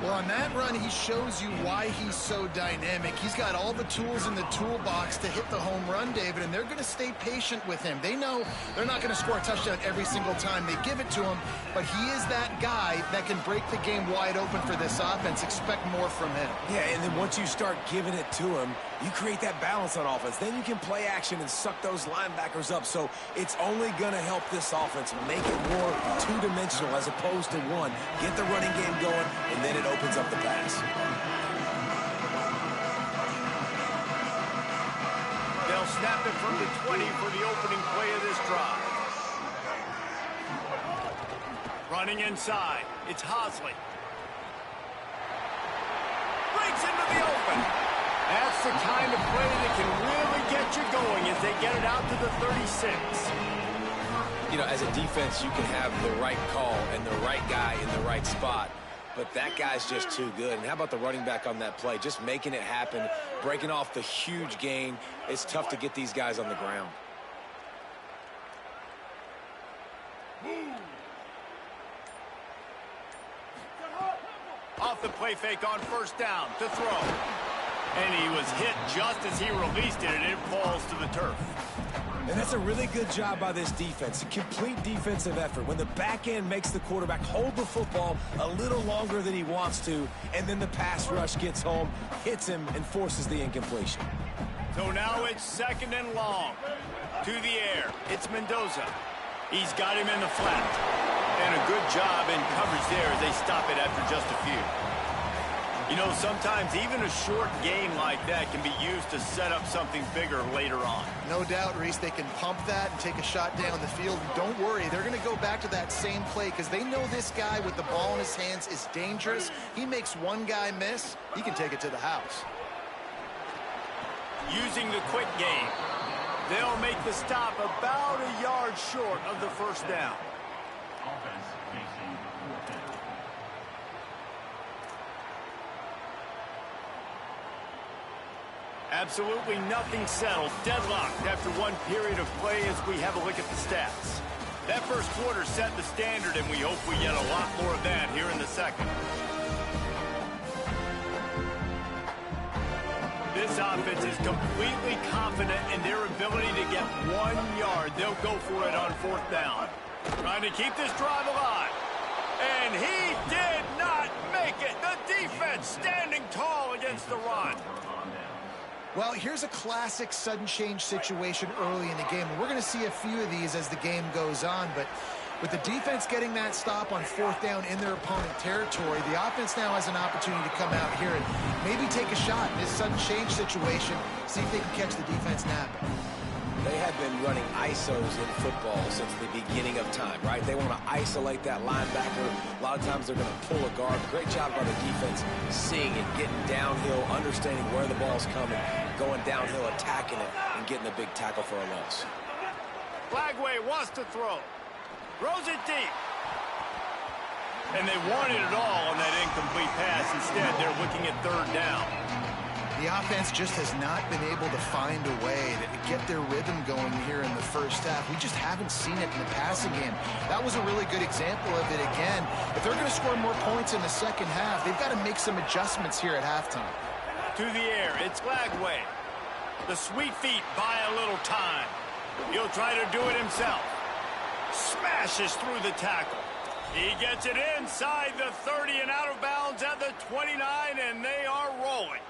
Well, on that run, he shows you why he's so dynamic. He's got all the tools in the toolbox to hit the home run, David, and they're going to stay patient with him. They know they're not going to score a touchdown every single time they give it to him, but he is that guy that can break the game wide open for this offense. Expect more from him. yeah, and then once you start giving it to him, you create that balance on offense. Then you can play action and suck those linebackers up. So it's only going to help this offense make it more two-dimensional as opposed to one. Get the running game going, and then it opens up the pass. They'll snap it from the 20 for the opening play of this drive. Running inside, it's Hosley. Breaks into the open. That's the kind of play that can really get you going as they get it out to the 36. You know, as a defense, you can have the right call and the right guy in the right spot. but that guy's just too good. And how about the running back on that play? Just making it happen, breaking off the huge gain. It's tough to get these guys on the ground. Off the play fake on first down to throw. And he was hit just as he released it, and it falls to the turf. And that's a really good job by this defense, a complete defensive effort. When the back end makes the quarterback hold the football a little longer than he wants to, and then the pass rush gets home, hits him, and forces the incompletion. So now it's second and long. To the air, it's Mendoza. He's got him in the flat. And a good job in coverage there as they stop it after just a few. You know, sometimes even a short game like that can be used to set up something bigger later on. No doubt, Reese, they can pump that and take a shot down the field. And don't worry, they're going to go back to that same play because they know this guy with the ball in his hands is dangerous. He makes one guy miss, he can take it to the house. Using the quick game, they'll make the stop about a yard short of the first down. Offense facing fourth down. Absolutely nothing settled. Deadlocked after one period of play as we have a look at the stats. That first quarter set the standard, and we hope we get a lot more of that here in the second. This offense is completely confident in their ability to get 1 yard. They'll go for it on fourth down. Trying to keep this drive alive. And he did not make it. The defense standing tall against the run. Well, here's a classic sudden change situation early in the game. And we're going to see a few of these as the game goes on. But with the defense getting that stop on fourth down in their opponent territory, the offense now has an opportunity to come out here and maybe take a shot in this sudden change situation, see if they can catch the defense napping. They have been running ISOs in football since the beginning of time, right? They want to isolate that linebacker. A lot of times they're going to pull a guard. Great job by the defense seeing it, getting downhill, understanding where the ball's coming, going downhill, attacking it, and getting a big tackle for a loss. Flagway wants to throw. Throws it deep. And they wanted it all on that incomplete pass. Instead, they're looking at third down. The offense just has not been able to find a way to get their rhythm going here in the first half. We just haven't seen it in the passing game. That was a really good example of it again. If they're going to score more points in the second half, they've got to make some adjustments here at halftime. To the air, it's Flagway. The sweet feet buy a little time. He'll try to do it himself. Smashes through the tackle. He gets it inside the 30 and out of bounds at the 29, and they are rolling.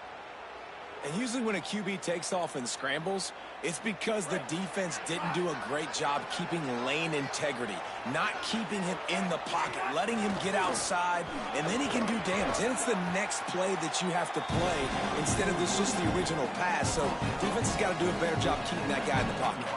And usually when a QB takes off and scrambles, it's because the defense didn't do a great job keeping lane integrity, not keeping him in the pocket, letting him get outside, and then he can do damage. Then it's the next play that you have to play instead of this just the original pass. So defense has got to do a better job keeping that guy in the pocket.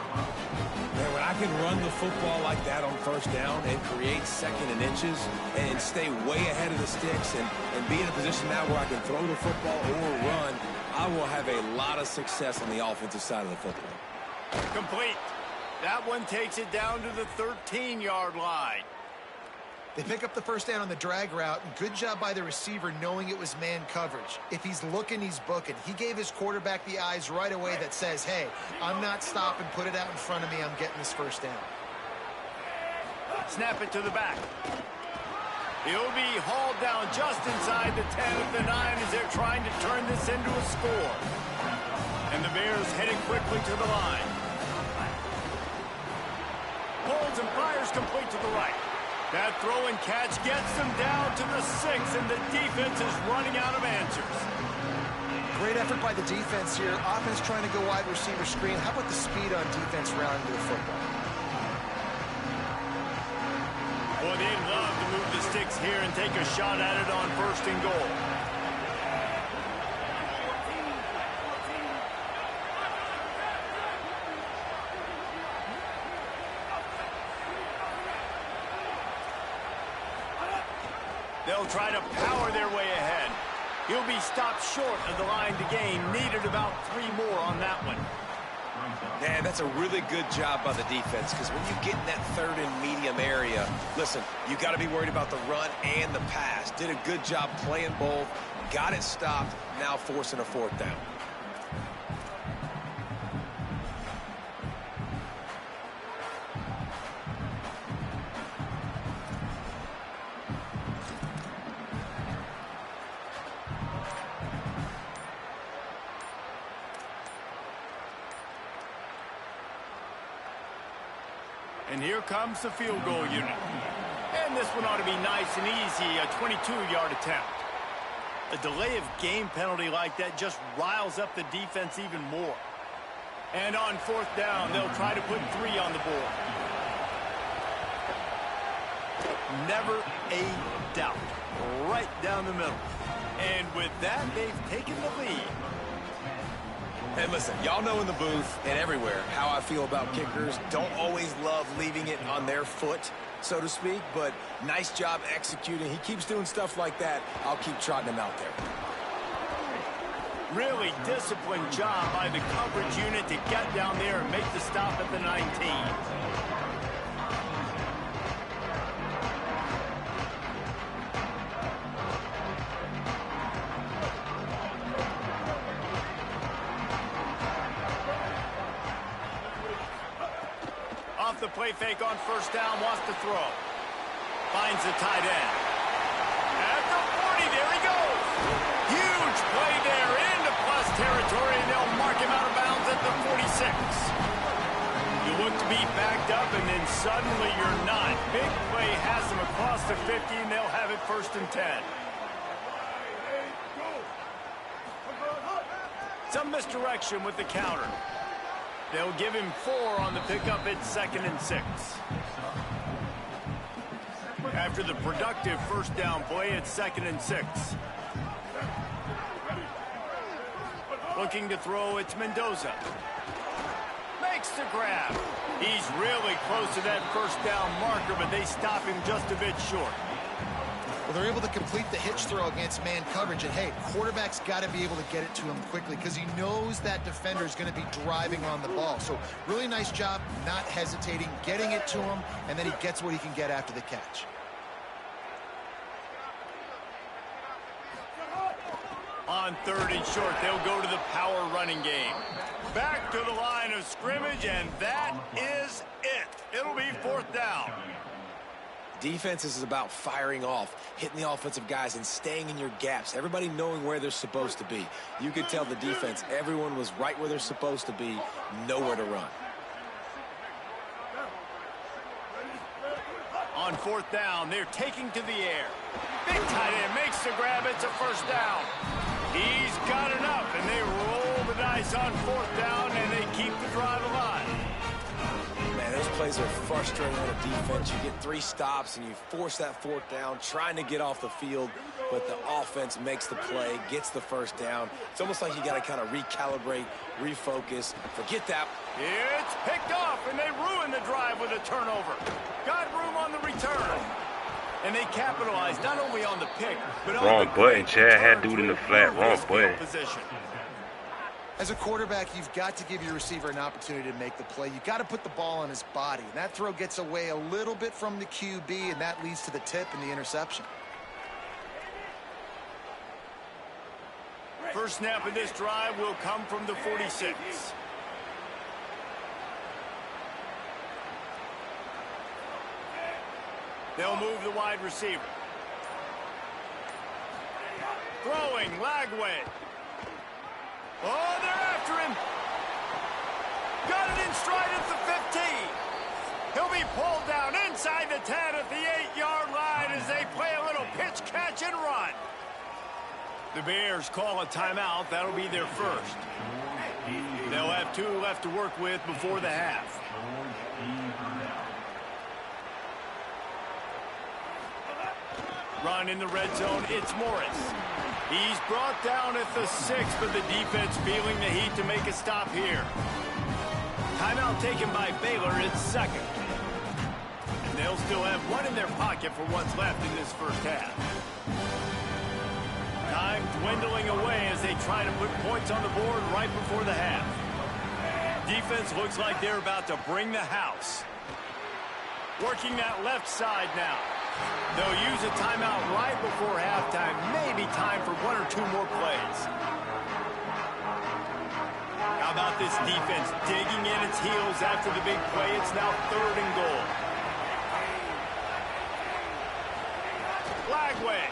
Man, when I can run the football like that on first down and create second and inches and stay way ahead of the sticks and be in a position now where I can throw the football or run, I will have a lot of success on the offensive side of the football. Complete. That one takes it down to the 13-yard line. They pick up the first down on the drag route. Good job by the receiver knowing it was man coverage. If he's looking, he's booking. He gave his quarterback the eyes right away that says, hey, I'm not stopping. Put it out in front of me. I'm getting this first down. Snap it to the back. He'll be hauled down just inside the 10 at the 9 as they're trying to turn this into a score. And the Bears heading quickly to the line. Pulls and fires complete to the right. That throw and catch gets them down to the 6, and the defense is running out of answers. Great effort by the defense here. Offense trying to go wide receiver screen. How about the speed on defense rounding to the football? Boy, they'd love to move the sticks here and take a shot at it on first and goal. They'll try to power their way ahead. He'll be stopped short of the line to gain. Needed about 3 more on that one. Man, that's a really good job by the defense, because when you get in that third and medium area, listen, you got to be worried about the run and the pass. Did a good job playing both, got it stopped, now forcing a fourth down. And here comes the field goal unit. And this one ought to be nice and easy, a 22-yard attempt. A delay of game penalty like that just riles up the defense even more. And on fourth down, they'll try to put 3 on the board. Never a doubt. Right down the middle. And with that, they've taken the lead. And listen, y'all know in the booth and everywhere how I feel about kickers. Don't always love leaving it on their foot, so to speak, but nice job executing. He keeps doing stuff like that. I'll keep trotting him out there. Really disciplined job by the coverage unit to get down there and make the stop at the 19. Off the play fake on first down, wants to throw. Finds the tight end. At the 40, there he goes. Huge play there into plus territory, and they'll mark him out of bounds at the 46. You look to be backed up, and then suddenly you're not. Big play has them across the 50, and they'll have it 1st and 10. Some misdirection with the counter. They'll give him 4 on the pickup at 2nd and 6. After the productive first down play, it's 2nd and 6. Looking to throw, it's Mendoza. Makes the grab. He's really close to that first down marker, but they stop him just a bit short. Well, they're able to complete the hitch throw against man coverage, and hey, quarterback's got to be able to get it to him quickly because he knows that defender is going to be driving on the ball. So really nice job not hesitating, getting it to him, and then he gets what he can get after the catch. On 3rd and short, they'll go to the power running game. Back to the line of scrimmage, and that is it. It'll be 4th down. Defense is about firing off, hitting the offensive guys, and staying in your gaps. Everybody knowing where they're supposed to be. You could tell the defense, everyone was right where they're supposed to be, nowhere to run. On 4th down, they're taking to the air. Big tight end makes the grab. It's a 1st down. He's got enough, and they roll the dice on 4th down, and they keep the drive alive. Man, those plays are frustrating on a defense. You get 3 stops, and you force that 4th down, trying to get off the field, but the offense makes the play, gets the 1st down. It's almost like you got to kind of recalibrate, refocus. Forget that. It's picked off, and they ruin the drive with a turnover. Got room on the return. And they capitalized not only on the pick, but on wrong the button. Chad had dude in the flat. Wrong button. Position. As a quarterback, you've got to give your receiver an opportunity to make the play. You've got to put the ball on his body. And that throw gets away a little bit from the QB, and that leads to the tip and the interception. First snap of this drive will come from the 46. They'll move the wide receiver. Throwing, Lagway. Oh, they're after him. Got it in stride at the 15. He'll be pulled down inside the 10 at the 8-yard line as they play a little pitch, catch, and run. The Bears call a timeout. That'll be their first. They'll have 2 left to work with before the half. Run in the red zone, it's Morris. He's brought down at the 6, but the defense feeling the heat to make a stop here. Timeout taken by Baylor, it's 2nd. And they'll still have 1 in their pocket for what's left in this first half. Time dwindling away as they try to put points on the board right before the half. Defense looks like they're about to bring the house. Working that left side now. They'll use a timeout right before halftime. Maybe time for 1 or 2 more plays. How about this defense digging in its heels after the big play? It's now 3rd and goal. Flagway.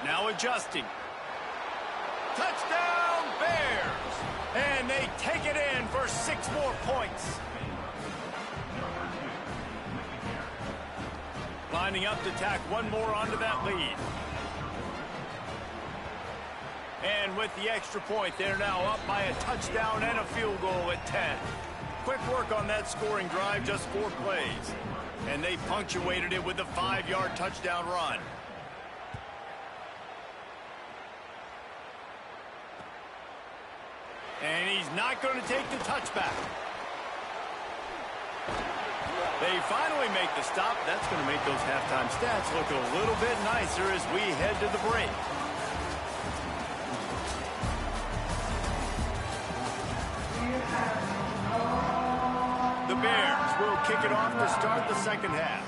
Now adjusting. Touchdown, Bears! And they take it in for 6 more points. Lining up to tack 1 more onto that lead. And with the extra point, they're now up by a touchdown and a field goal at 10. Quick work on that scoring drive, just 4 plays. And they punctuated it with a 5-yard touchdown run. And he's not going to take the touchback. They finally make the stop. That's going to make those halftime stats look a little bit nicer as we head to the break. The Bears will kick it off to start the second half.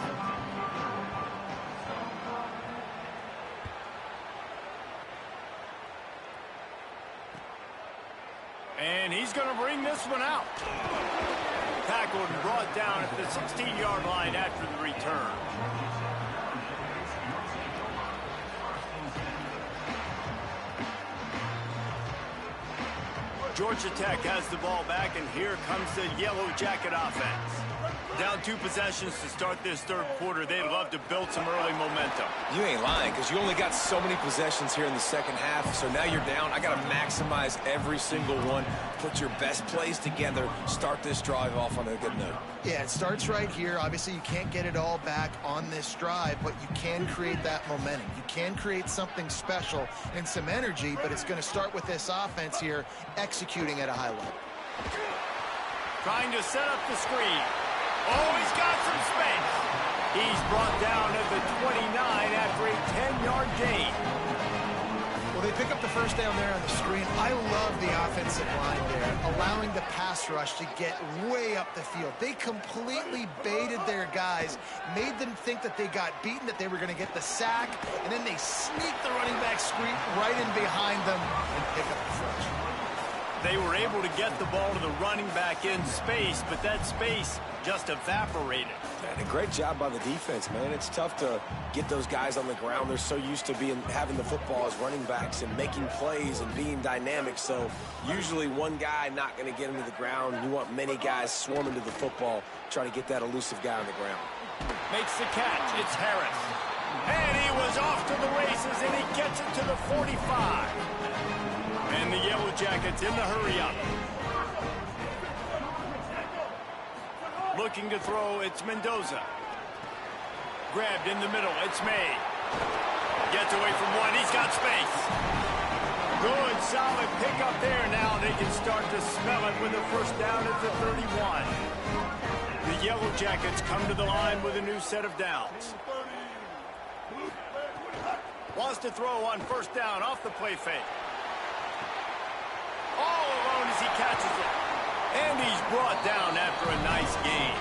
And he's going to bring this one out. Tackled and brought down at the 16-yard line after the return. Georgia Tech has the ball back, and here comes the Yellow Jacket offense. Down 2 possessions to start this 3rd quarter. They'd love to build some early momentum. You ain't lying, because you only got so many possessions here in the second half, so now you're down. I got to maximize every single one, put your best plays together, start this drive off on a good note. Yeah, it starts right here. Obviously, you can't get it all back on this drive, but you can create that momentum. You can create something special and some energy, but it's going to start with this offense here executing at a high level. Trying to set up the screen. Oh, he's got some space. He's brought down at the 29 after a 10-yard gain. Well, they pick up the first down there on the screen. I love the offensive line there, allowing the pass rush to get way up the field. They completely baited their guys, made them think that they got beaten, that they were going to get the sack, and then they sneak the running back screen right in behind them and pick up the first. They were able to get the ball to the running back in space, but that space just evaporated. And a great job by the defense, man. It's tough to get those guys on the ground. They're so used to having the football as running backs and making plays and being dynamic. So usually one guy not going to get him to the ground. You want many guys swarming to the football, trying to get that elusive guy on the ground. Makes the catch. It's Harris. And he was off to the races, and he gets it to the 45. And the Yellow Jackets in the hurry-up. Looking to throw, it's Mendoza. Grabbed in the middle, it's May. Gets away from one, he's got space. Good, solid pickup there. Now they can start to smell it with a first down at the 31. The Yellow Jackets come to the line with a new set of downs. Wants to throw on first down off the play fake. All alone as he catches it. And he's brought down after a nice gain.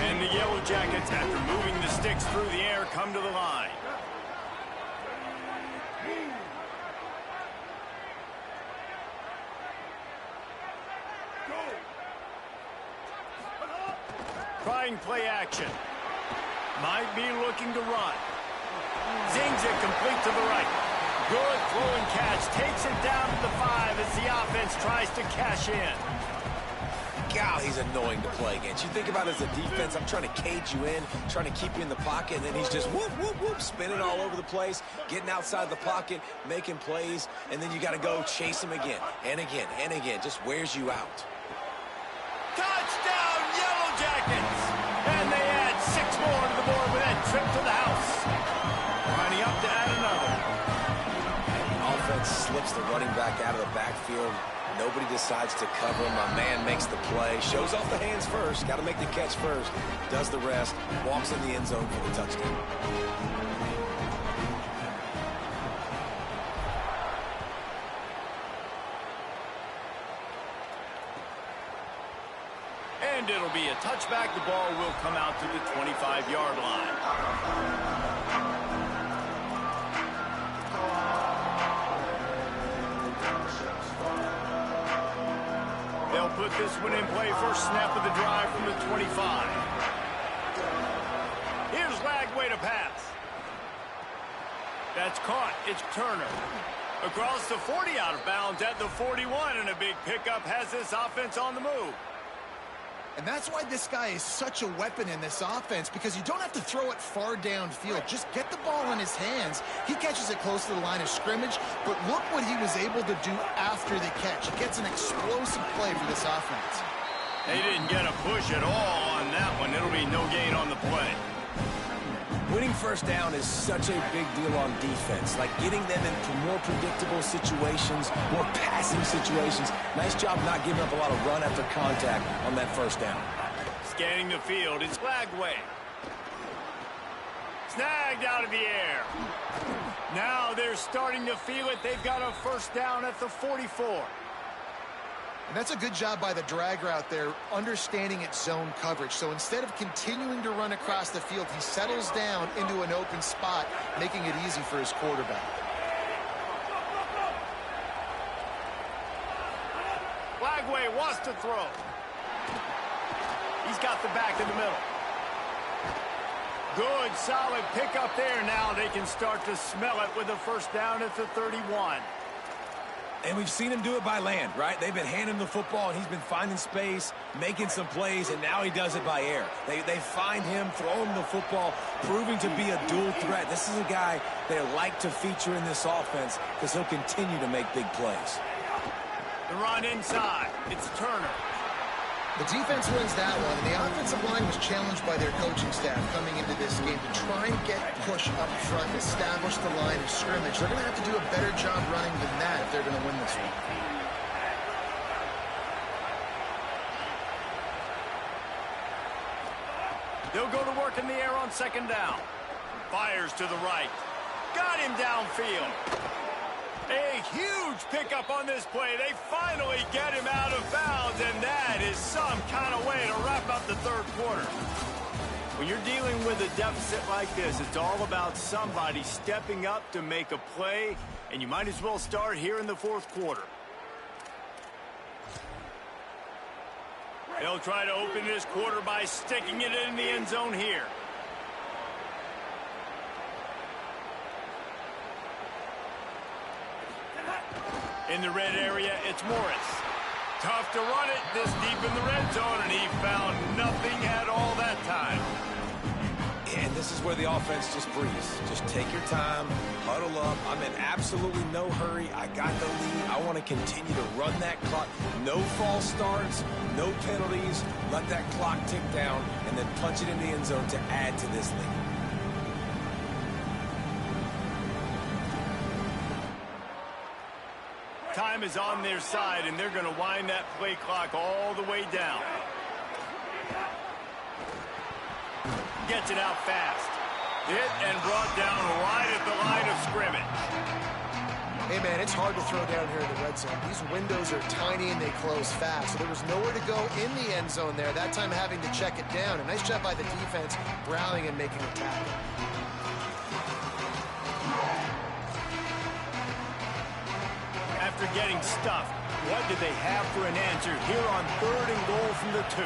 And the Yellow Jackets, after moving the sticks through the air, come to the line. Trying play action. Might be looking to run. Zings it complete to the right. Good throw and catch. Takes it down to the 5 as the offense tries to cash in. God, he's annoying to play against. You think about it as a defense, I'm trying to cage you in, trying to keep you in the pocket, and then he's just whoop, whoop, whoop, spinning all over the place, getting outside the pocket, making plays, and then you got to go chase him again and again and again. Just wears you out. Touchdown, Yellow Jackets! And they add 6 more to the board with that trip to the house. Lining up to add another. Offense slips the running back out of the backfield. Nobody decides to cover him. My man makes the play. Shows off the hands first. Got to make the catch first. Does the rest. Walks in the end zone for the touchdown. And it'll be a touchback. The ball will come out to the 25-yard line. They'll put this one in play. First snap of the drive from the 25. Here's Lagway to pass. That's caught. It's Turner. Across the 40, out of bounds at the 41, and a big pickup has this offense on the move. And that's why this guy is such a weapon in this offense, because you don't have to throw it far downfield. Just get the ball in his hands. He catches it close to the line of scrimmage, but look what he was able to do after the catch. He gets an explosive play for this offense. They didn't get a push at all on that one. It'll be no gain on the play. Winning first down is such a big deal on defense, like getting them into more predictable situations, more passing situations. Nice job not giving up a lot of run after contact on that first down. Scanning the field, it's Lagway. Snagged out of the air. Now they're starting to feel it. They've got a first down at the 44. And that's a good job by the drag route there, understanding its zone coverage. So instead of continuing to run across the field, he settles down into an open spot, making it easy for his quarterback. Lagway wants to throw. He's got the back in the middle. Good, solid pickup there. Now they can start to smell it with a first down at the 31. And we've seen him do it by land, right? They've been handing the football, and he's been finding space, making some plays, and now he does it by air. They find him, throw him the football, proving to be a dual threat. This is a guy they like to feature in this offense because he'll continue to make big plays. The run inside. It's Turner. The defense wins that one, and the offensive line was challenged by their coaching staff coming into this game to try and get push up front and establish the line of scrimmage. They're going to have to do a better job running than that if they're going to win this one. They'll go to work in the air on second down. Fires to the right. Got him downfield. A huge pickup on this play. They finally get him out of bounds, and that is some kind of way to wrap up the third quarter. When you're dealing with a deficit like this, it's all about somebody stepping up to make a play, and you might as well start here in the fourth quarter. They'll try to open this quarter by sticking it in the end zone here. In the red area, it's Morris. Tough to run it this deep in the red zone, and he found nothing at all that time. And this is where the offense just breathes. Just take your time, huddle up. I'm in absolutely no hurry. I got the lead. I want to continue to run that clock. No false starts, no penalties. Let that clock tick down, and then punch it in the end zone to add to this lead. Time is on their side, and they're going to wind that play clock all the way down. Gets it out fast. Hit and brought down right at the line of scrimmage. Hey, man, it's hard to throw down here in the red zone. These windows are tiny and they close fast, so there was nowhere to go in the end zone there. That time having to check it down. A nice job by the defense, rallying and making a tackle. After getting stuffed, what did they have for an answer here on 3rd and goal from the 2?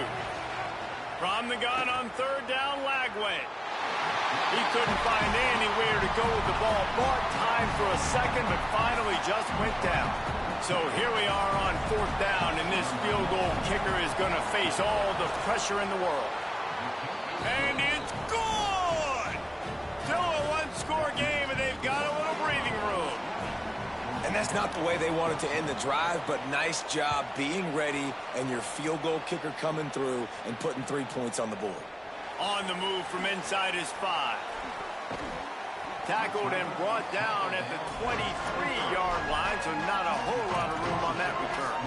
From the gun on 3rd down, Lagway. He couldn't find anywhere to go with the ball. Bought time for a second, but finally just went down. So here we are on 4th down, and this field goal kicker is going to face all the pressure in the world. And it's good! Still a one-score game, and they've got a little breathing room. And that's not the way they wanted to end the drive, but nice job being ready and your field goal kicker coming through and putting 3 points on the board. On the move from inside his 5. Tackled and brought down at the 23-yard line, so not a whole lot of room on that return.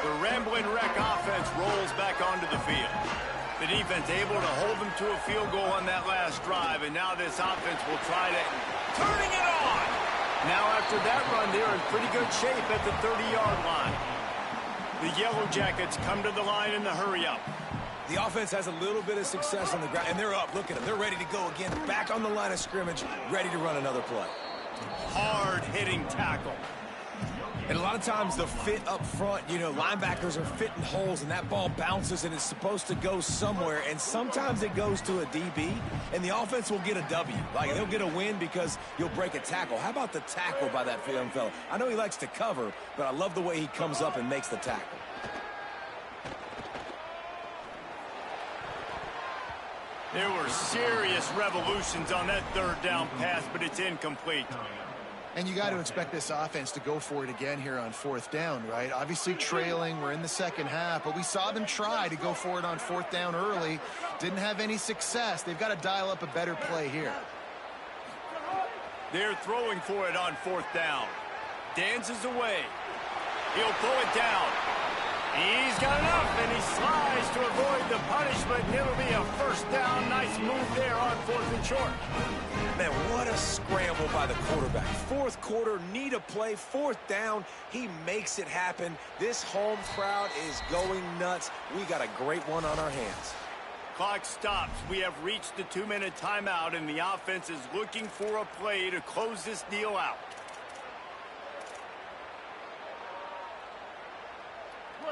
The Rambling Wreck offense rolls back onto the field. The defense able to hold them to a field goal on that last drive, and now this offense will try to turning it on. Now after after that run, they're in pretty good shape at the 30-yard line. The Yellow Jackets come to the line in the hurry-up. The offense has a little bit of success on the ground, and they're up. Look at them. They're ready to go again. Back on the line of scrimmage, ready to run another play. Hard-hitting tackle. And a lot of times the fit up front, you know, linebackers are fitting holes, and that ball bounces, and it's supposed to go somewhere, and sometimes it goes to a DB, and the offense will get a W. Like, they'll get a win because you'll break a tackle. How about the tackle by that young fella? I know he likes to cover, but I love the way he comes up and makes the tackle. There were serious revolutions on that third down pass, but it's incomplete. And you got to expect this offense to go for it again here on fourth down, right? Obviously trailing, we're in the second half, but we saw them try to go for it on fourth down early. Didn't have any success. They've got to dial up a better play here. They're throwing for it on fourth down. Dances away. He'll pull it down. He's got enough, and he slides to avoid the punishment, and it'll be a first down. Nice move there on fourth and short. Man, what a scramble by the quarterback. Fourth quarter, need a play, fourth down. He makes it happen. This home crowd is going nuts. We got a great one on our hands. Clock stops. We have reached the 2-minute timeout, and the offense is looking for a play to close this deal out.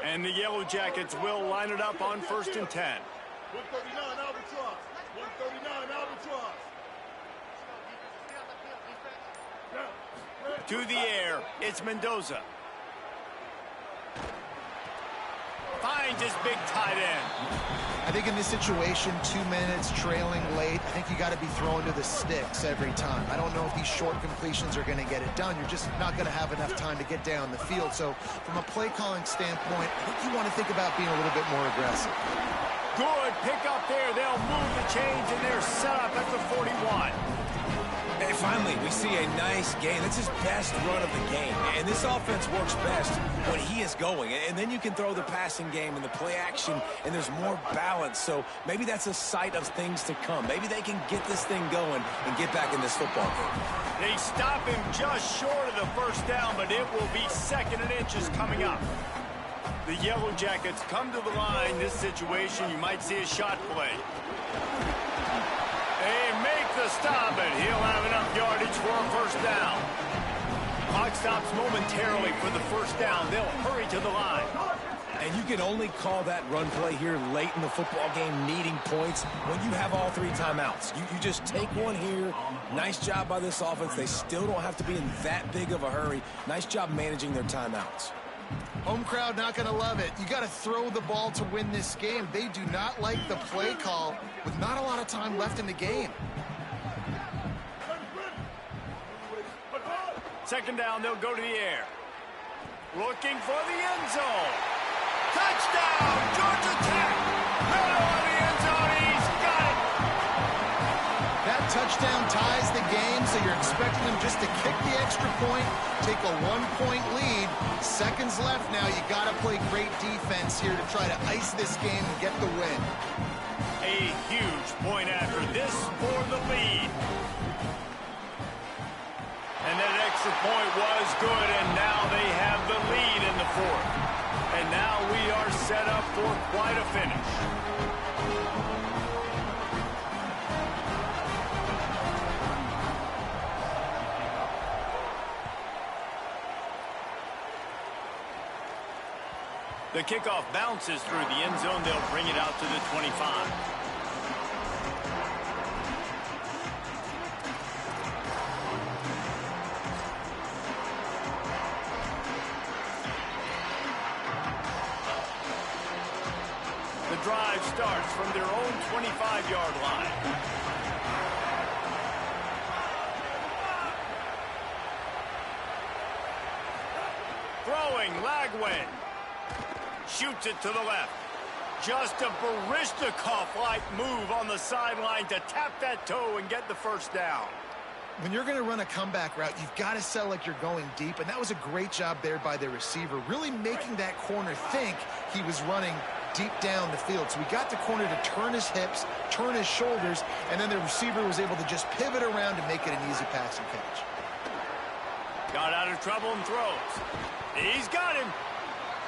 And the Yellow Jackets will line it up on 1st and 10. 139 Albatross. 139 Albatross. To the air, it's Mendoza. Finds his big tight end. I think in this situation, 2 minutes, trailing late, I think you got to be throwing to the sticks every time. I don't know if these short completions are going to get it done. You're just not going to have enough time to get down the field. So from a play calling standpoint, I think you want to think about being a little bit more aggressive. Good pick up there. They'll move the chains, and they're set up at the 41. And finally, we see a nice game. That's his best run of the game. And this offense works best when he is going. And then you can throw the passing game and the play action, and there's more balance. So maybe that's a sight of things to come. Maybe they can get this thing going and get back in this football game. They stop him just short of the first down, but it will be 2nd and inches coming up. The Yellow Jackets come to the line. This situation, you might see a shot play. They make the stop, and he'll have enough yardage for a first down. Clock stops momentarily for the first down. They'll hurry to the line. And you can only call that run play here late in the football game, needing points, when you have all 3 timeouts. You just take one here. Nice job by this offense. They still don't have to be in that big of a hurry. Nice job managing their timeouts. Home crowd not going to love it. You got to throw the ball to win this game. They do not like the play call with not a lot of time left in the game. 2nd down, they'll go to the air. Looking for the end zone. Touchdown, Georgia Tech. Middle of the end zone, he's got it. That touchdown ties the game, so you're expecting them just to kick the extra point, take a 1-point lead. Seconds left now. You got to play great defense here to try to ice this game and get the win. A huge point after this for the lead. And that extra point was good, and now they have the lead in the 4th. And now we are set up for quite a finish. The kickoff bounces through the end zone. They'll bring it out to the 25. The drive starts from their own 25-yard line. Throwing, Lagway. Shoots it to the left. Just a Baryshnikov-like move on the sideline to tap that toe and get the first down. When you're going to run a comeback route, you've got to sell like you're going deep, and that was a great job there by the receiver, really making that corner think he was running deep down the field. So we got the corner to turn his hips, turn his shoulders, and then the receiver was able to just pivot around and make it an easy pass and catch. Got out of trouble and throws. He's got him.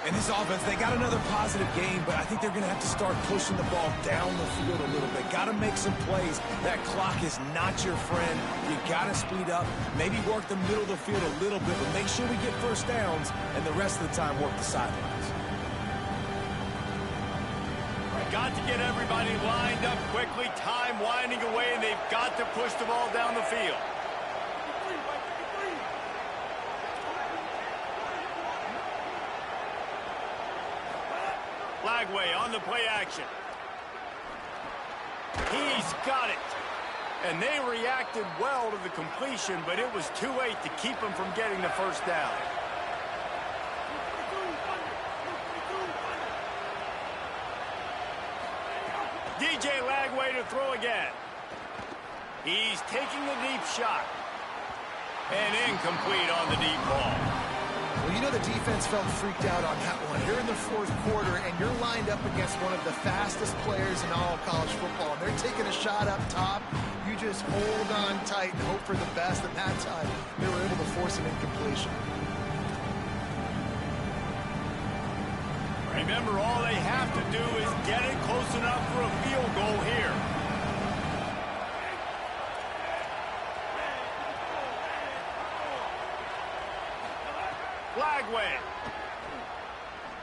And this offense, they got another positive game, but I think they're going to have to start pushing the ball down the field a little bit. Got to make some plays. That clock is not your friend. You got to speed up, maybe work the middle of the field a little bit, but make sure we get first downs, and the rest of the time work the sidelines. Got to get everybody lined up quickly, time winding away, and they've got to push the ball down the field. Lagway on the play action. He's got it. And they reacted well to the completion, but it was too late to keep them from getting the first down. DJ Lagway to throw again. He's taking the deep shot. And incomplete on the deep ball. Well, you know the defense felt freaked out on that one. You're in the fourth quarter, and you're lined up against one of the fastest players in all of college football. And they're taking a shot up top. You just hold on tight and hope for the best. And that time, they were able to force an incompletion. Remember, all they have to do is get it close enough for a field goal here. Lagway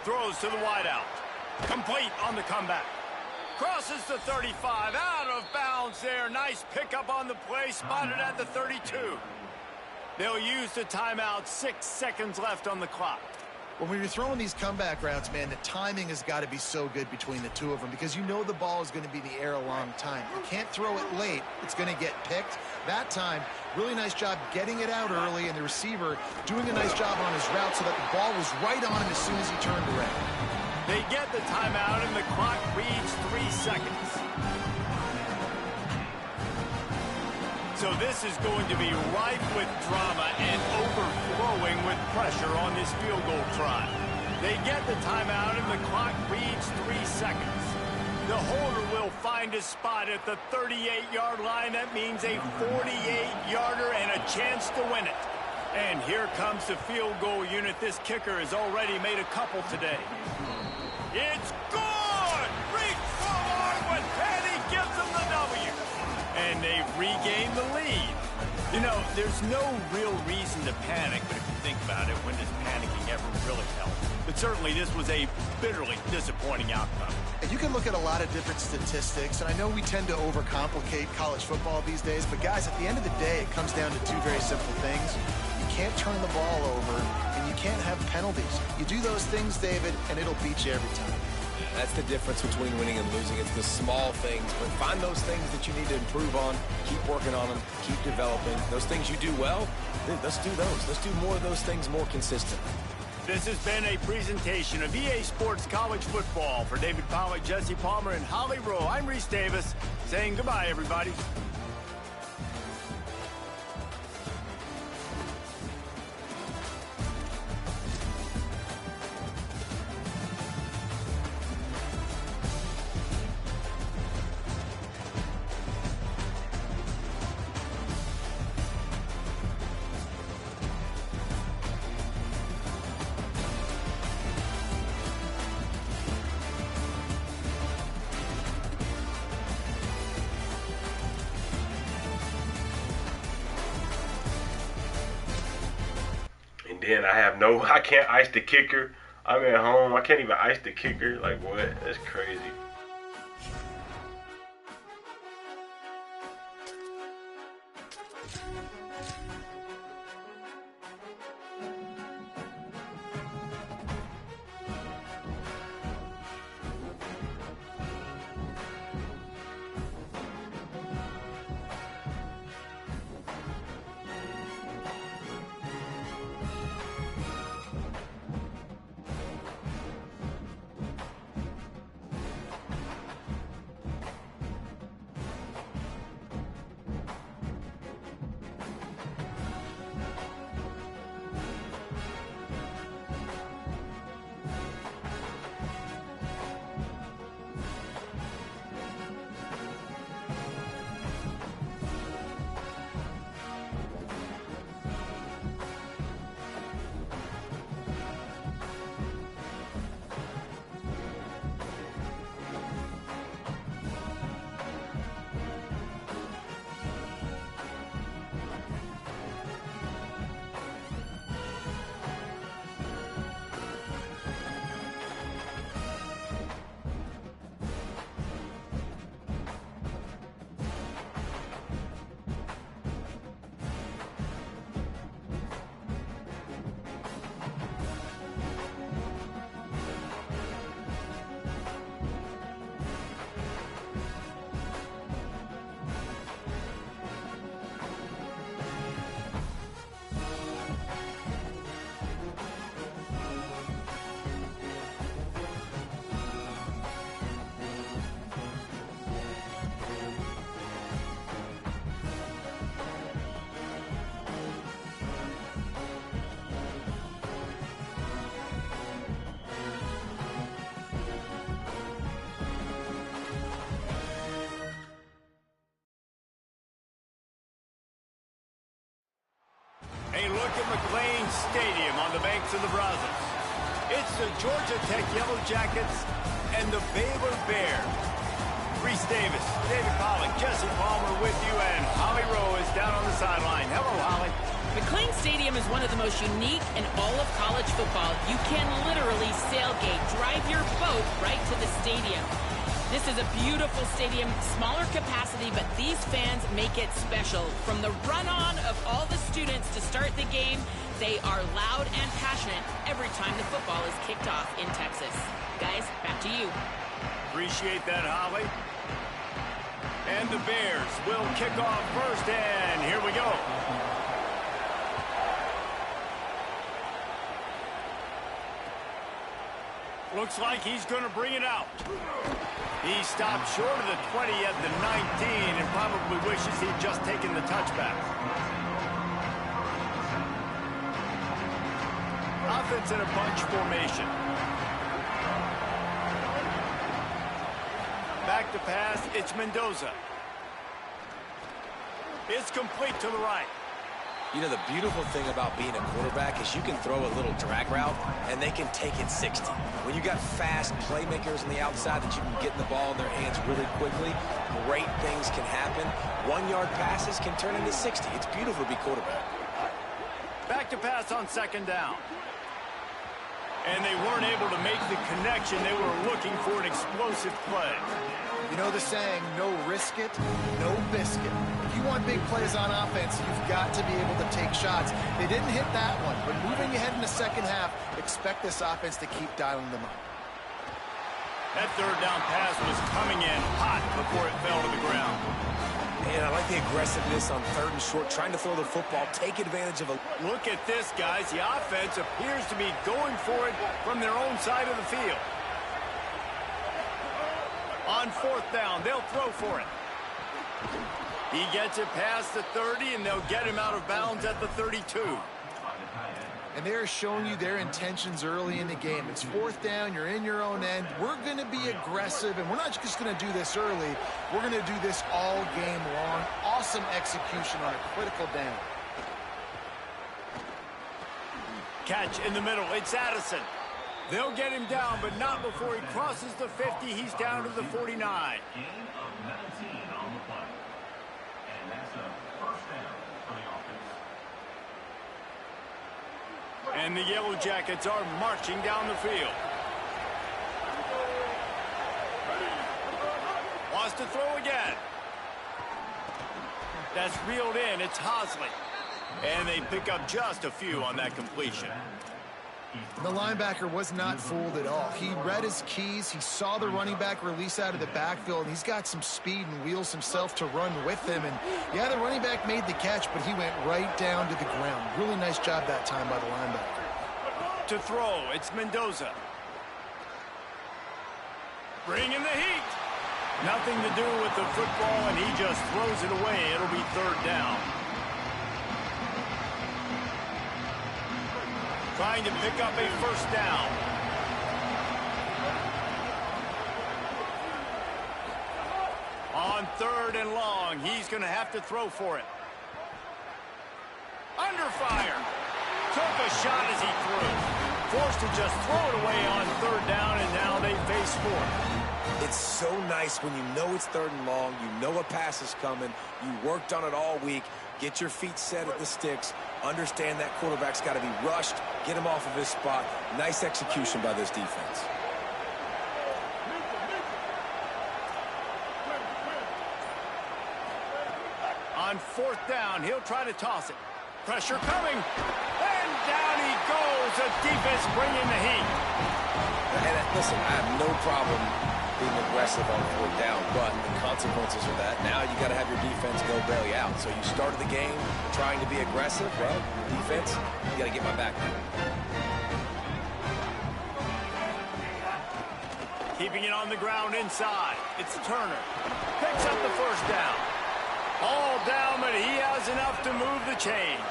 throws to the wideout. Complete on the comeback. Crosses the 35, out of bounds there. Nice pickup on the play, spotted at the 32. They'll use the timeout, 6 seconds left on the clock. Well, when you're throwing these comeback routes, man, the timing has got to be so good between the two of them because you know the ball is going to be in the air a long time. You can't throw it late. It's going to get picked. That time, really nice job getting it out early, and the receiver doing a nice job on his route so that the ball was right on him as soon as he turned around. They get the timeout, and the clock reads 3 seconds. So this is going to be rife with drama and overflowing with pressure on this field goal try. They get the timeout, and the clock reads 3 seconds. The holder will find a spot at the 38-yard line. That means a 48-yarder and a chance to win it. And here comes the field goal unit. This kicker has already made a couple today. It's good! Reach forward when Penny gives them the W. And they've regained the lead. You know, there's no real reason to panic, but if you think about it, when does panicking ever really help? But certainly this was a bitterly disappointing outcome. And you can look at a lot of different statistics, and I know we tend to overcomplicate college football these days, but guys, at the end of the day, it comes down to two very simple things. You can't turn the ball over, and you can't have penalties. You do those things, David, and it'll beat you every time. That's the difference between winning and losing. It's the small things, but find those things that you need to improve on, keep working on them, keep developing. Those things you do well, let's do those. Let's do more of those things more consistently. This has been a presentation of EA Sports College Football. For David Pollack, Jesse Palmer, and Holly Rowe, I'm Reese Davis, saying goodbye, everybody. Then I can't ice the kicker. I'm at home. I can't even ice the kicker. Like, what? That's crazy. A look at McLean Stadium on the banks of the Brazos. It's the Georgia Tech Yellow Jackets and the Baylor Bears. Reese Davis, David Pollock, Jesse Palmer with you, and Holly Rowe is down on the sideline. Hello, Holly. McLean Stadium is one of the most unique in all of college football. You can literally sailgate, drive your boat right to the stadium. This is a beautiful stadium, smaller capacity, but these fans make it special. From the run-on of all the students to start the game, they are loud and passionate every time the football is kicked off in Texas. Guys, back to you. Appreciate that, Holly. And the Bears will kick off first, and here we go. Looks like he's going to bring it out. He stopped short of the 20 at the 19 and probably wishes he'd just taken the touchback. Offense in a bunch formation. Back to pass, it's Mendoza. It's complete to the right. You know, the beautiful thing about being a quarterback is you can throw a little drag route, and they can take it 60. When you got fast playmakers on the outside that you can get the ball in their hands really quickly, great things can happen. 1-yard passes can turn into 60. It's beautiful to be quarterback. Back to pass on second down. And they weren't able to make the connection. They were looking for an explosive play. You know the saying, no risk it, no biscuit. If you want big plays on offense, you've got to be able to take shots. They didn't hit that one, but moving ahead in the second half, expect this offense to keep dialing them up. That third down pass was coming in hot before it fell to the ground. And I like the aggressiveness on third and short, trying to throw the football, take advantage of a... Look at this, guys. The offense appears to be going for it from their own side of the field. On fourth down, they'll throw for it. He gets it past the 30, and they'll get him out of bounds at the 32. And they're showing you their intentions early in the game. It's fourth down, you're in your own end. We're going to be aggressive, and we're not just going to do this early. We're going to do this all game long. Awesome execution on a critical down. Catch in the middle. It's Addison. They'll get him down, but not before he crosses the 50. He's down to the 49. Gain of 19 on the play. And that's a first down for the offense. And the Yellow Jackets are marching down the field. Wants to throw again. That's reeled in. It's Hosley. And they pick up just a few on that completion. The linebacker was not fooled at all. He read his keys. He saw the running back release out of the backfield, and he's got some speed and wheels himself to run with him. And, yeah, the running back made the catch, but he went right down to the ground. Really nice job that time by the linebacker. To throw, it's Mendoza. Bringing the heat. Nothing to do with the football, and he just throws it away. It'll be third down. Trying to pick up a first down. On third and long, he's going to have to throw for it. Under fire. Took a shot as he threw. Forced to just throw it away on third down, and now they face fourth. It's so nice when you know it's third and long, you know a pass is coming, you worked on it all week, get your feet set at the sticks, understand that quarterback's got to be rushed, get him off of his spot. Nice execution by this defense. On fourth down, he'll try to toss it. Pressure coming, and down he goes. The defense bringing the heat. And listen, I have no problem being aggressive on fourth down, but the consequences of that, now you got to have your defense go bail you out. So you started the game trying to be aggressive. Well, defense, you got to get my back. Keeping it on the ground inside. It's Turner. Picks up the first down. All down, but he has enough to move the chains.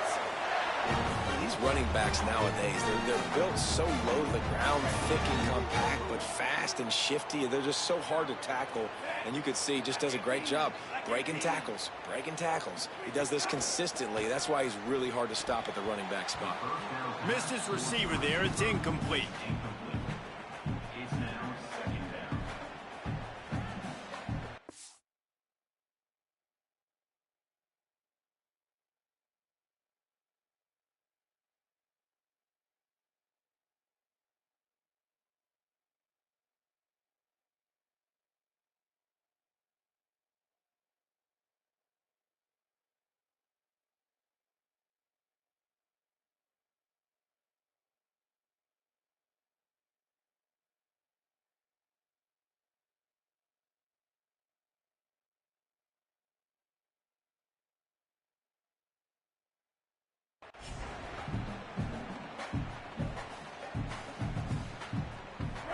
these running backs nowadays, they're built so low to the ground, thick and compact, but fast and shifty. They're just so hard to tackle. And you could see he just does a great job breaking tackles, breaking tackles. He does this consistently. That's why he's really hard to stop at the running back spot. Missed his receiver there. It's incomplete. It's now second down.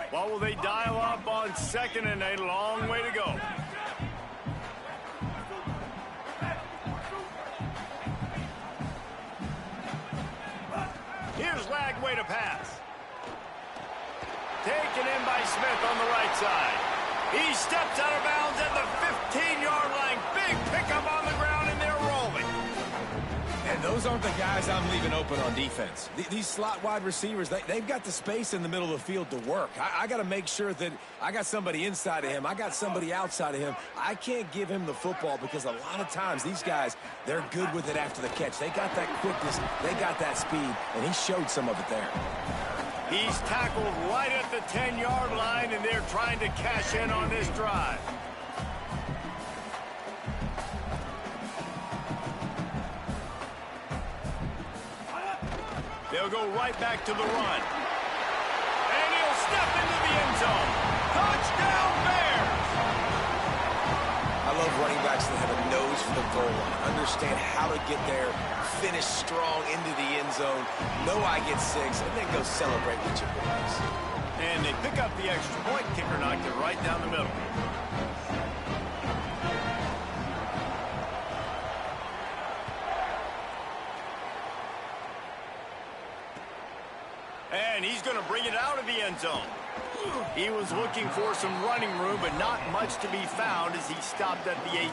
What will they dial up on 2nd and a long way to go? Here's Lagway to pass. Taken in by Smith on the right side. He steps out of bounds at the 15-yard line. Big pickup on the ground, and they're rolling. And those aren't the guys I'm leaving open on defense. These slot wide receivers, they've got the space in the middle of the field to work. I got to make sure that I got somebody inside of him. I got somebody outside of him. I can't give him the football because a lot of times these guys, they're good with it after the catch. They got that quickness. They got that speed, and he showed some of it there. He's tackled right at the 10-yard line, and they're trying to cash in on this drive. They'll go right back to the run. And he'll step into the end zone. Touchdown, Bears! I love running backs that have a nose for the goal line, understand how to get there, finish strong into the end zone, know I get 6, and then go celebrate with your boys. And they pick up the extra point. Kicker knocked it right down the middle. And he's going to bring it out of the end zone. He was looking for some running room, but not much to be found as he stopped at the 18.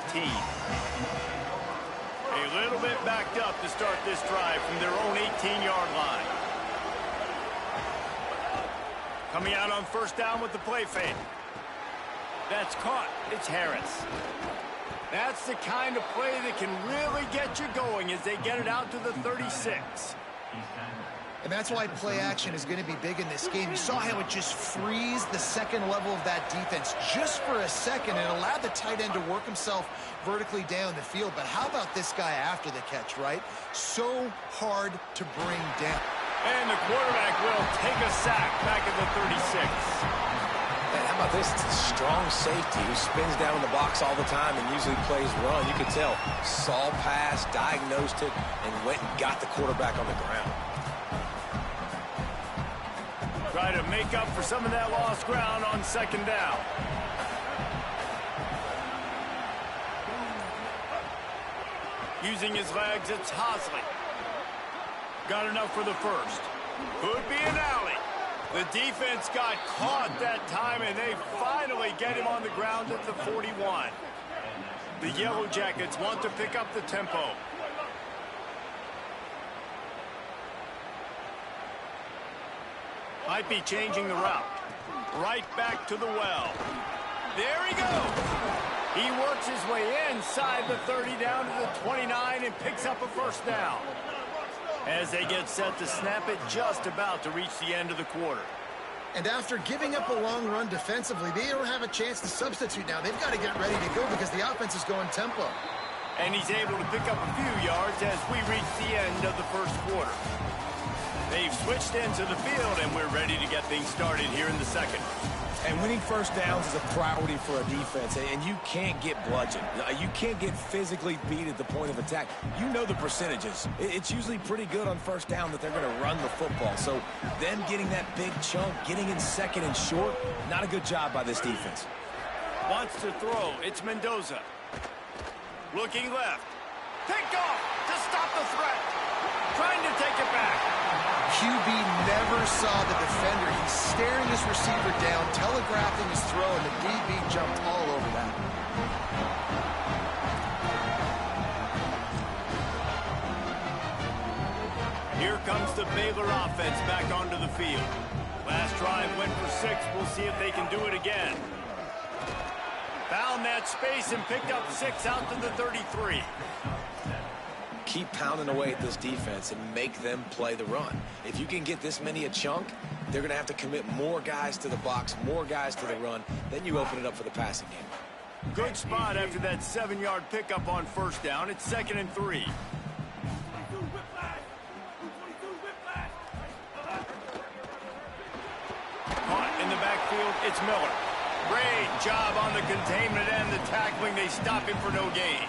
A little bit backed up to start this drive from their own 18-yard line. Coming out on 1st down with the play fake. That's caught. It's Harris. That's the kind of play that can really get you going as they get it out to the 36. And that's why play action is going to be big in this game. You saw how it just frees the second level of that defense just for a second and allowed the tight end to work himself vertically down the field. But how about this guy after the catch, right? So hard to bring down. And the quarterback will take a sack back at the 36. Man, how about this? It's a strong safety who spins down in the box all the time and usually plays run. You could tell. Saw pass, diagnosed it, and went and got the quarterback on the ground. Try to make up for some of that lost ground on 2nd down. Using his legs, it's Hosley. Got enough for the first. Could be an alley. The defense got caught that time, and they finally get him on the ground at the 41. The Yellow Jackets want to pick up the tempo. Might be changing the route. Right back to the well. There he goes. He works his way inside the 30 down to the 29 and picks up a 1st down. As they get set to snap it, just about to reach the end of the quarter. And after giving up a long run defensively, they don't have a chance to substitute now. They've got to get ready to go because the offense is going tempo. And he's able to pick up a few yards as we reach the end of the 1st quarter. They've switched into the field, and we're ready to get things started here in the 2nd. And winning 1st downs is a priority for a defense, and you can't get bludgeoned. You can't get physically beat at the point of attack. You know the percentages. It's usually pretty good on 1st down that they're going to run the football. So them getting that big chunk, getting in 2nd and short, not a good job by this defense. Wants to throw. It's Mendoza. Looking left. Picked off to stop the threat. Trying to take it back. QB never saw the defender. He's staring his receiver down, telegraphing his throw, and the DB jumped all over that. Here comes the Baylor offense back onto the field. Last drive went for 6. We'll see if they can do it again. Found that space and picked up 6 out to the 33. Keep pounding away at this defense and make them play the run. If you can get this many a chunk, they're going to have to commit more guys to the box, more guys to the run. Then you open it up for the passing game. Good spot after that 7-yard pickup on first down. It's 2nd and 3. Caught in the backfield, it's Miller. Great job on the containment and the tackling. They stop him for no gain.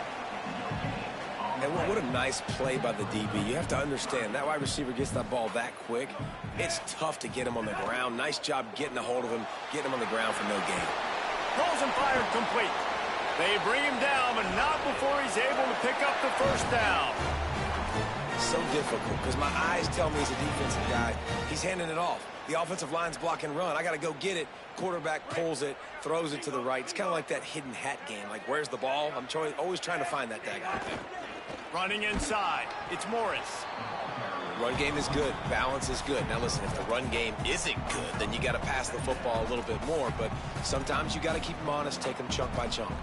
And what a nice play by the DB. You have to understand, that wide receiver gets that ball that quick. It's tough to get him on the ground. Nice job getting a hold of him, getting him on the ground for no gain. Throws and fired complete. They bring him down, but not before he's able to pick up the first down. So difficult because my eyes tell me he's a defensive guy. He's handing it off. The offensive line's block and run. I got to go get it. Quarterback pulls it, throws it to the right. It's kind of like that hidden hat game. Like, where's the ball? I'm always trying to find that daggone thing. Running inside, it's Morris. The run game is good. Balance is good. Now, listen, if the run game isn't good, then you got to pass the football a little bit more. But sometimes you got to keep them honest, take them chunk by chunk.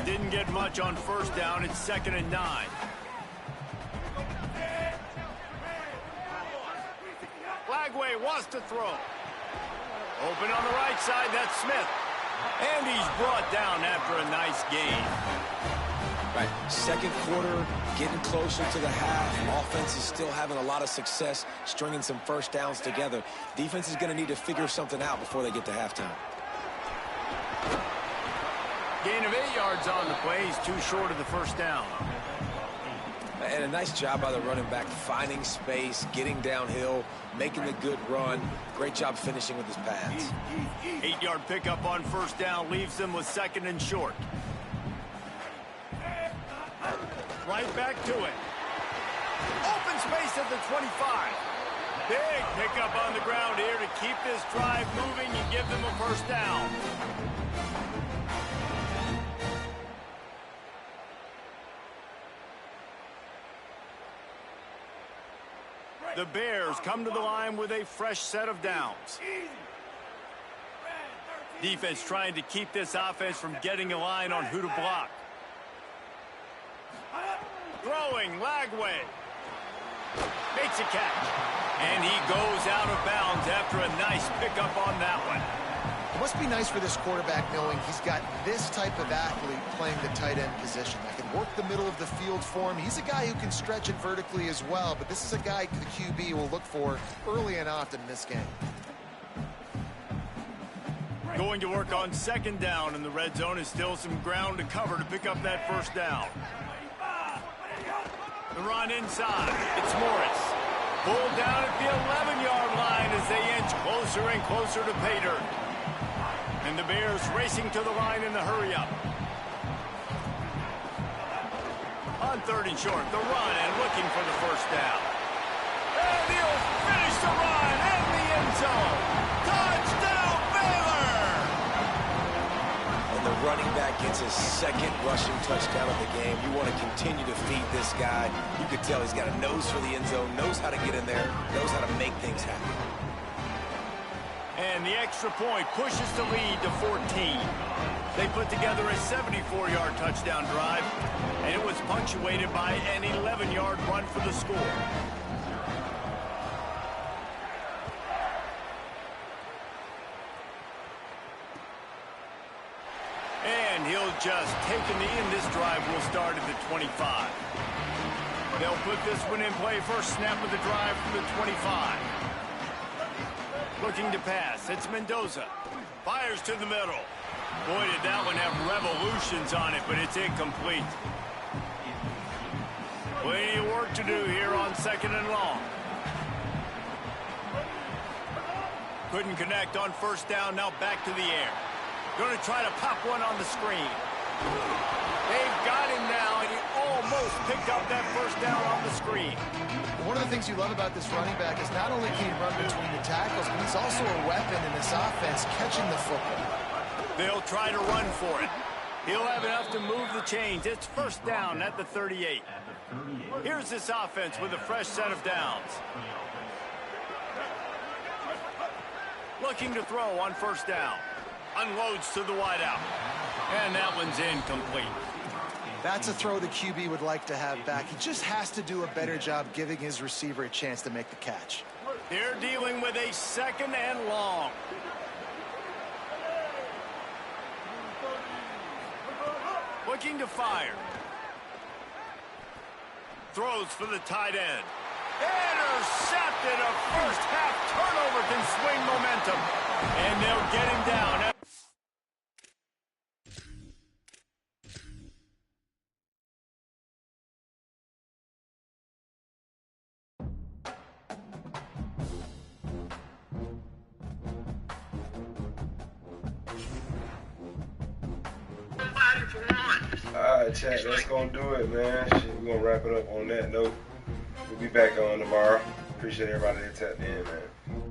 Didn't get much on first down. It's 2nd and 9. Flagway wants to throw. Open on the right side, that's Smith. And he's brought down after a nice gain. Right, second quarter, getting closer to the half. Offense is still having a lot of success stringing some first downs together. Defense is going to need to figure something out before they get to halftime. Gain of 8 yards on the play. He's too short of the first down. And a nice job by the running back, finding space, getting downhill, making the good run. Great job finishing with his pads. 8-yard pickup on first down leaves them with 2nd and short. Right back to it. Open space at the 25. Big pickup on the ground here to keep this drive moving and give them a first down. The Bears come to the line with a fresh set of downs. Defense trying to keep this offense from getting a line on who to block. Throwing, Lagway. Makes a catch. And he goes out of bounds after a nice pickup on that one. It must be nice for this quarterback knowing he's got this type of athlete playing the tight end position that can work the middle of the field for him. He's a guy who can stretch it vertically as well, but this is a guy the QB will look for early and often in this game. Going to work on 2nd down in the red zone is still some ground to cover to pick up that first down. The run inside. It's Morris. Pulled down at the 11-yard line as they inch closer and closer to pay dirt. And the Bears racing to the line in the hurry-up. On 3rd and short, the run and looking for the first down. And he'll finish the run in the end zone. Touchdown, Baylor! And the running back gets his 2nd rushing touchdown of the game. You want to continue to feed this guy. You can tell he's got a nose for the end zone, knows how to get in there, knows how to make things happen. And the extra point pushes the lead to 14. They put together a 74-yard touchdown drive, and it was punctuated by an 11-yard run for the score. And he'll just take a knee, and this drive will start at the 25. They'll put this one in play first snap of the drive from the 25. Looking to pass. It's Mendoza. Fires to the middle. Boy, did that one have revolutions on it, but it's incomplete. Plenty of work to do here on 2nd and long. Couldn't connect on first down. Now back to the air. Going to try to pop one on the screen. They've got him now, and he almost picked up that first down on the screen. One of the things you love about this running back is not only can he run between the tackles, but he's also a weapon in this offense catching the football. They'll try to run for it. He'll have enough to move the chains. It's first down at the 38. Here's this offense with a fresh set of downs. Looking to throw on first down. Unloads to the wideout. And that one's incomplete. That's a throw the QB would like to have back. He just has to do a better job giving his receiver a chance to make the catch. They're dealing with a second and long. Looking to fire. Throws for the tight end. Intercepted. A first half turnover can swing momentum. And they'll get him down. Alright, chat, that's gonna do it, man. Shit, we're gonna wrap it up on that note. We'll be back on tomorrow. Appreciate everybody that tapped in, man.